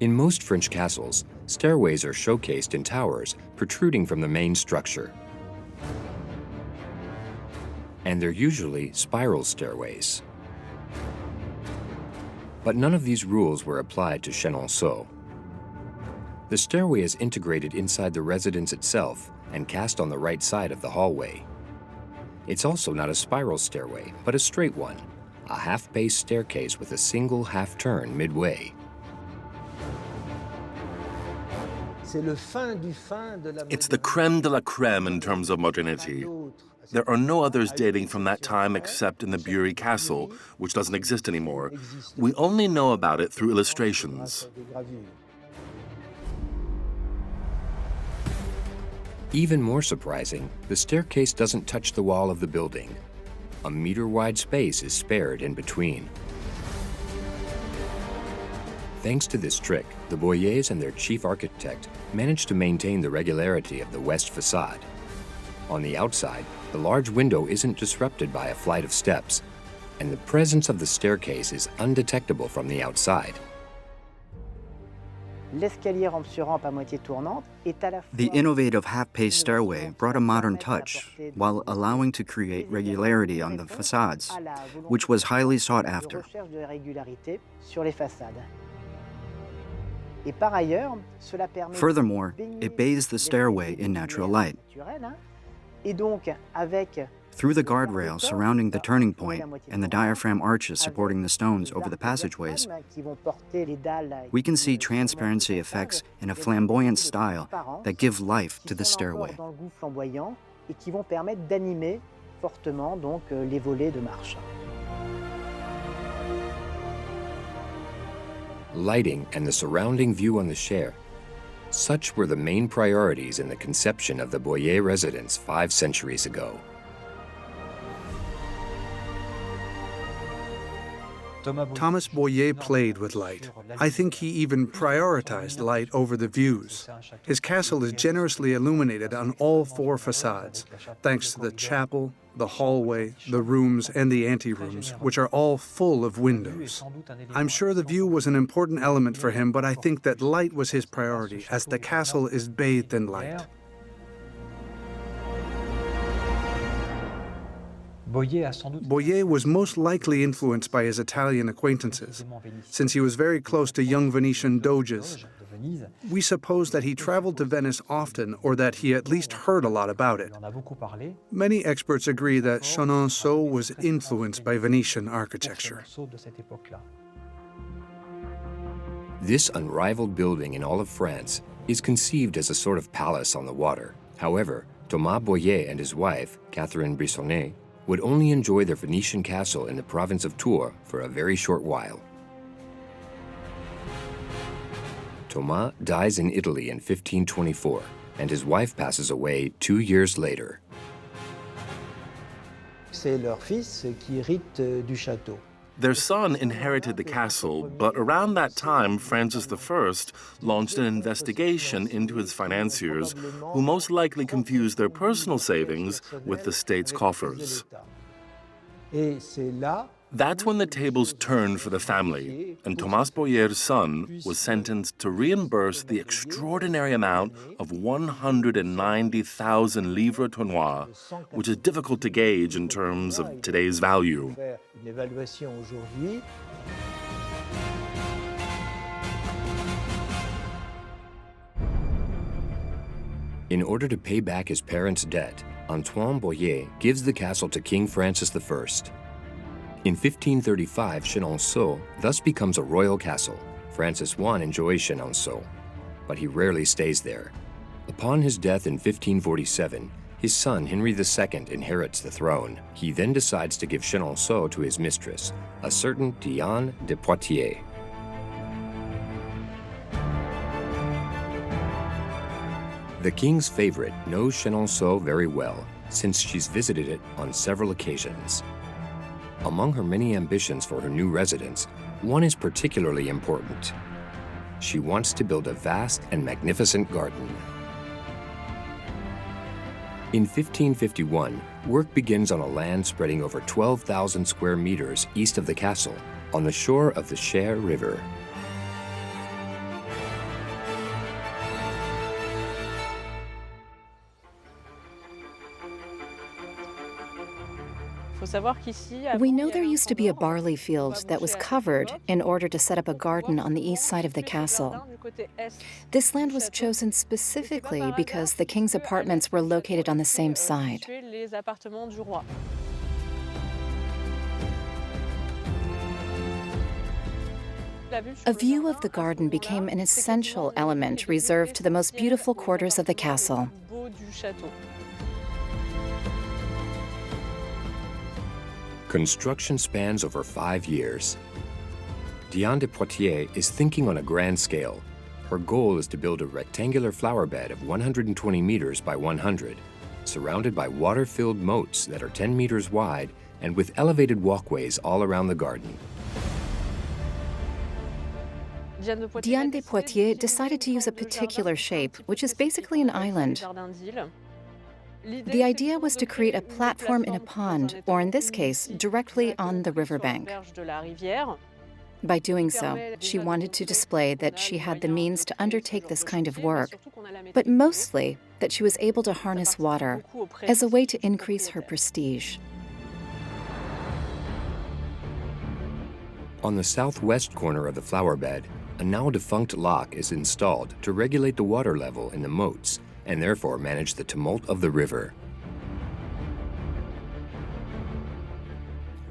In most French castles, stairways are showcased in towers protruding from the main structure. And they're usually spiral stairways. But none of these rules were applied to Chenonceau. The stairway is integrated inside the residence itself and cast on the right side of the hallway. It's also not a spiral stairway, but a straight one, a half-base staircase with a single half-turn midway. It's the creme de la creme in terms of modernity. There are no others dating from that time except in the Bury Castle, which doesn't exist anymore. We only know about it through illustrations. Even more surprising, the staircase doesn't touch the wall of the building. A meter-wide space is spared in between. Thanks to this trick, the Boyers and their chief architect managed to maintain the regularity of the west facade. On the outside, the large window isn't disrupted by a flight of steps, and the presence of the staircase is undetectable from the outside. L'escalier rampe-sur-rampe à moitié tournante est à la fois The innovative half-pace stairway brought a modern touch while allowing to create regularity on the facades, which was highly sought after. recherche de régularité sur les façades. Et par ailleurs, cela permet Furthermore, it bathes the stairway in natural light. Et donc avec Through the guardrails surrounding the turning point and the diaphragm arches supporting the stones over the passageways, qui vont porter les dalles we can see transparency effects in a flamboyant style that give life to the stairway. dans le goût flamboyant et qui vont permettre d'animer fortement donc les volets de marche. Lighting and the surrounding view on the Cher. Such were the main priorities in the conception of the Boyer residence 5 centuries ago. Thomas Boyer played with light. I think he even prioritized light over the views. His castle is generously illuminated on all 4 facades, thanks to the chapel, the hallway, the rooms, and the anterooms, which are all full of windows. I'm sure the view was an important element for him, but I think that light was his priority, as the castle is bathed in light. Boyer was most likely influenced by his Italian acquaintances, since he was very close to young Venetian doges. We suppose that he traveled to Venice often, or that he at least heard a lot about it. Many experts agree that Chenonceau was influenced by Venetian architecture. This unrivaled building in all of France is conceived as a sort of palace on the water. However, Thomas Boyer and his wife, Catherine Brissonnet, would only enjoy their Venetian castle in the province of Tours for a very short while. Thomas dies in Italy in 1524, and his wife passes away 2 years later. C'est leur fils qui hérite du château. Their son inherited the castle, but around that time, Francis I launched an investigation into his financiers, who most likely confused their personal savings with the state's coffers. Et c'est là That's when the tables turned for the family, and Thomas Boyer's son was sentenced to reimburse the extraordinary amount of 190,000 livres tournois, which is difficult to gauge in terms of today's value. une évaluation aujourd'hui. In order to pay back his parents' debt, Antoine Boyer gives the castle to King Francis I. In 1535, Chenonceau thus becomes a royal castle. Francis I enjoys Chenonceau, but he rarely stays there. Upon his death in 1547, his son Henry II inherits the throne. He then decides to give Chenonceau to his mistress, a certain Diane de Poitiers. The king's favorite knows Chenonceau very well, since she's visited it on several occasions. Among her many ambitions for her new residence, one is particularly important. She wants to build a vast and magnificent garden. In 1551, work begins on a land spreading over 12,000 square meters east of the castle, on the shore of the Cher River. We know there used to be a barley field that was covered in order to set up a garden on the east side of the castle. This land was chosen specifically because the king's apartments were located on the same side. A view of the garden became an essential element reserved to the most beautiful quarters of the castle. Construction spans over 5 years. Diane de Poitiers is thinking on a grand scale. Her goal is to build a rectangular flower bed of 120 meters by 100, surrounded by water-filled moats that are 10 meters wide and with elevated walkways all around the garden. Diane de Poitiers decided to use a particular shape, which is basically an island. The idea was to create a platform in a pond, or in this case, directly on the riverbank. By doing so, she wanted to display that she had the means to undertake this kind of work, but mostly that she was able to harness water as a way to increase her prestige. On the southwest corner of the flower bed, a now-defunct lock is installed to regulate the water level in the moats and therefore manage the tumult of the river.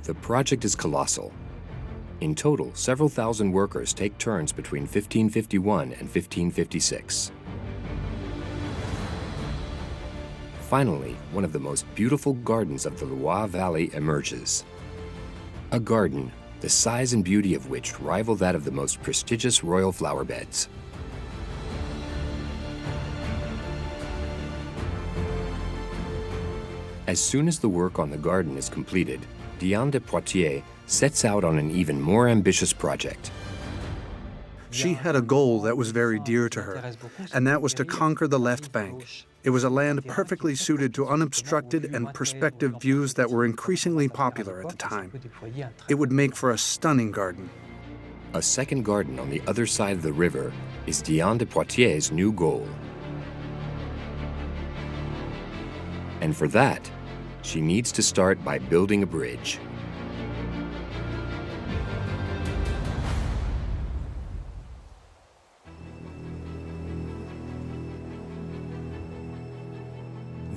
The project is colossal. In total, several thousand workers take turns between 1551 and 1556. Finally, one of the most beautiful gardens of the Loire Valley emerges. A garden, the size and beauty of which rival that of the most prestigious royal flower beds. As soon as the work on the garden is completed, Diane de Poitiers sets out on an even more ambitious project. She had a goal that was very dear to her, and that was to conquer the left bank. It was a land perfectly suited to unobstructed and perspective views that were increasingly popular at the time. It would make for a stunning garden. A second garden on the other side of the river is Diane de Poitiers' new goal. And for that, she needs to start by building a bridge.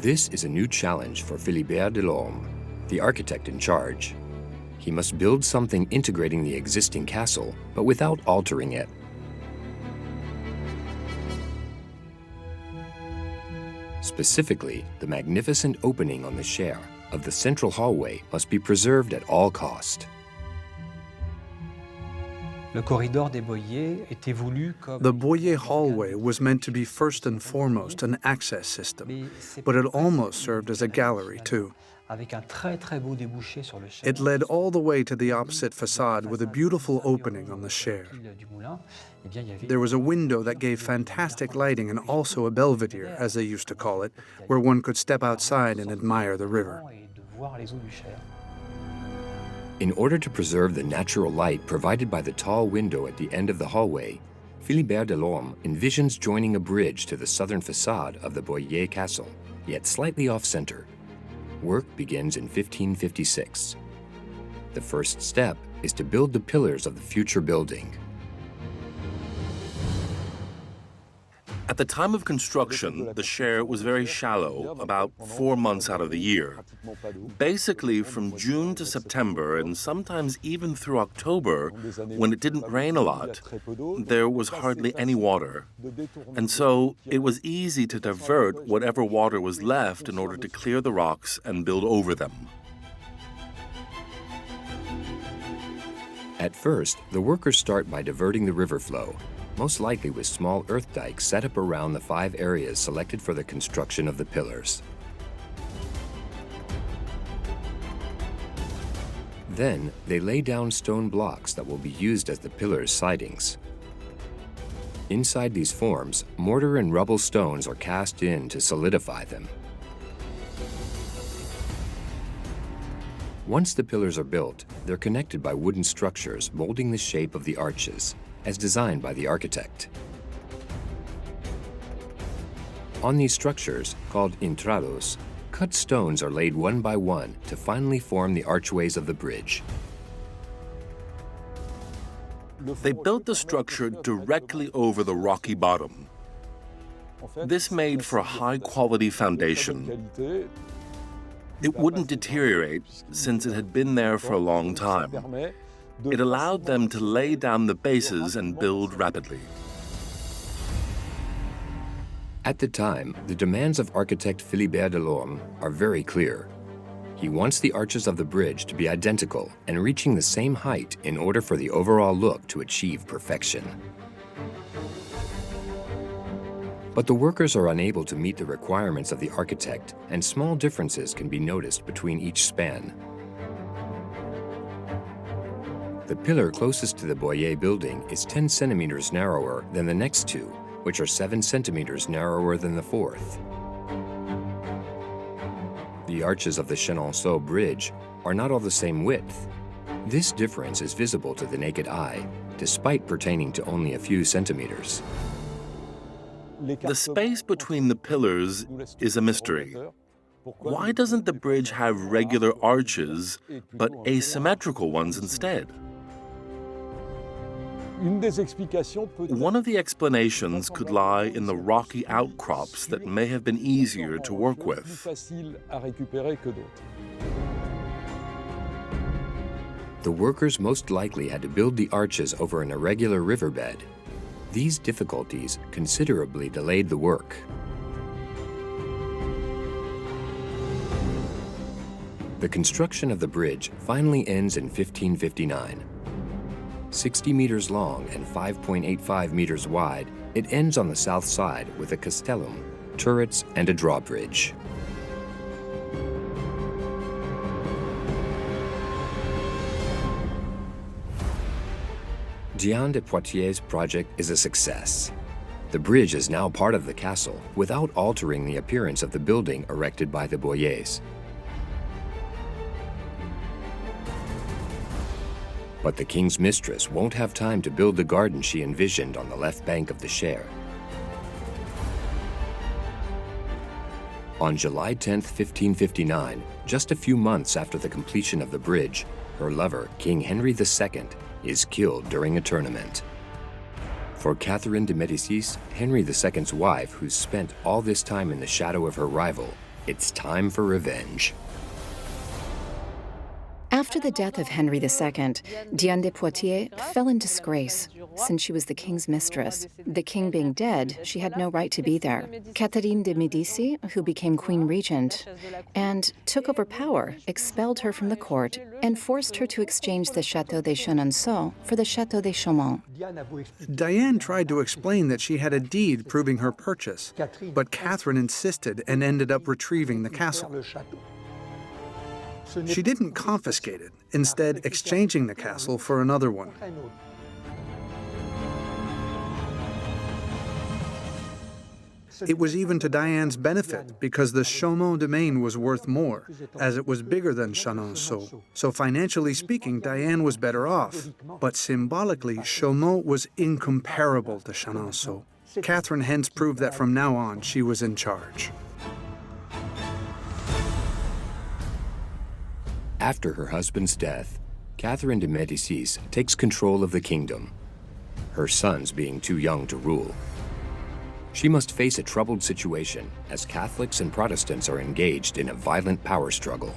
This is a new challenge for Philibert Delorme, the architect in charge. He must build something integrating the existing castle, but without altering it. Specifically, the magnificent opening on the Cher of the central hallway must be preserved at all cost. The Boyer hallway was meant to be first and foremost an access system, but it almost served as a gallery too. It led all the way to the opposite facade with a beautiful opening on the Cher. There was a window that gave fantastic lighting and also a belvedere, as they used to call it, where one could step outside and admire the river. In order to preserve the natural light provided by the tall window at the end of the hallway, Philibert Delorme envisions joining a bridge to the southern facade of the Boyer castle, yet slightly off-center. Work begins in 1556. The first step is to build the pillars of the future building. At the time of construction, the Cher was very shallow, about 4 months out of the year. Basically, from June to September, and sometimes even through October, when it didn't rain a lot, there was hardly any water. And so it was easy to divert whatever water was left in order to clear the rocks and build over them. At first, the workers start by diverting the river flow, most likely with small earth dikes set up around the 5 areas selected for the construction of the pillars. Then, they lay down stone blocks that will be used as the pillars' sidings. Inside these forms, mortar and rubble stones are cast in to solidify them. Once the pillars are built, they're connected by wooden structures molding the shape of the arches, as designed by the architect. On these structures, called entrados, cut stones are laid one by one to finally form the archways of the bridge. They built the structure directly over the rocky bottom. This made for a high-quality foundation. It wouldn't deteriorate since it had been there for a long time. It allowed them to lay down the bases and build rapidly. At the time, the demands of architect Philibert Delorme are very clear. He wants the arches of the bridge to be identical and reaching the same height in order for the overall look to achieve perfection. But the workers are unable to meet the requirements of the architect, and small differences can be noticed between each span. The pillar closest to the Boyer building is 10 centimeters narrower than the next two, which are 7 centimeters narrower than the fourth. The arches of the Chenonceau Bridge are not all the same width. This difference is visible to the naked eye, despite pertaining to only a few centimeters. The space between the pillars is a mystery. Why doesn't the bridge have regular arches, but asymmetrical ones instead? One of the explanations could lie in the rocky outcrops that may have been easier to work with. The workers most likely had to build the arches over an irregular riverbed. These difficulties considerably delayed the work. The construction of the bridge finally ends in 1559. 60 meters long and 5.85 meters wide, it ends on the south side with a castellum, turrets, and a drawbridge. Diane de Poitiers' project is a success. The bridge is now part of the castle without altering the appearance of the building erected by the Boyers. But the king's mistress won't have time to build the garden she envisioned on the left bank of the Cher. On July 10, 1559, just a few months after the completion of the bridge, her lover, King Henry II, is killed during a tournament. For Catherine de Médicis, Henry II's wife, who's spent all this time in the shadow of her rival, it's time for revenge. After the death of Henry II, Diane de Poitiers fell in disgrace since she was the king's mistress. The king being dead, she had no right to be there. Catherine de Médicis, who became queen regent and took over power, expelled her from the court and forced her to exchange the Château de Chenonceau for the Château de Chaumont. Diane tried to explain that she had a deed proving her purchase, but Catherine insisted and ended up retrieving the castle. She didn't confiscate it, instead exchanging the castle for another one. It was even to Diane's benefit because the Chaumont domain was worth more, as it was bigger than Chenonceau. So financially speaking, Diane was better off. But symbolically, Chaumont was incomparable to Chenonceau. Catherine hence proved that from now on, she was in charge. After her husband's death, Catherine de Médicis takes control of the kingdom, her sons being too young to rule. She must face a troubled situation as Catholics and Protestants are engaged in a violent power struggle.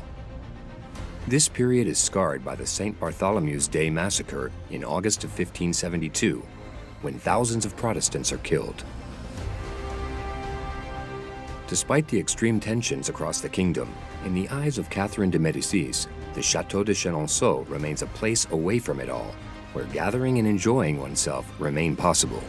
This period is scarred by the St. Bartholomew's Day massacre in August of 1572, when thousands of Protestants are killed. Despite the extreme tensions across the kingdom, in the eyes of Catherine de Médicis, the Château de Chenonceau remains a place away from it all, where gathering and enjoying oneself remain possible.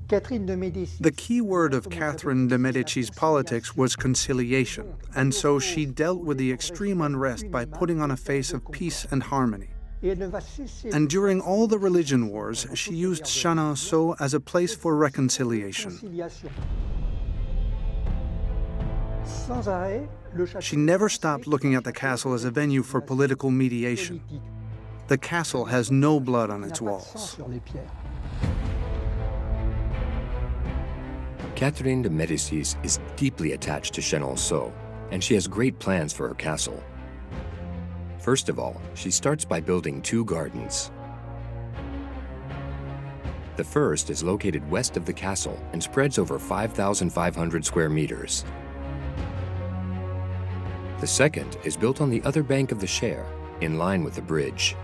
The key word of Catherine de Médicis' politics was conciliation, and so she dealt with the extreme unrest by putting on a face of peace and harmony. And during all the religion wars, she used Chenonceau as a place for reconciliation. She never stopped looking at the castle as a venue for political mediation. The castle has no blood on its walls. Catherine de Médicis is deeply attached to Chenonceau, and she has great plans for her castle. First of all, she starts by building 2 gardens. The first is located west of the castle and spreads over 5,500 square meters. The second is built on the other bank of the Cher, in line with the bridge.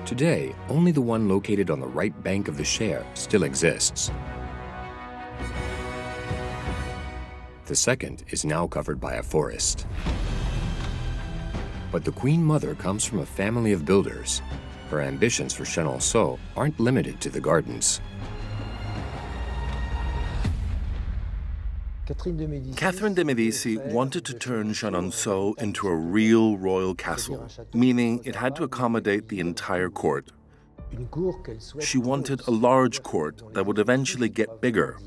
Today, only the one located on the right bank of the Cher still exists. The second is now covered by a forest. But the Queen Mother comes from a family of builders. Her ambitions for Chenonceau aren't limited to the gardens. Catherine de' Medici wanted to turn Chenonceau into a real royal castle, meaning it had to accommodate the entire court. She wanted a large court that would eventually get bigger.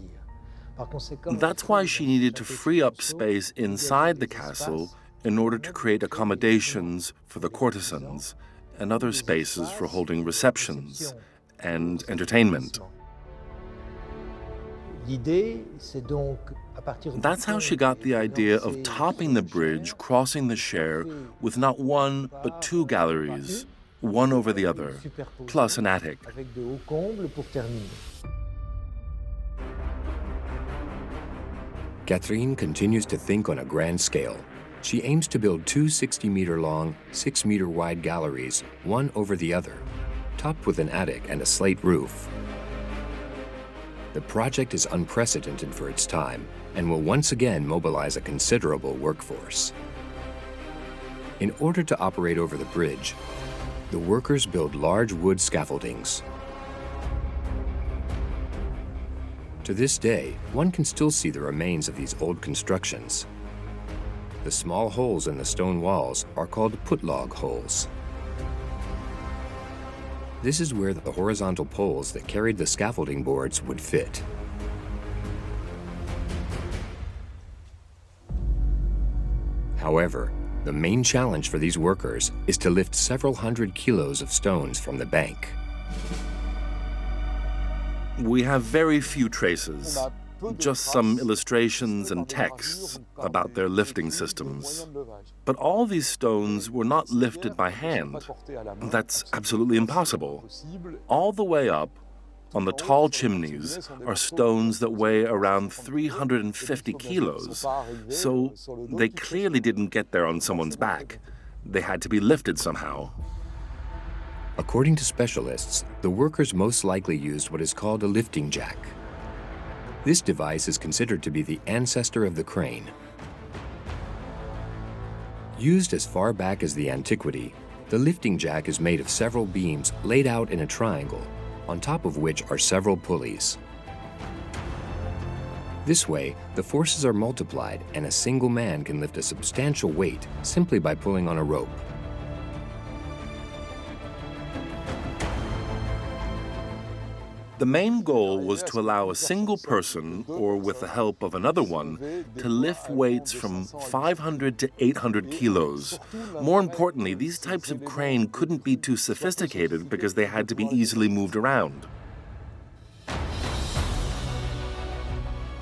That's why she needed to free up space inside the castle in order to create accommodations for the courtesans and other spaces for holding receptions and entertainment. That's how she got the idea of topping the bridge crossing the Cher with not one but two galleries, one over the other, plus an attic. Catherine continues to think on a grand scale. She aims to build two 60-meter-long, 6-meter-wide galleries, one over the other, topped with an attic and a slate roof. The project is unprecedented for its time and will once again mobilize a considerable workforce. In order to operate over the bridge, the workers build large wood scaffoldings. To this day, one can still see the remains of these old constructions. The small holes in the stone walls are called putlog holes. This is where the horizontal poles that carried the scaffolding boards would fit. However, the main challenge for these workers is to lift several hundred kilos of stones from the bank. We have very few traces, just some illustrations and texts about their lifting systems. But all these stones were not lifted by hand. That's absolutely impossible. All the way up, on the tall chimneys, are stones that weigh around 350 kilos, so they clearly didn't get there on someone's back. They had to be lifted somehow. According to specialists, the workers most likely used what is called a lifting jack. This device is considered to be the ancestor of the crane. Used as far back as the antiquity, the lifting jack is made of several beams laid out in a triangle, on top of which are several pulleys. This way, the forces are multiplied and a single man can lift a substantial weight simply by pulling on a rope. The main goal was to allow a single person, or with the help of another one, to lift weights from 500 to 800 kilos. More importantly, these types of crane couldn't be too sophisticated because they had to be easily moved around.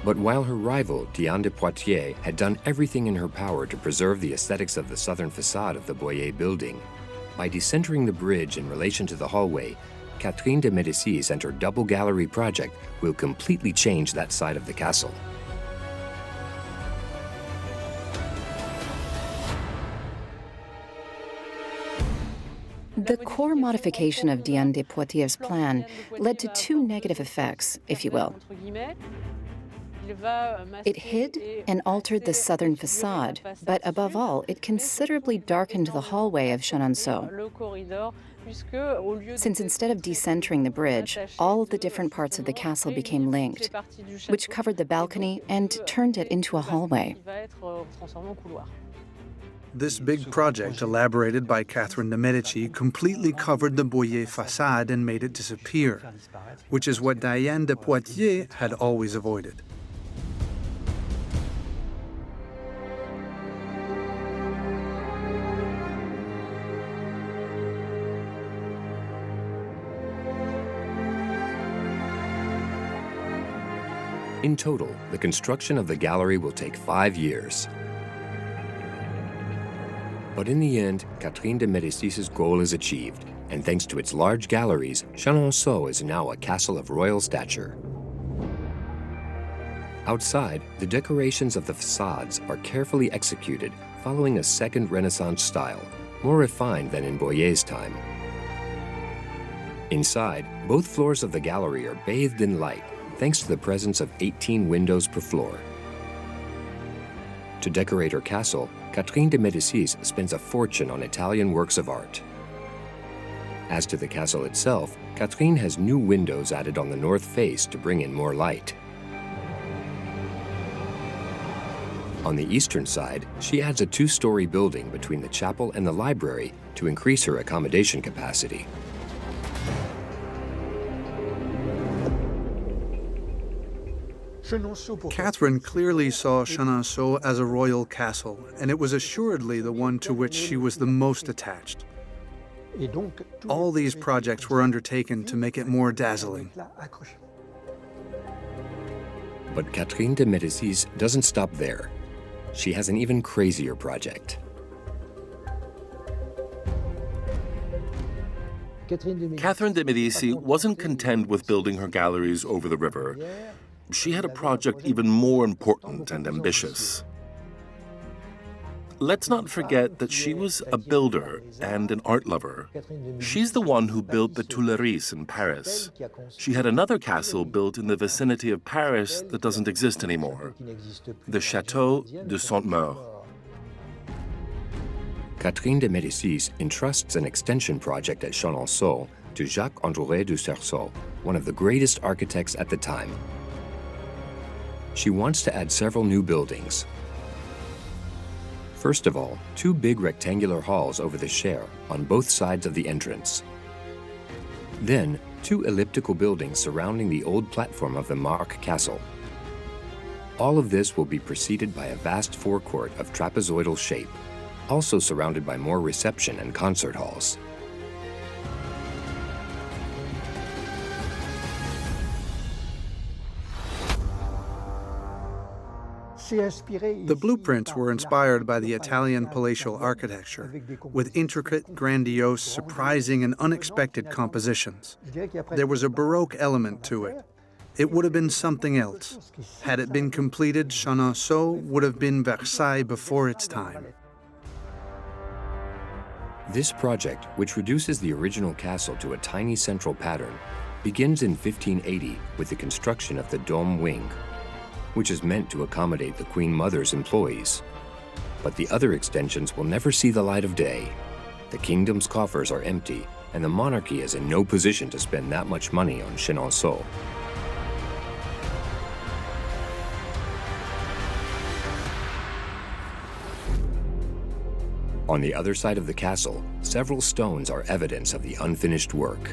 But while her rival, Diane de Poitiers, had done everything in her power to preserve the aesthetics of the southern facade of the Boyer building, by decentering the bridge in relation to the hallway, Catherine de' Medici and her double gallery project will completely change that side of the castle. The core modification of Diane de Poitiers' plan led to two negative effects, if you will. It hid and altered the southern facade, but above all, it considerably darkened the hallway of Chenonceau. Since instead of decentering the bridge, all of the different parts of the castle became linked, which covered the balcony and turned it into a hallway. This big project, elaborated by Catherine de' Medici, completely covered the Boyer facade and made it disappear, which is what Diane de Poitiers had always avoided. In total, the construction of the gallery will take 5 years. But in the end, Catherine de' Medici's goal is achieved, and thanks to its large galleries, Chenonceau is now a castle of royal stature. Outside, the decorations of the facades are carefully executed following a second Renaissance style, more refined than in Boyer's time. Inside, both floors of the gallery are bathed in light, thanks to the presence of 18 windows per floor. To decorate her castle, Catherine de' Medici spends a fortune on Italian works of art. As to the castle itself, Catherine has new windows added on the north face to bring in more light. On the eastern side, she adds a two-story building between the chapel and the library to increase her accommodation capacity. Catherine clearly saw Chenonceau as a royal castle, and it was assuredly the one to which she was the most attached. All these projects were undertaken to make it more dazzling. But Catherine de Médicis doesn't stop there. She has an even crazier project. Catherine de' Medici wasn't content with building her galleries over the river. She had a project even more important and ambitious. Let's not forget that she was a builder and an art lover. She's the one who built the Tuileries in Paris. She had another castle built in the vicinity of Paris that doesn't exist anymore, the Château de Chenonceau. Catherine de Médicis entrusts an extension project at Chenonceau to Jacques-André de Cerceau, one of the greatest architects at the time. She wants to add several new buildings. First of all, two big rectangular halls over the Cher on both sides of the entrance. Then, two elliptical buildings surrounding the old platform of the Marc Castle. All of this will be preceded by a vast forecourt of trapezoidal shape, also surrounded by more reception and concert halls. The blueprints were inspired by the Italian palatial architecture, with intricate, grandiose, surprising, and unexpected compositions. There was a Baroque element to it. It would have been something else. Had it been completed, Chenonceau would have been Versailles before its time. This project, which reduces the original castle to a tiny central pattern, begins in 1580 with the construction of the Dome wing, which is meant to accommodate the Queen Mother's employees. But the other extensions will never see the light of day. The kingdom's coffers are empty, and the monarchy is in no position to spend that much money on Chenonceau. On the other side of the castle, several stones are evidence of the unfinished work.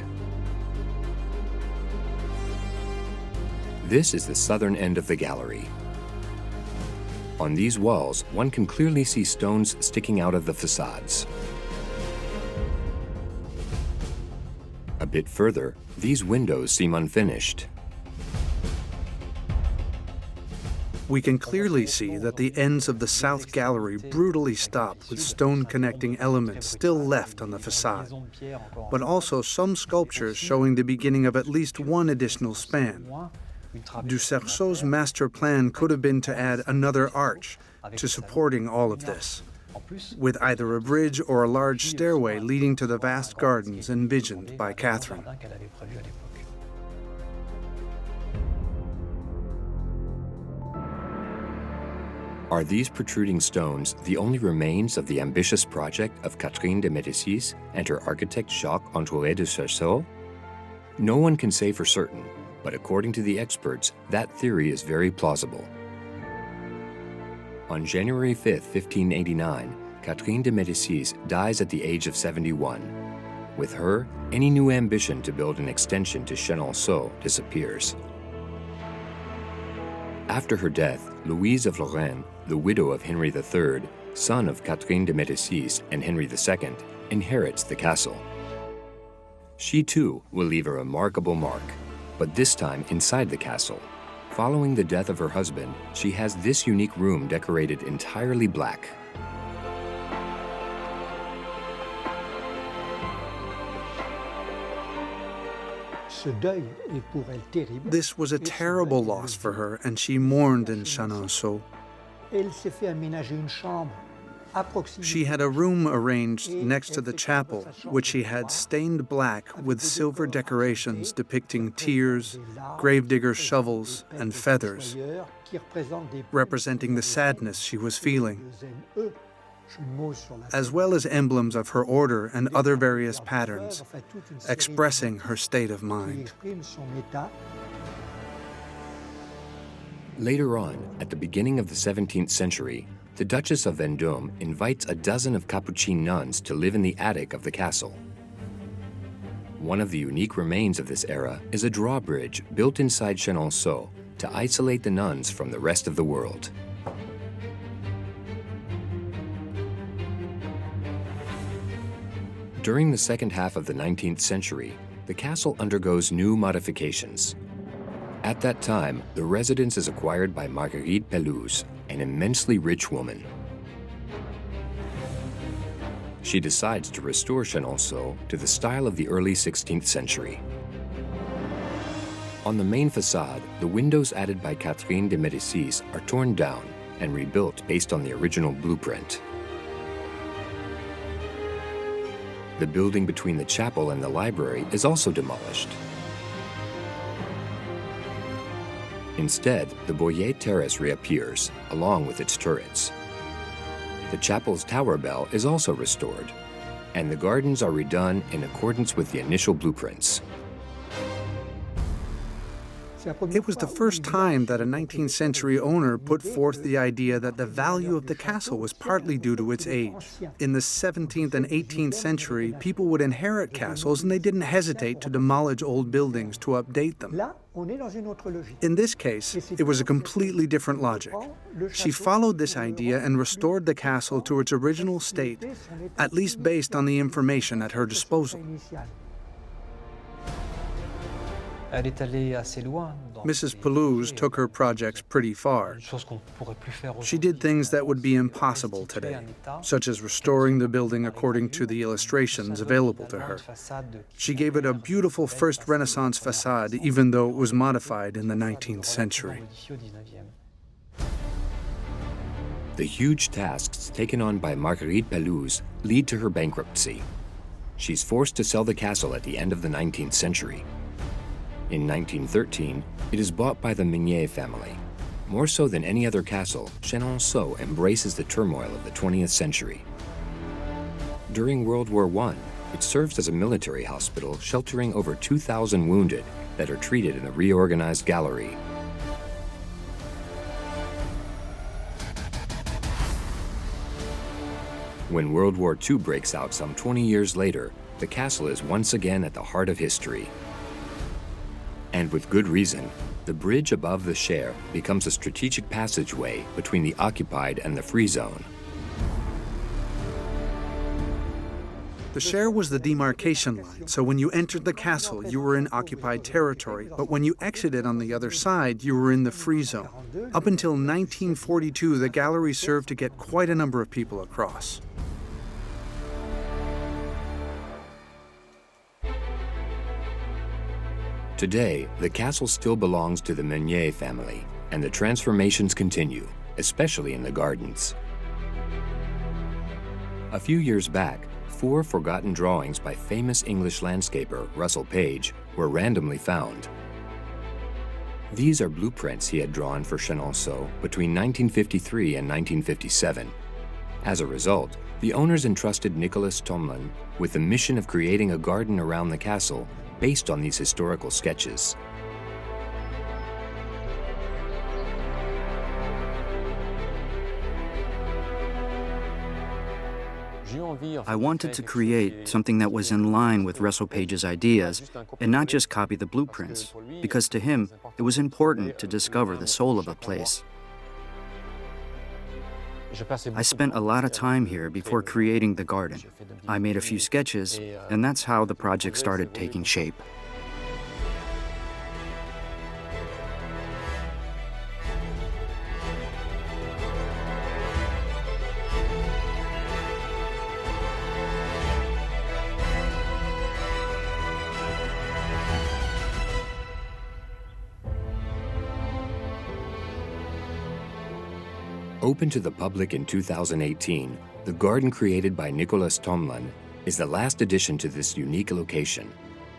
This is the southern end of the gallery. On these walls, one can clearly see stones sticking out of the facades. A bit further, these windows seem unfinished. We can clearly see that the ends of the south gallery brutally stop with stone connecting elements still left on the facade, but also some sculptures showing the beginning of at least one additional span. Du Cerceau's master plan could have been to add another arch to supporting all of this, with either a bridge or a large stairway leading to the vast gardens envisioned by Catherine. Are these protruding stones the only remains of the ambitious project of Catherine de Médicis and her architect Jacques-André de Cerceau? No one can say for certain, but according to the experts, that theory is very plausible. On January 5, 1589, Catherine de Médicis dies at the age of 71. With her, any new ambition to build an extension to Chenonceau disappears. After her death, Louise of Lorraine, the widow of Henry III, son of Catherine de Médicis and Henry II, inherits the castle. She too will leave a remarkable mark, but this time inside the castle. Following the death of her husband, she has this unique room decorated entirely black. This was a terrible loss for her, and she mourned in Chenonceau. She had a room arranged next to the chapel, which she had stained black with silver decorations depicting tears, gravedigger shovels, and feathers, representing the sadness she was feeling, as well as emblems of her order and other various patterns, expressing her state of mind. Later on, at the beginning of the 17th century, the Duchess of Vendôme invites a dozen of Capuchin nuns to live in the attic of the castle. One of the unique remains of this era is a drawbridge built inside Chenonceau to isolate the nuns from the rest of the world. During the second half of the 19th century, the castle undergoes new modifications. At that time, the residence is acquired by Marguerite Pelouse, an immensely rich woman. She decides to restore Chenonceau to the style of the early 16th century. On the main facade, the windows added by Catherine de Médicis are torn down and rebuilt based on the original blueprint. The building between the chapel and the library is also demolished. Instead, the Boyer Terrace reappears, along with its turrets. The chapel's tower bell is also restored, and the gardens are redone in accordance with the initial blueprints. It was the first time that a 19th century owner put forth the idea that the value of the castle was partly due to its age. In the 17th and 18th century, people would inherit castles and they didn't hesitate to demolish old buildings to update them. In this case, it was a completely different logic. She followed this idea and restored the castle to its original state, at least based on the information at her disposal. Mrs. Pelouse took her projects pretty far. She did things that would be impossible today, such as restoring the building according to the illustrations available to her. She gave it a beautiful first Renaissance facade, even though it was modified in the 19th century. The huge tasks taken on by Marguerite Pelouse lead to her bankruptcy. She's forced to sell the castle at the end of the 19th century. In 1913, it is bought by the Mignet family. More so than any other castle, Chenonceau embraces the turmoil of the 20th century. During World War I, it serves as a military hospital sheltering over 2,000 wounded that are treated in the reorganized gallery. When World War II breaks out some 20 years later, the castle is once again at the heart of history. And with good reason, the bridge above the Cher becomes a strategic passageway between the occupied and the free zone. The Cher was the demarcation line, so when you entered the castle, you were in occupied territory, but when you exited on the other side, you were in the free zone. Up until 1942, the gallery served to get quite a number of people across. Today, the castle still belongs to the Mignet family, and the transformations continue, especially in the gardens. A few years back, 4 forgotten drawings by famous English landscaper Russell Page were randomly found. These are blueprints he had drawn for Chenonceau between 1953 and 1957. As a result, the owners entrusted Nicholas Tomlin with the mission of creating a garden around the castle based on these historical sketches. I wanted to create something that was in line with Russell Page's ideas and not just copy the blueprints, because to him, it was important to discover the soul of a place. I spent a lot of time here before creating the garden. I made a few sketches, and that's how the project started taking shape. Open to the public in 2018, the garden created by Nicholas Tomlin is the last addition to this unique location,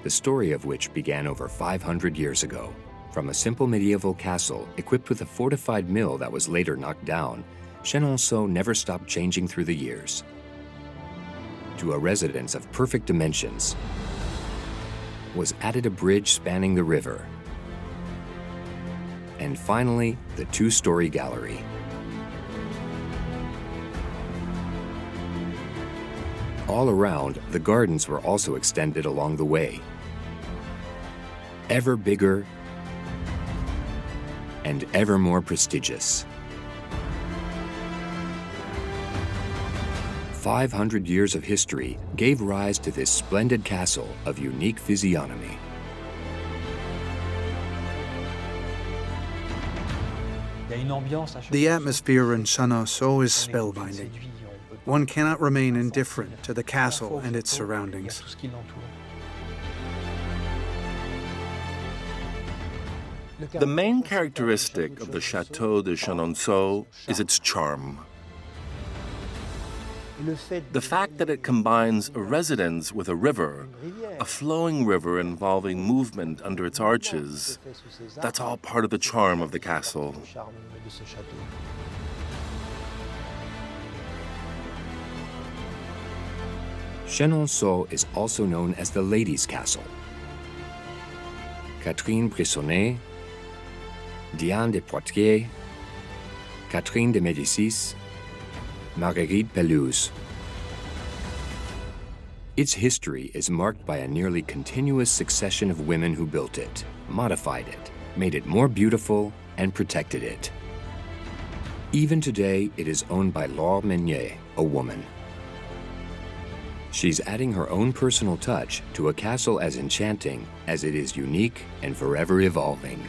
the story of which began over 500 years ago. From a simple medieval castle equipped with a fortified mill that was later knocked down, Chenonceau never stopped changing through the years. To a residence of perfect dimensions was added a bridge spanning the river. And finally, the two-story gallery. All around, the gardens were also extended along the way. Ever bigger and ever more prestigious. 500 years of history gave rise to this splendid castle of unique physiognomy. The atmosphere in Chenonceau is spellbinding. One cannot remain indifferent to the castle and its surroundings. The main characteristic of the Château de Chenonceau is its charm. The fact that it combines a residence with a river, a flowing river involving movement under its arches, that's all part of the charm of the castle. Chenonceau is also known as the Ladies' Castle. Catherine Brissonnet, Diane de Poitiers, Catherine de Médicis, Marguerite Pelouse. Its history is marked by a nearly continuous succession of women who built it, modified it, made it more beautiful, and protected it. Even today, it is owned by Laure Meunier, a woman. She's adding her own personal touch to a castle as enchanting as it is unique and forever evolving.